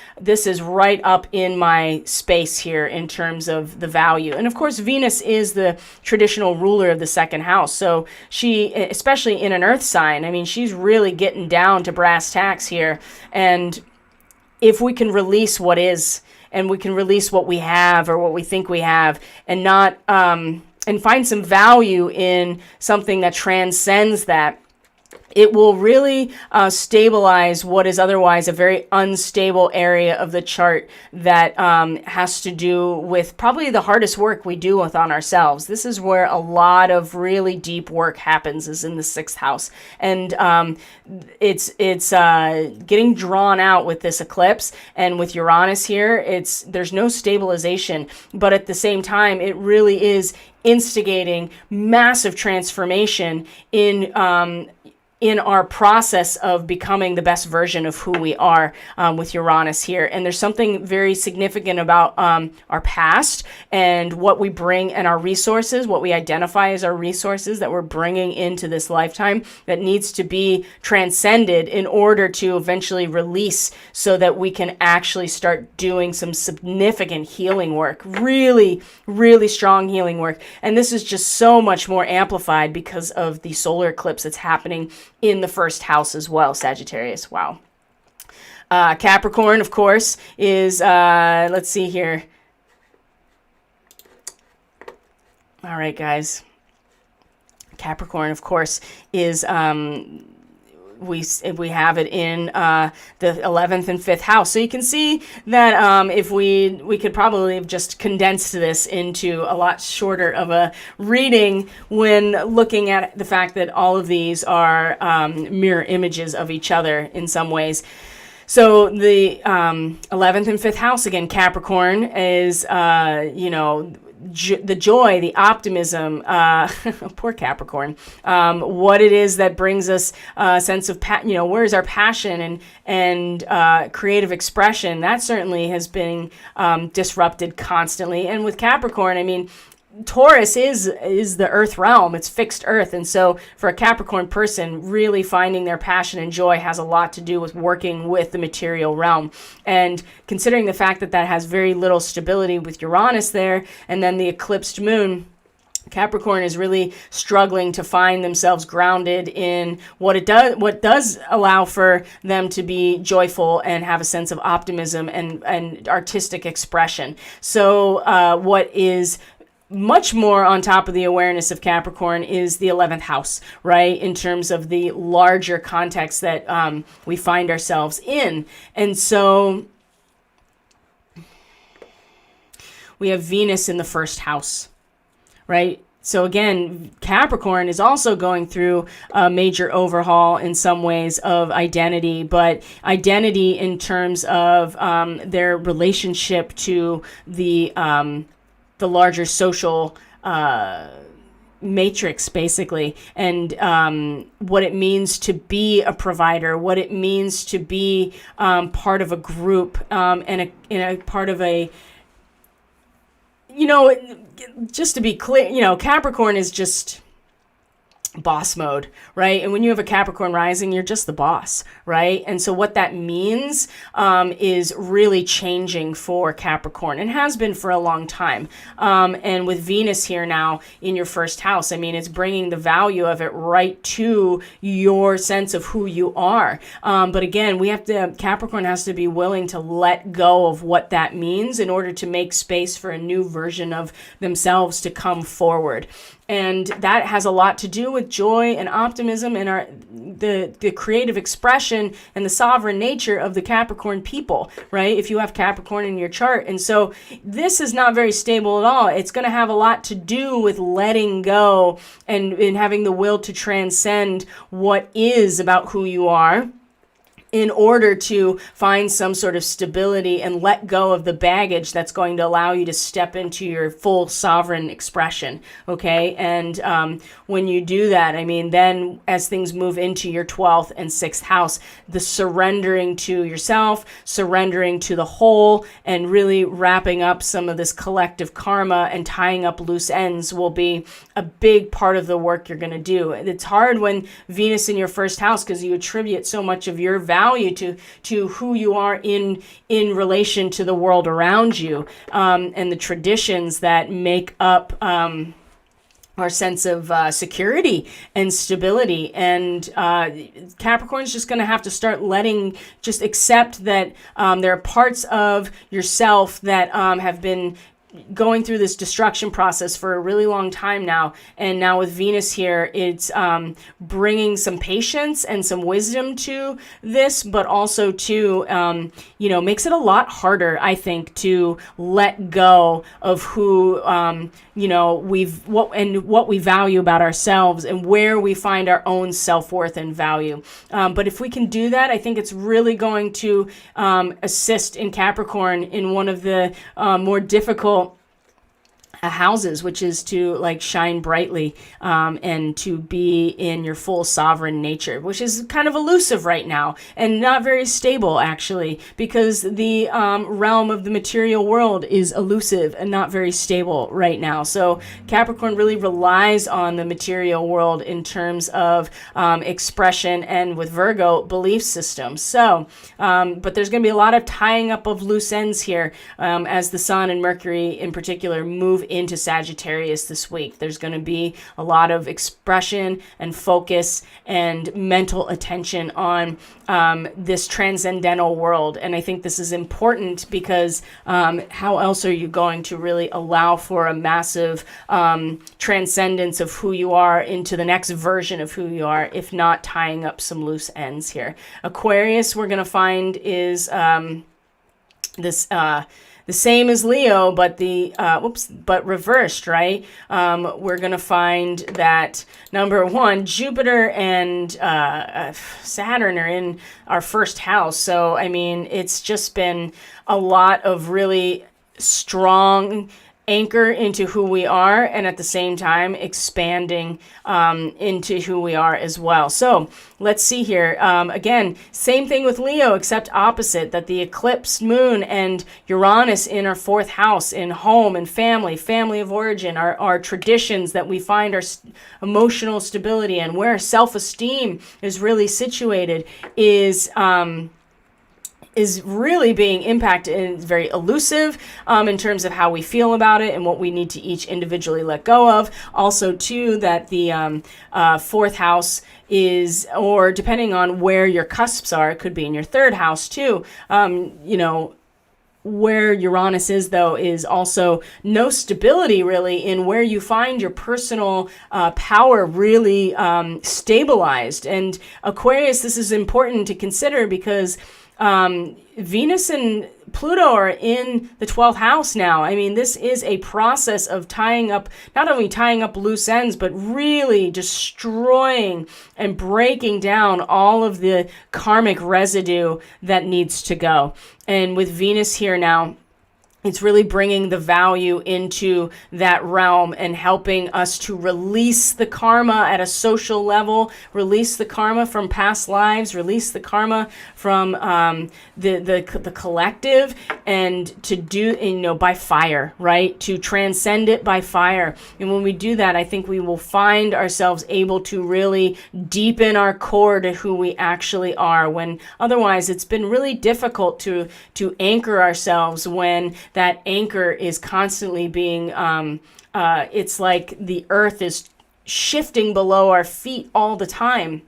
A: right up in my space here in terms of the value. And of course, Venus is the traditional ruler of the second house. So she, especially in an earth sign, I mean, she's really getting down to brass tacks here. And if we can release what is, and we can release what we have or what we think we have, and not, and find some value in something that transcends that, it will really stabilize what is otherwise a very unstable area of the chart that has to do with probably the hardest work we do on ourselves. This is where a lot of really deep work happens, is in the sixth house. And it's getting drawn out with this eclipse, and with Uranus here, there's no stabilization, but at the same time, it really is instigating massive transformation in our process of becoming the best version of who we are, with Uranus here. And there's something very significant about our past and what we bring, and our resources, what we identify as our resources that we're bringing into this lifetime, that needs to be transcended in order to eventually release, so that we can actually start doing some significant healing work, really, really strong healing work. And this is just so much more amplified because of the solar eclipse that's happening in the first house as well, Sagittarius. Wow. Capricorn, of course, is, let's see here. All right, guys. Capricorn, of course, is, we have it in the 11th and 5th house. So you can see that if we could probably have just condensed this into a lot shorter of a reading when looking at the fact that all of these are mirror images of each other in some ways. So the 11th and 5th house, again, Capricorn, is, the joy, the optimism, poor Capricorn, what it is that brings us a sense of, where's our passion and creative expression. That certainly has been disrupted constantly. And with Capricorn, I mean, Taurus is the earth realm. It's fixed earth. And so for a Capricorn person, really finding their passion and joy has a lot to do with working with the material realm. And considering the fact that that has very little stability with Uranus there, and then the eclipsed moon, Capricorn is really struggling to find themselves grounded in what does allow for them to be joyful and have a sense of optimism and artistic expression. So what is much more on top of the awareness of Capricorn is the 11th house, right? In terms of the larger context that we find ourselves in. And so we have Venus in the first house, right? So again, Capricorn is also going through a major overhaul in some ways of identity, but identity in terms of their relationship to the larger social matrix, basically, and what it means to be a provider, what it means to be part of a group, and a part of a, just to be clear, Capricorn is just boss mode, right? And when you have a Capricorn rising, you're just the boss, right? And so what that means is really changing for Capricorn, and has been for a long time. And with Venus here now in your first house, I mean, it's bringing the value of it right to your sense of who you are. But again, Capricorn has to be willing to let go of what that means in order to make space for a new version of themselves to come forward. And that has a lot to do with with joy and optimism and the creative expression and the sovereign nature of the Capricorn people, right? If you have Capricorn in your chart. And so this is not very stable at all. It's going to have a lot to do with letting go and having the will to transcend what is about who you are, in order to find some sort of stability and let go of the baggage that's going to allow you to step into your full sovereign expression, okay? And when you do that, I mean, then as things move into your 12th and 6th house, the surrendering to yourself, surrendering to the whole, and really wrapping up some of this collective karma and tying up loose ends will be a big part of the work you're going to do. It's hard when Venus in your first house, because you attribute so much of your value to who you are in relation to the world around you, and the traditions that make up our sense of security and stability. And Capricorn's just going to have to start just accept that there are parts of yourself that have been going through this destruction process for a really long time now. And now with Venus here, it's bringing some patience and some wisdom to this, but also to, makes it a lot harder, I think, to let go of who, what we value about ourselves and where we find our own self-worth and value. But if we can do that, I think it's really going to assist in Capricorn in one of the more difficult houses, which is to like shine brightly and to be in your full sovereign nature, which is kind of elusive right now and not very stable, actually, because the realm of the material world is elusive and not very stable right now. So Capricorn really relies on the material world in terms of expression, and with Virgo, belief systems. So but there's going to be a lot of tying up of loose ends here as the Sun and Mercury in particular move into Sagittarius this week. There's going to be a lot of expression and focus and mental attention on this transcendental world. And I think this is important because how else are you going to really allow for a massive transcendence of who you are into the next version of who you are, if not tying up some loose ends here? Aquarius, we're going to find, is the same as Leo, but but reversed, right? We're going to find that, number one, Jupiter and Saturn are in our first house. So, I mean, it's just been a lot of really strong anchor into who we are, and at the same time expanding into who we are as well. So let's see here. Again, same thing with Leo, except opposite, that the eclipsed moon and Uranus in our 4th house, in home and family of origin, our traditions that we find our emotional stability and where self-esteem is really situated is really being impacted, and it's very elusive in terms of how we feel about it and what we need to each individually let go of. Also, too, that the 4th house is, or depending on where your cusps are, it could be in your 3rd house, too. Where Uranus is, though, is also no stability really in where you find your personal power really stabilized. And Aquarius, this is important to consider because Venus and Pluto are in the 12th house now. I mean, this is a process of not only tying up loose ends, but really destroying and breaking down all of the karmic residue that needs to go. And with Venus here now, it's really bringing the value into that realm and helping us to release the karma at a social level, release the karma from past lives, release the karma from the collective, and to do, by fire, right? To transcend it by fire. And when we do that, I think we will find ourselves able to really deepen our core to who we actually are, when otherwise it's been really difficult to anchor ourselves when that anchor is constantly being, it's like the earth is shifting below our feet all the time.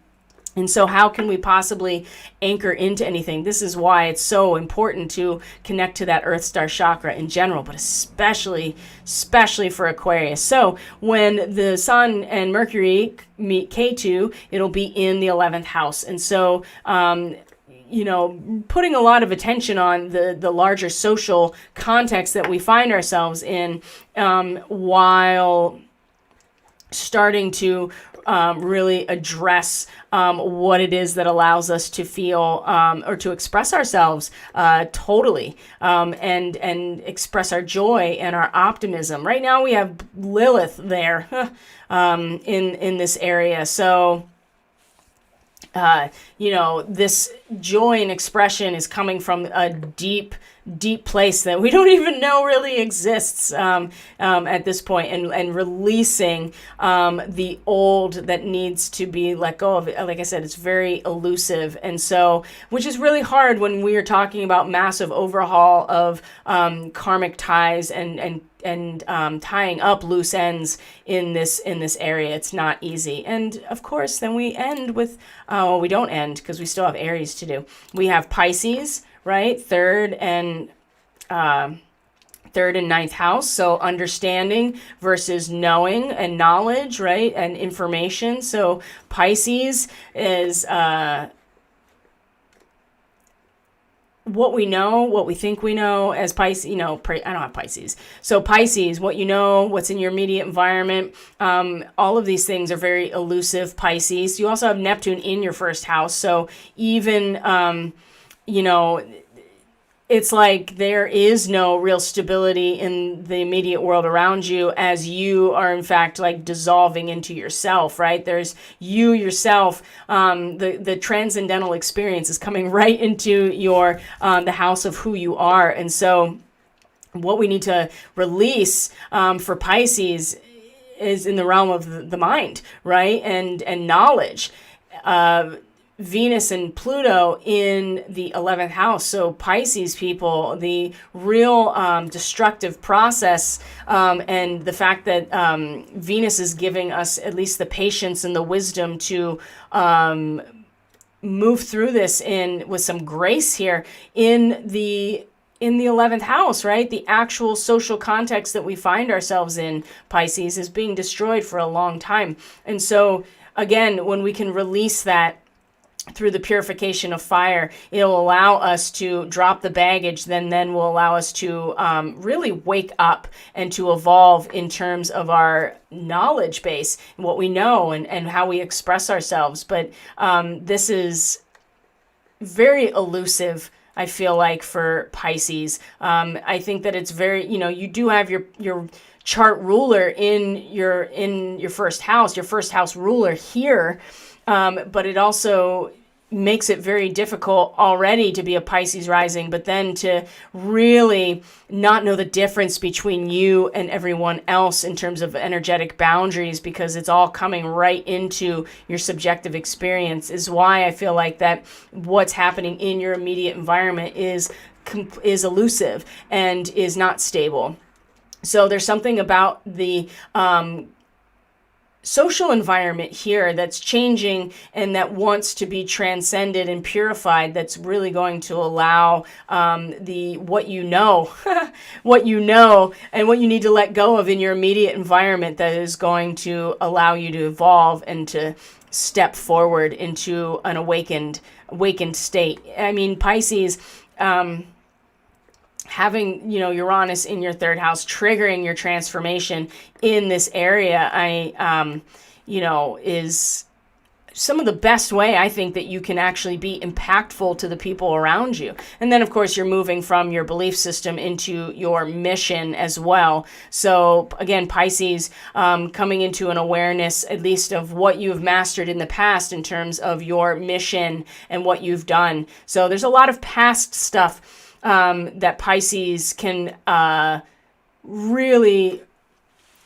A: And so how can we possibly anchor into anything? This is why it's so important to connect to that Earth Star chakra in general, but especially for Aquarius. So when the Sun and Mercury meet K2, it'll be in the 11th house. And so, putting a lot of attention on the larger social context that we find ourselves in, while starting to really address what it is that allows us to feel or to express ourselves totally, and express our joy and our optimism. Right now we have Lilith there in this area. So this joy and expression is coming from a deep place that we don't even know really exists at this point, and releasing the old that needs to be let go of. Like I said, it's very elusive, and so, which is really hard when we are talking about massive overhaul of karmic ties and tying up loose ends in this area. It's not easy. And of course, then we end with we don't end because we still have Aries to do. We have Pisces, right? Third and ninth house. So understanding versus knowing and knowledge, right? And information. So Pisces is what we know, what we think we know. As Pisces, I don't have Pisces. So Pisces, what you know, what's in your immediate environment, all of these things are very elusive. Pisces. You also have Neptune in your first house. So even, it's like there is no real stability in the immediate world around you, as you are in fact like dissolving into yourself, right? There's you yourself, the transcendental experience is coming right into your the house of who you are. And so what we need to release for Pisces is in the realm of the mind, right? And knowledge. Venus and Pluto in the 11th house. So Pisces people, the real destructive process, and the fact that Venus is giving us at least the patience and the wisdom to move through this with some grace here in the 11th house, right? The actual social context that we find ourselves in, Pisces, is being destroyed for a long time. And so again, when we can release that through the purification of fire, it'll allow us to drop the baggage, then will allow us to really wake up and to evolve in terms of our knowledge base, what we know and how we express ourselves. But this is very elusive, I feel like, for Pisces. I think that it's very, you do have your chart ruler in your first house ruler here. But it also makes it very difficult already to be a Pisces rising, but then to really not know the difference between you and everyone else in terms of energetic boundaries, because it's all coming right into your subjective experience, is why I feel like that what's happening in your immediate environment is elusive and is not stable. So there's something about the social environment here that's changing and that wants to be transcended and purified, that's really going to allow what you know and what you need to let go of in your immediate environment, that is going to allow you to evolve and to step forward into an awakened state. I mean, Pisces, having, Uranus in your third house, triggering your transformation in this area, is some of the best way, I think, that you can actually be impactful to the people around you. And then, of course, you're moving from your belief system into your mission as well. So again, Pisces, coming into an awareness, at least, of what you've mastered in the past in terms of your mission and what you've done. So there's a lot of past stuff that Pisces can really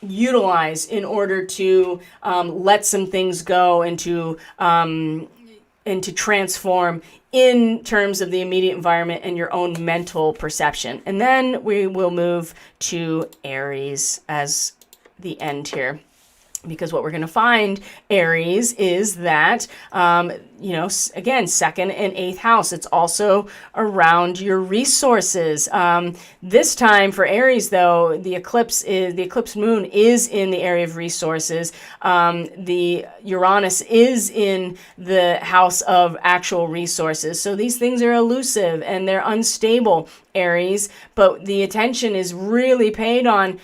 A: utilize in order to let some things go and to transform in terms of the immediate environment and your own mental perception. And then we will move to Aries as the end here. Because what we're going to find, Aries, is that, again, second and eighth house, it's also around your resources. This time for Aries, though, the eclipse moon is in the area of resources. The Uranus is in the house of actual resources. So these things are elusive and they're unstable, Aries, but the attention is really paid on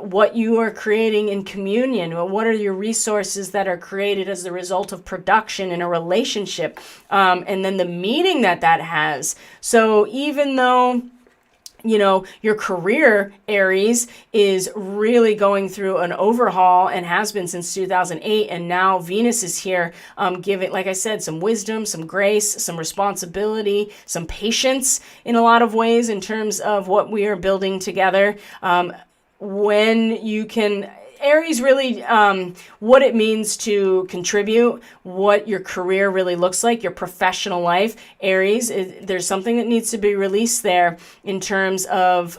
A: what you are creating in communion. What are your resources that are created as the result of production in a relationship? And then the meaning that has. So even though your career, Aries, is really going through an overhaul and has been since 2008. And now Venus is here, giving, like I said, some wisdom, some grace, some responsibility, some patience in a lot of ways in terms of what we are building together. When you can... Aries really, what it means to contribute, what your career really looks like, your professional life. Aries, there's something that needs to be released there in terms of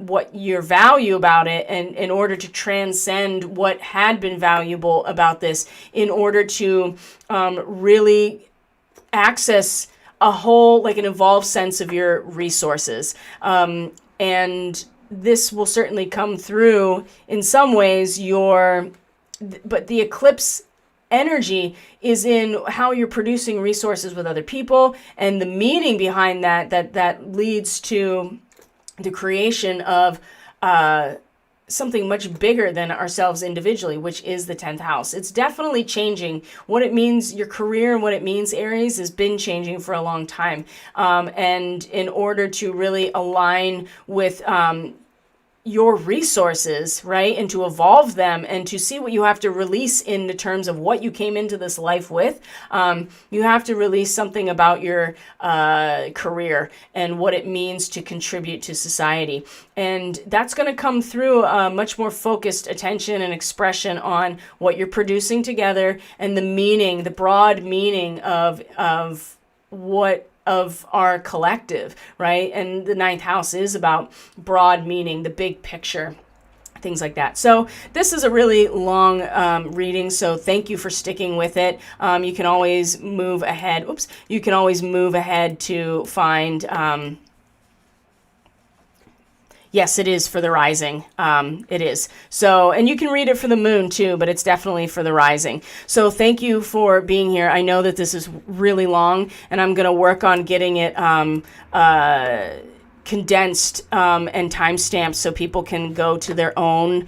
A: what your value about it, and in order to transcend what had been valuable about this, in order to really access a whole, like an evolved sense of your resources. And this will certainly come through in some ways but the eclipse energy is in how you're producing resources with other people, and the meaning behind that leads to the creation of something much bigger than ourselves individually, which is the 10th house. It's definitely changing what it means. Your career and what it means, Aries, has been changing for a long time. And in order to really align with your resources, right, and to evolve them and to see what you have to release in the terms of what you came into this life with, you have to release something about your career and what it means to contribute to society. And that's going to come through a much more focused attention and expression on what you're producing together and the meaning, the broad meaning of our collective, right? And the ninth house is about broad meaning, the big picture, things like that. So this is a really long reading, so thank you for sticking with it. You can always move ahead. You can always move ahead to find... Yes, it is for the rising. It is. So, and you can read it for the moon too, but it's definitely for the rising. So thank you for being here. I know that this is really long, and I'm going to work on getting it condensed and timestamped so people can go to their own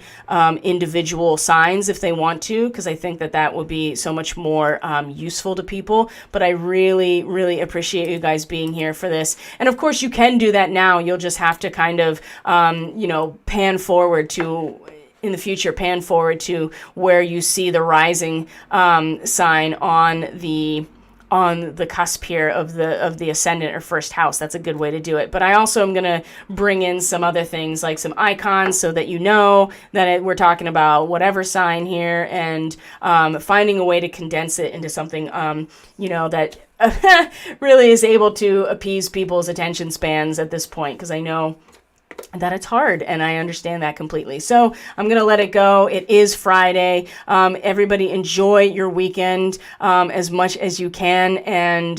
A: individual signs if they want to, because I think that would be so much more useful to people. But I really, really appreciate you guys being here for this. And of course, you can do that now. You'll just have to kind of, pan forward to... in the future, pan forward to where you see the rising sign on the cusp here of the ascendant or first house. That's a good way to do it. But I also am going to bring in some other things, like some icons, so that you know that we're talking about whatever sign here, and finding a way to condense it into something that really is able to appease people's attention spans at this point, because I know that it's hard, and I understand that completely. So I'm going to let it go. It is Friday. Everybody enjoy your weekend as much as you can, and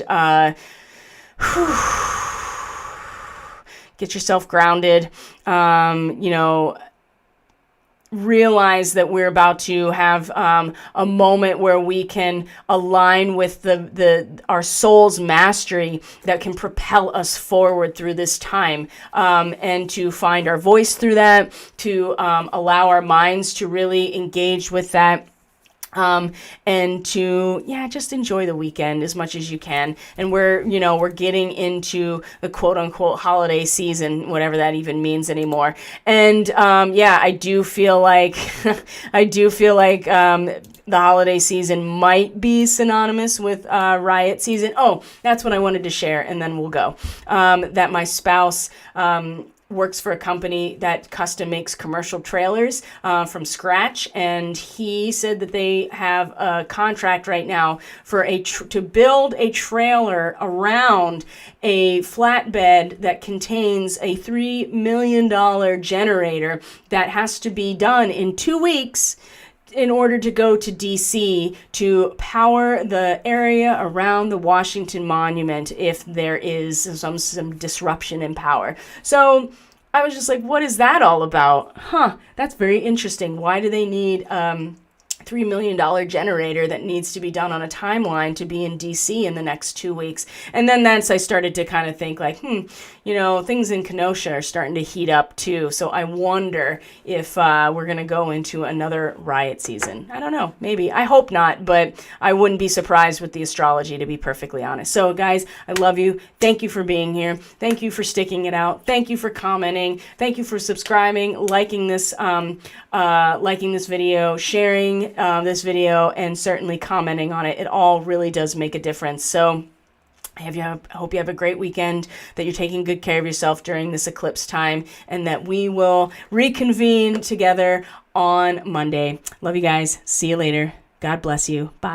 A: get yourself grounded. Realize that we're about to have a moment where we can align with our soul's mastery that can propel us forward through this time, and to find our voice through that, to allow our minds to really engage with that. And to, just enjoy the weekend as much as you can. And we're getting into the quote unquote holiday season, whatever that even means anymore. And, I do feel like, the holiday season might be synonymous with riot season. Oh, that's what I wanted to share, and then we'll go. That my spouse works for a company that custom makes commercial trailers from scratch, and he said that they have a contract right now for to build a trailer around a flatbed that contains a $3 million generator that has to be done in 2 weeks in order to go to DC to power the area around the Washington Monument if there is some disruption in power. So I was just like, what is that all about? That's very interesting. Why do they need $3 million generator that needs to be done on a timeline to be in DC in the next 2 weeks? And then I started to kind of think like, things in Kenosha are starting to heat up too. So I wonder if we're going to go into another riot season. I don't know, maybe. I hope not, but I wouldn't be surprised with the astrology, to be perfectly honest. So guys, I love you. Thank you for being here. Thank you for sticking it out. Thank you for commenting. Thank you for subscribing, liking this video, sharing this video, and certainly commenting on it. It all really does make a difference. So I hope you have a great weekend, that you're taking good care of yourself during this eclipse time, and that we will reconvene together on Monday. Love you guys. See you later. God bless you. Bye.